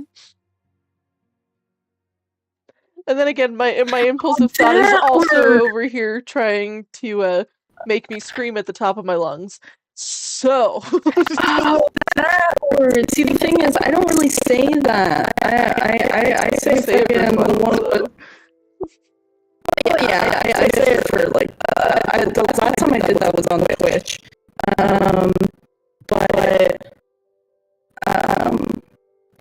And then again, my impulsive thought is also over here trying to make me scream at the top of my lungs. So. Oh, that word. See, the thing is, I don't really say that. I say fucking the one with. Yeah, I say it for like. The last time I did that was on Twitch. But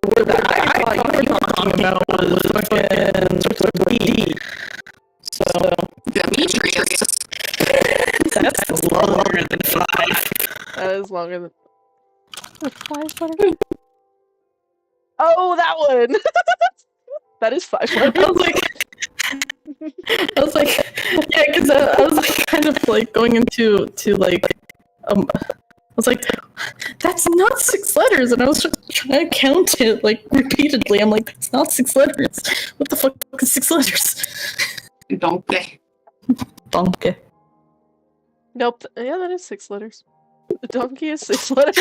the word that I thought you were talking about was fucking D. So. Demetrius. That's longer than 5. That is longer than. 5 letters? Oh, that one! That is 5 letters. I was like, yeah, because I was like kind of like going into like, I was like, that's not 6 letters, and I was trying to count it like repeatedly. I'm like, that's not 6 letters. What the fuck is 6 letters? Donkey. Donkey. Nope. Yeah, that is 6 letters. A donkey is 6 letters?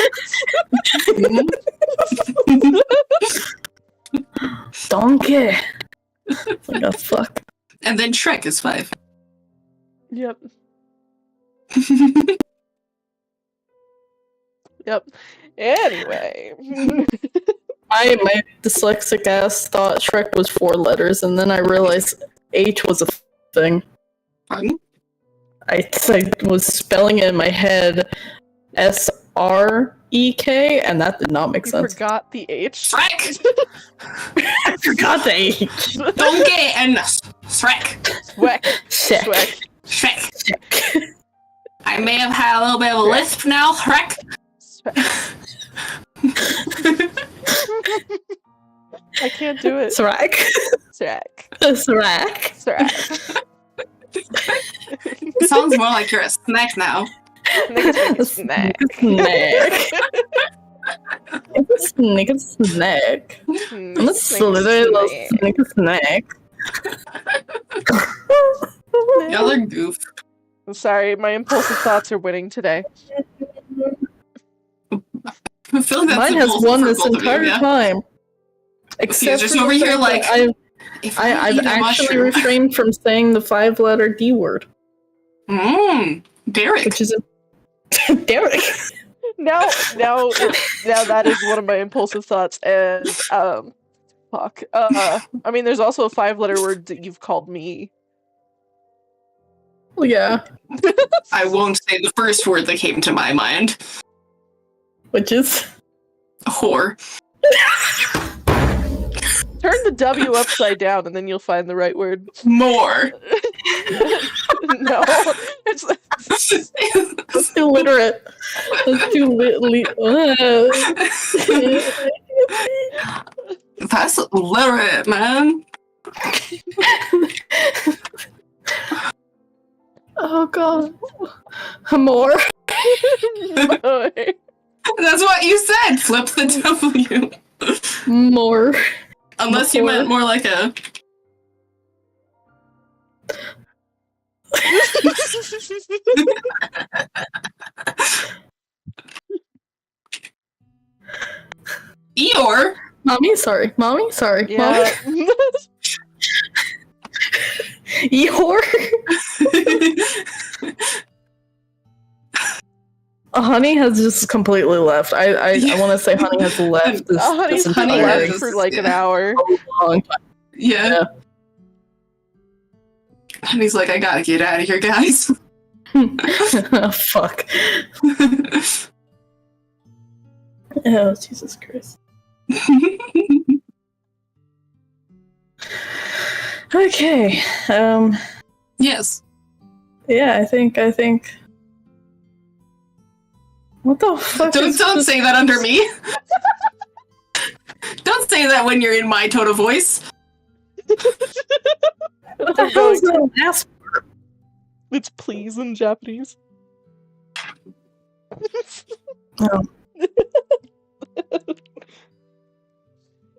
Donkey. Like a fuck. And then Shrek is 5. Yep. Yep. Anyway. My dyslexic ass thought Shrek was 4 letters, and then I realized H was a thing. Pardon? I was spelling it in my head SREK, and that did not make You sense. forgot the H. Shrek! I forgot the H. Donkey and Shrek. Sweck. Shrek. Sweck. Shrek. Shrek. I may have had a little bit of a lisp now, Shrek. Sweck. I can't do it. Shrek. Shrek. Shrek. Shrek. It sounds more like you're a snack now. Niggas snack. Snack. It's a snack. I'm a slither little snack. Y'all are goof. I'm sorry, my impulsive thoughts are winning today. I feel like that's Mine has impulsive won for this both of you, entire yeah? time. Except Except just for over the here fact like, that if I I've eat a actually mushroom. refrained from saying the 5-letter D word, Derek. which is a Derek. Now that is one of my impulsive thoughts, and fuck. I mean, there's also a 5-letter word that you've called me. Well, yeah, I won't say the first word that came to my mind. which is Whore. Turn the W upside down, and then you'll find the right word. More. No, it's that's too literate. That's too That's literate, man. Oh god, more. That's what you said. Flip the W. More. Unless you meant more like a. Eeyore. Mommy, sorry. Yeah. Eeyore. Honey has just completely left. I want to say Honey has left this, Honey's this been Honey entire left has- for like an yeah. hour. long time. Yeah. And he's like, I gotta get out of here, guys. Oh, fuck. Oh, Jesus Christ. Okay. Yes. Yeah, I think. What the fuck? Don't say that under me. Don't say that when you're in my tone of voice. What the hell is that ass? It's please in Japanese. Oh.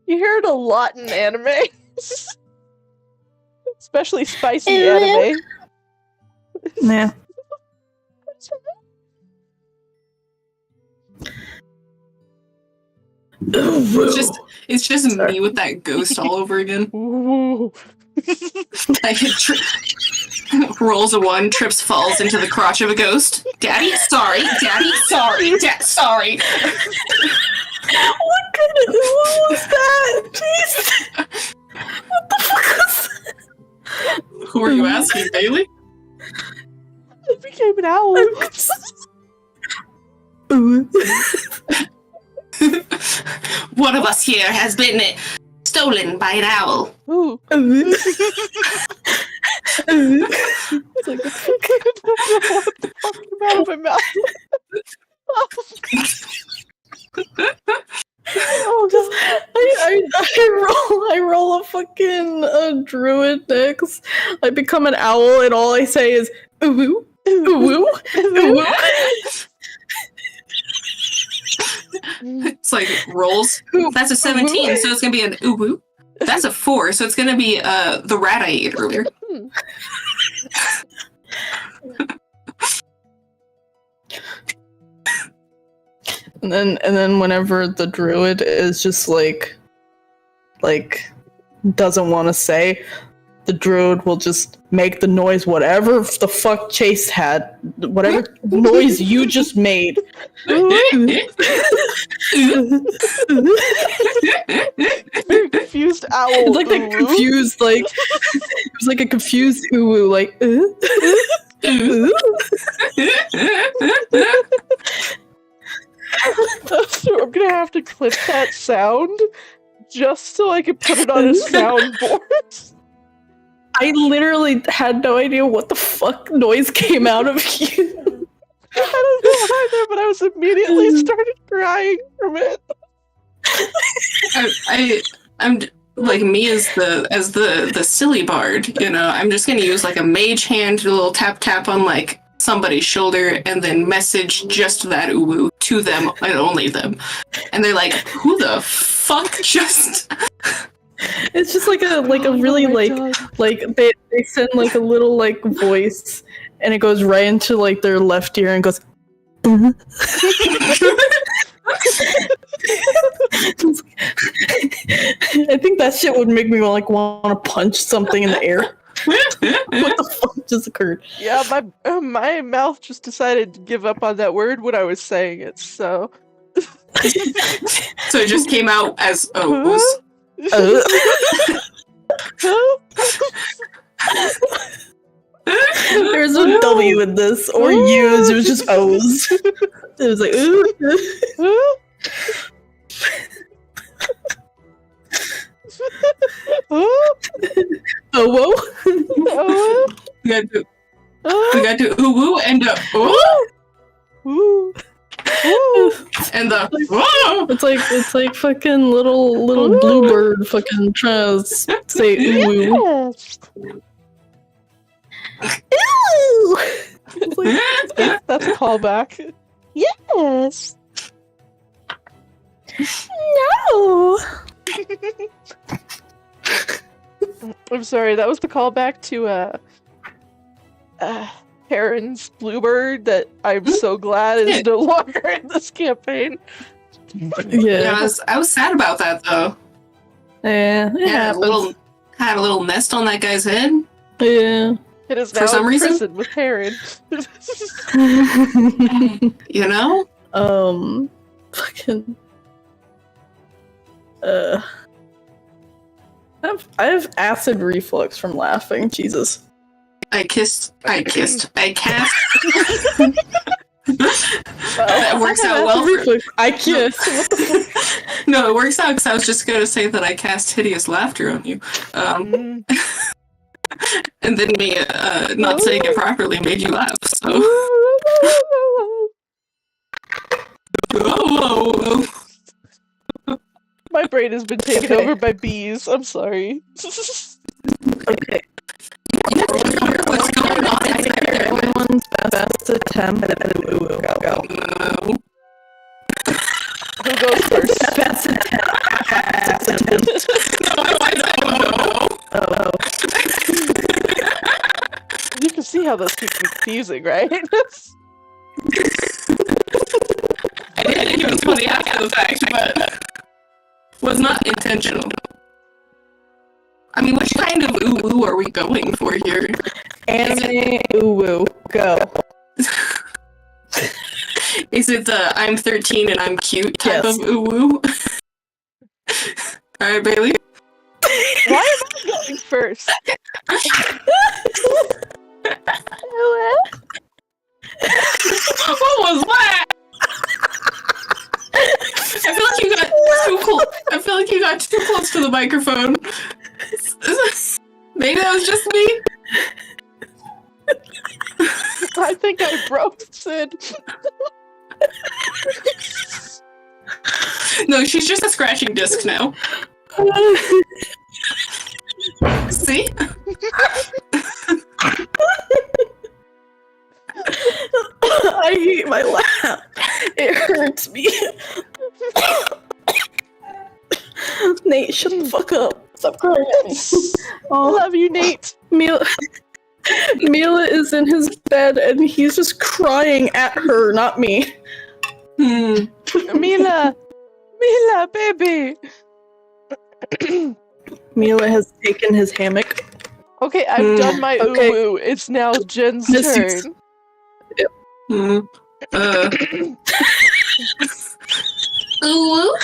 You hear it a lot in anime. Especially spicy anime. Yeah. It's just Sorry. me with that ghost all over again. Ooh. I rolls a 1, trips, falls into the crotch of a ghost. Daddy, sorry. Daddy, sorry. Sorry. What was that? Jeez. What the fuck was that? Who are you asking, Bailey? I became an owl. One of us here has been stolen by an owl. Ooh. It's like, What the fuck came out of my mouth? Oh god. I roll a fucking druid next. I become an owl, and all I say is ooh ooh ooh. It's like rolls. That's a 17, so it's gonna be an ooh. That's a 4, so it's gonna be the rat I ate earlier. And then whenever the druid is just like doesn't want to say, the druid will just make the noise whatever the fuck Chase had, whatever noise you just made. Very confused owl. It's like a confused, like it was like a confused uwu, like. So I'm gonna have to clip that sound just so I can put it on a soundboard. I literally had no idea what the fuck noise came out of you. I don't know either, but I was immediately started crying from it. I'm like me as the silly bard, you know. I'm just gonna use like a mage hand, a little tap tap on like somebody's shoulder, and then message just that uwu to them and only them, and they're like, "Who the fuck just?" It's just like a really like they send like a little like voice, and it goes right into like their left ear and goes. I think that shit would make me want to punch something in the air. What the fuck just occurred? Yeah, my mouth just decided to give up on that word when I was saying it. So it just came out as O's. There's no W in this or U's. It was just O's. It was like ooh. Oh whoa! We got to ooh and ooh. And the whoa! It's like fucking little bluebird fucking trying to say ooh. Ew! That's a callback. Yes. No. I'm sorry. That was the callback to Heron's bluebird that I'm so glad is no longer in this campaign. Yeah, I was sad about that though. Yeah, it happens. Had a little nest on that guy's head. Yeah. It is For now some in reason? prison with Heron. You know? Fucking. I have acid reflux from laughing. Jesus. I cast. Oh, That works out well. I kissed. What the fuck? No, it works out because I was just going to say that I cast hideous laughter on you. And then me not saying it properly made you laugh, so. Whoa. My brain has been taken over by bees. I'm sorry. Okay. What's going on? Everyone's best attempt at go. Who goes first? Best attempt. Oh. You can see how those keep confusing, right? I did think it was funny after the fact, but was not intentional. I mean, which kind of ooh are we going for here? Anime uwu. Go. Is it the I'm 13 and I'm cute type Yes. of ooh? Alright, Bailey. Why am I going first? What was that? I feel like you got too close. I feel like you got too close to the microphone. Maybe that was just me. I think I broke Sid. No, she's just a scratching disc now. See? I hate my laugh. It hurts me. Nate, shut the fuck up. Stop crying at me. I love you, Nate. Mila is in his bed and he's just crying at her, not me. Hmm. Mila! Mila, baby! Mila has taken his hammock. Okay, I've done my Okay. uwu. It's now Jen's Miss you. turn. Hmm. Ooh.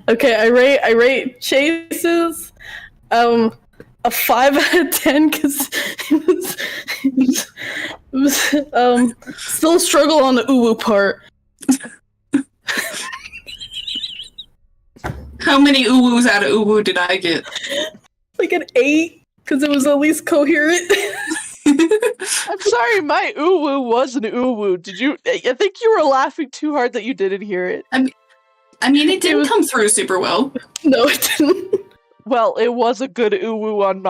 Okay, I rate Chase's a 5 out of 10 because it was still a struggle on the uwu part. How many uwus out of uwu did I get? Like an 8 because it was at least coherent. I'm sorry, my uwu was an uwu. Did you? I think you were laughing too hard that you didn't hear it. I mean, it didn't come through super well. No, it didn't. Well, it was a good uwu on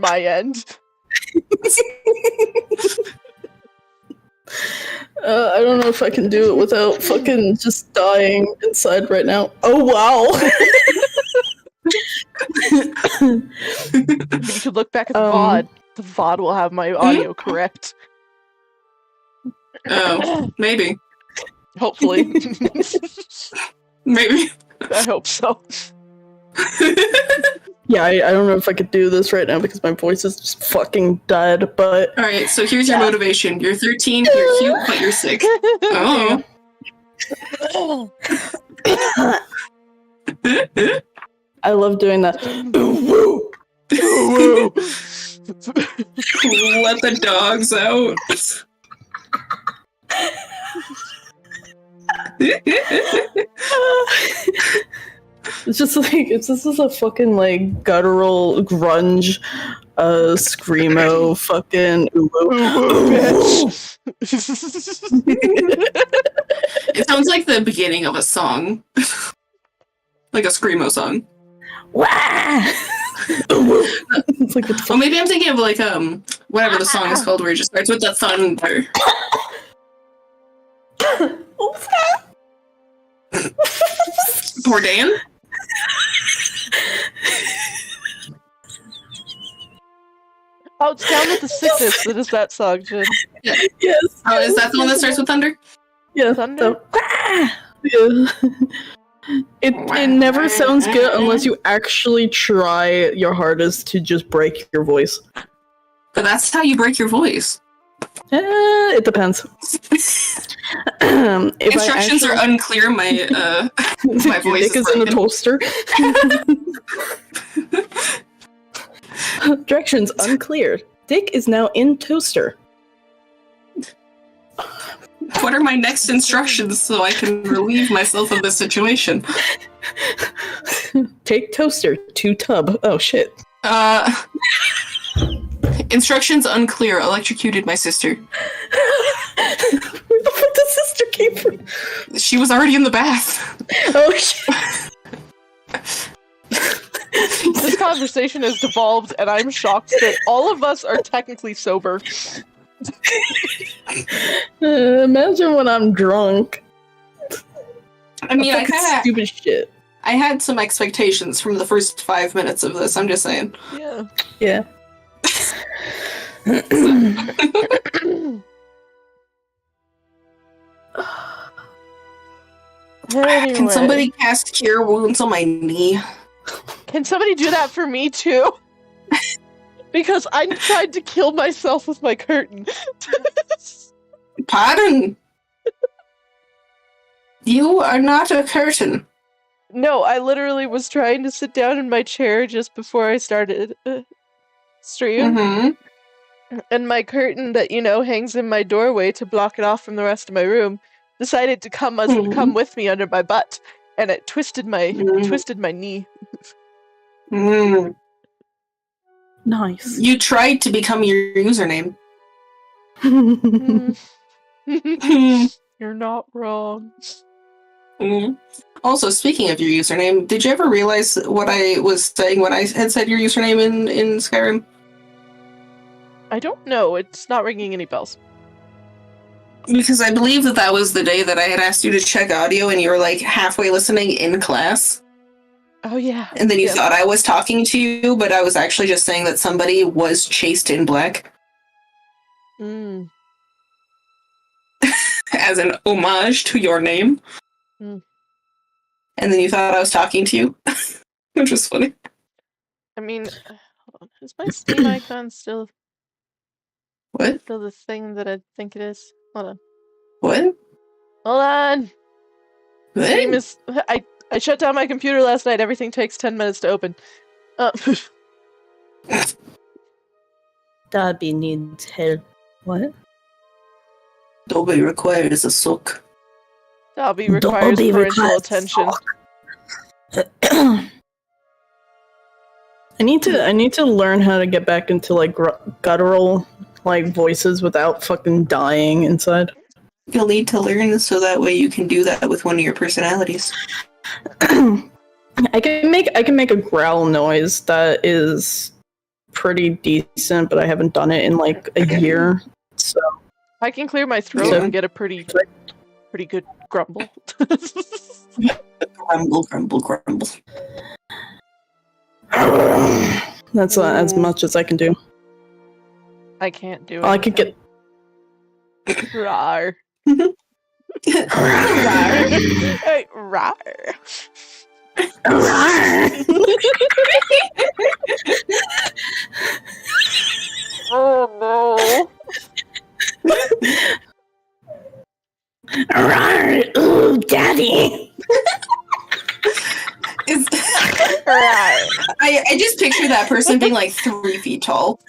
my end. I don't know if I can do it without fucking just dying inside right now. Oh wow! You could look back at the VOD. The VOD will have my audio correct. Oh, maybe. Hopefully. Maybe. I hope so. Yeah, I don't know if I could do this right now because my voice is just fucking dead, but... Alright, so here's your motivation. You're 13, you're cute, but you're sick. Oh. I love doing that. Let the dogs out. It's just a fucking like guttural grunge screamo fucking bitch. It sounds like the beginning of a song. Like a screamo song. It's like Well, maybe I'm thinking of like whatever the song is called where it just starts with the thunder. Poor Dan? Oh, it's Down with the Sickness. That is that song, Jen. Yeah. Yes. Oh, is that the one that starts with thunder? Yeah. Thunder? Yeah. It never sounds good unless you actually try your hardest to just break your voice. But that's how you break your voice. It depends. Instructions are unclear. My my voice Dick is in a toaster. Directions unclear. Dick is now in toaster. What are my next instructions so I can relieve myself of this situation? Take toaster to tub. Oh shit. Instructions unclear. Electrocuted my sister. Where the fuck did sister came from? She was already in the bath. Oh shit. This conversation has devolved, and I'm shocked that all of us are technically sober. Imagine when I'm drunk. I mean, I Fucking kind of stupid shit. I had some expectations from the first 5 minutes of this. I'm just saying. Yeah. Yeah. Anyway. Can somebody cast Cure Wounds on my knee? Can somebody do that for me too? Because I tried to kill myself with my curtain. Pardon? You are not a curtain. No, I literally was trying to sit down in my chair just before I started stream. Mm-hmm. And my curtain that, hangs in my doorway to block it off from the rest of my room decided to come with me under my butt, and it twisted my knee. Mm. Nice. You tried to become your username. You're not wrong. Mm. Also, speaking of your username, did you ever realize what I was saying when I had said your username in Skyrim? I don't know. It's not ringing any bells. Because I believe that was the day that I had asked you to check audio and you were like halfway listening in class. Oh, yeah. And then you thought I was talking to you, but I was actually just saying that somebody was chased in black. Mm. as an homage to your name. Mm. And then you thought I was talking to you, which was funny. I mean, hold on. Is my Steam icon still What? the thing that I think it is? Hold on. What? Hold on. What? Steam is. I shut down my computer last night. Everything takes 10 minutes to open. Dobby needs help. What? Dobby requires a sock. Dobby requires parental attention. I need to learn how to get back into like guttural like voices without fucking dying inside. You'll need to learn so that way you can do that with one of your personalities. I can make a growl noise that is pretty decent, but I haven't done it in like a year. So I can clear my throat and get a pretty good grumble. Grumble, grumble, grumble. That's as much as I can do. I can't do it. I could get. Rawr. Rawr. Hey, rawr. Oh no. Ooh, daddy. I just picture that person being like 3 feet tall.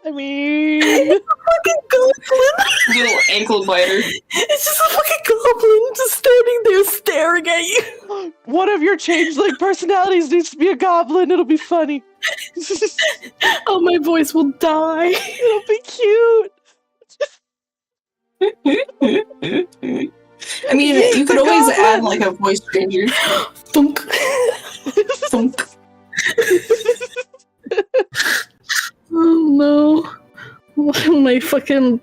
I mean, Fucking goblin. Little ankle biter. It's just a fucking goblin just standing there staring at you. one of your changeling personalities needs to be a goblin. It'll be funny. Oh, my voice will die. It'll be cute. I mean, you could always add like a voice changer. Thunk. Thunk. Oh no. My fucking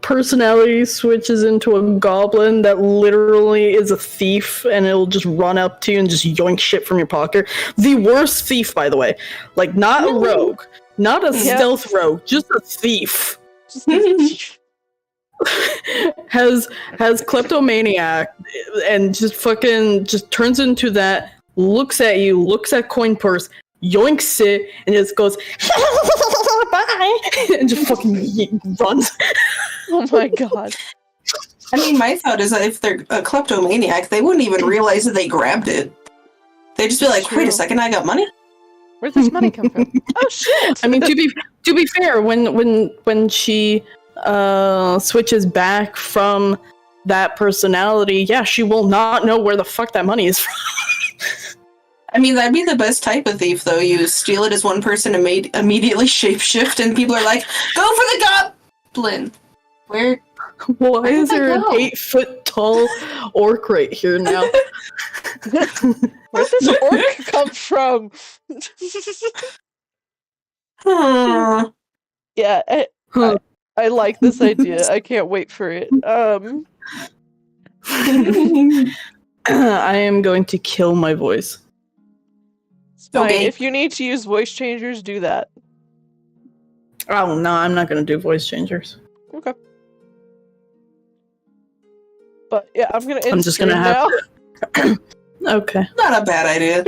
personality switches into a goblin that literally is a thief, and it'll just run up to you and just yoink shit from your pocket. The worst thief, by the way. Like, not a rogue. Not a stealth rogue. Just a thief. has kleptomaniac and just fucking just turns into that, looks at you, looks at coin purse, yoinks it, and just goes bye, and just fucking runs. Oh my god. I mean, my thought is that if they're a kleptomaniac, they wouldn't even realize that they grabbed it. They'd just be like, wait a second, I got money? Where'd this money come from? Oh shit! I mean, to be fair, when she switches back from that personality, yeah, she will not know where the fuck that money is from. I mean, that'd be the best type of thief, though. You steal it as one person and immediately shapeshift, and people are like, go for the goblin! Where Why is there an 8-foot tall orc right here now? Where'd this orc come from? Yeah, I like this idea. I can't wait for it. I am going to kill my voice. Okay. If you need to use voice changers, do that. Oh no, I'm not going to do voice changers. Okay. But yeah, I'm just gonna have now. to. Okay. Not a bad idea.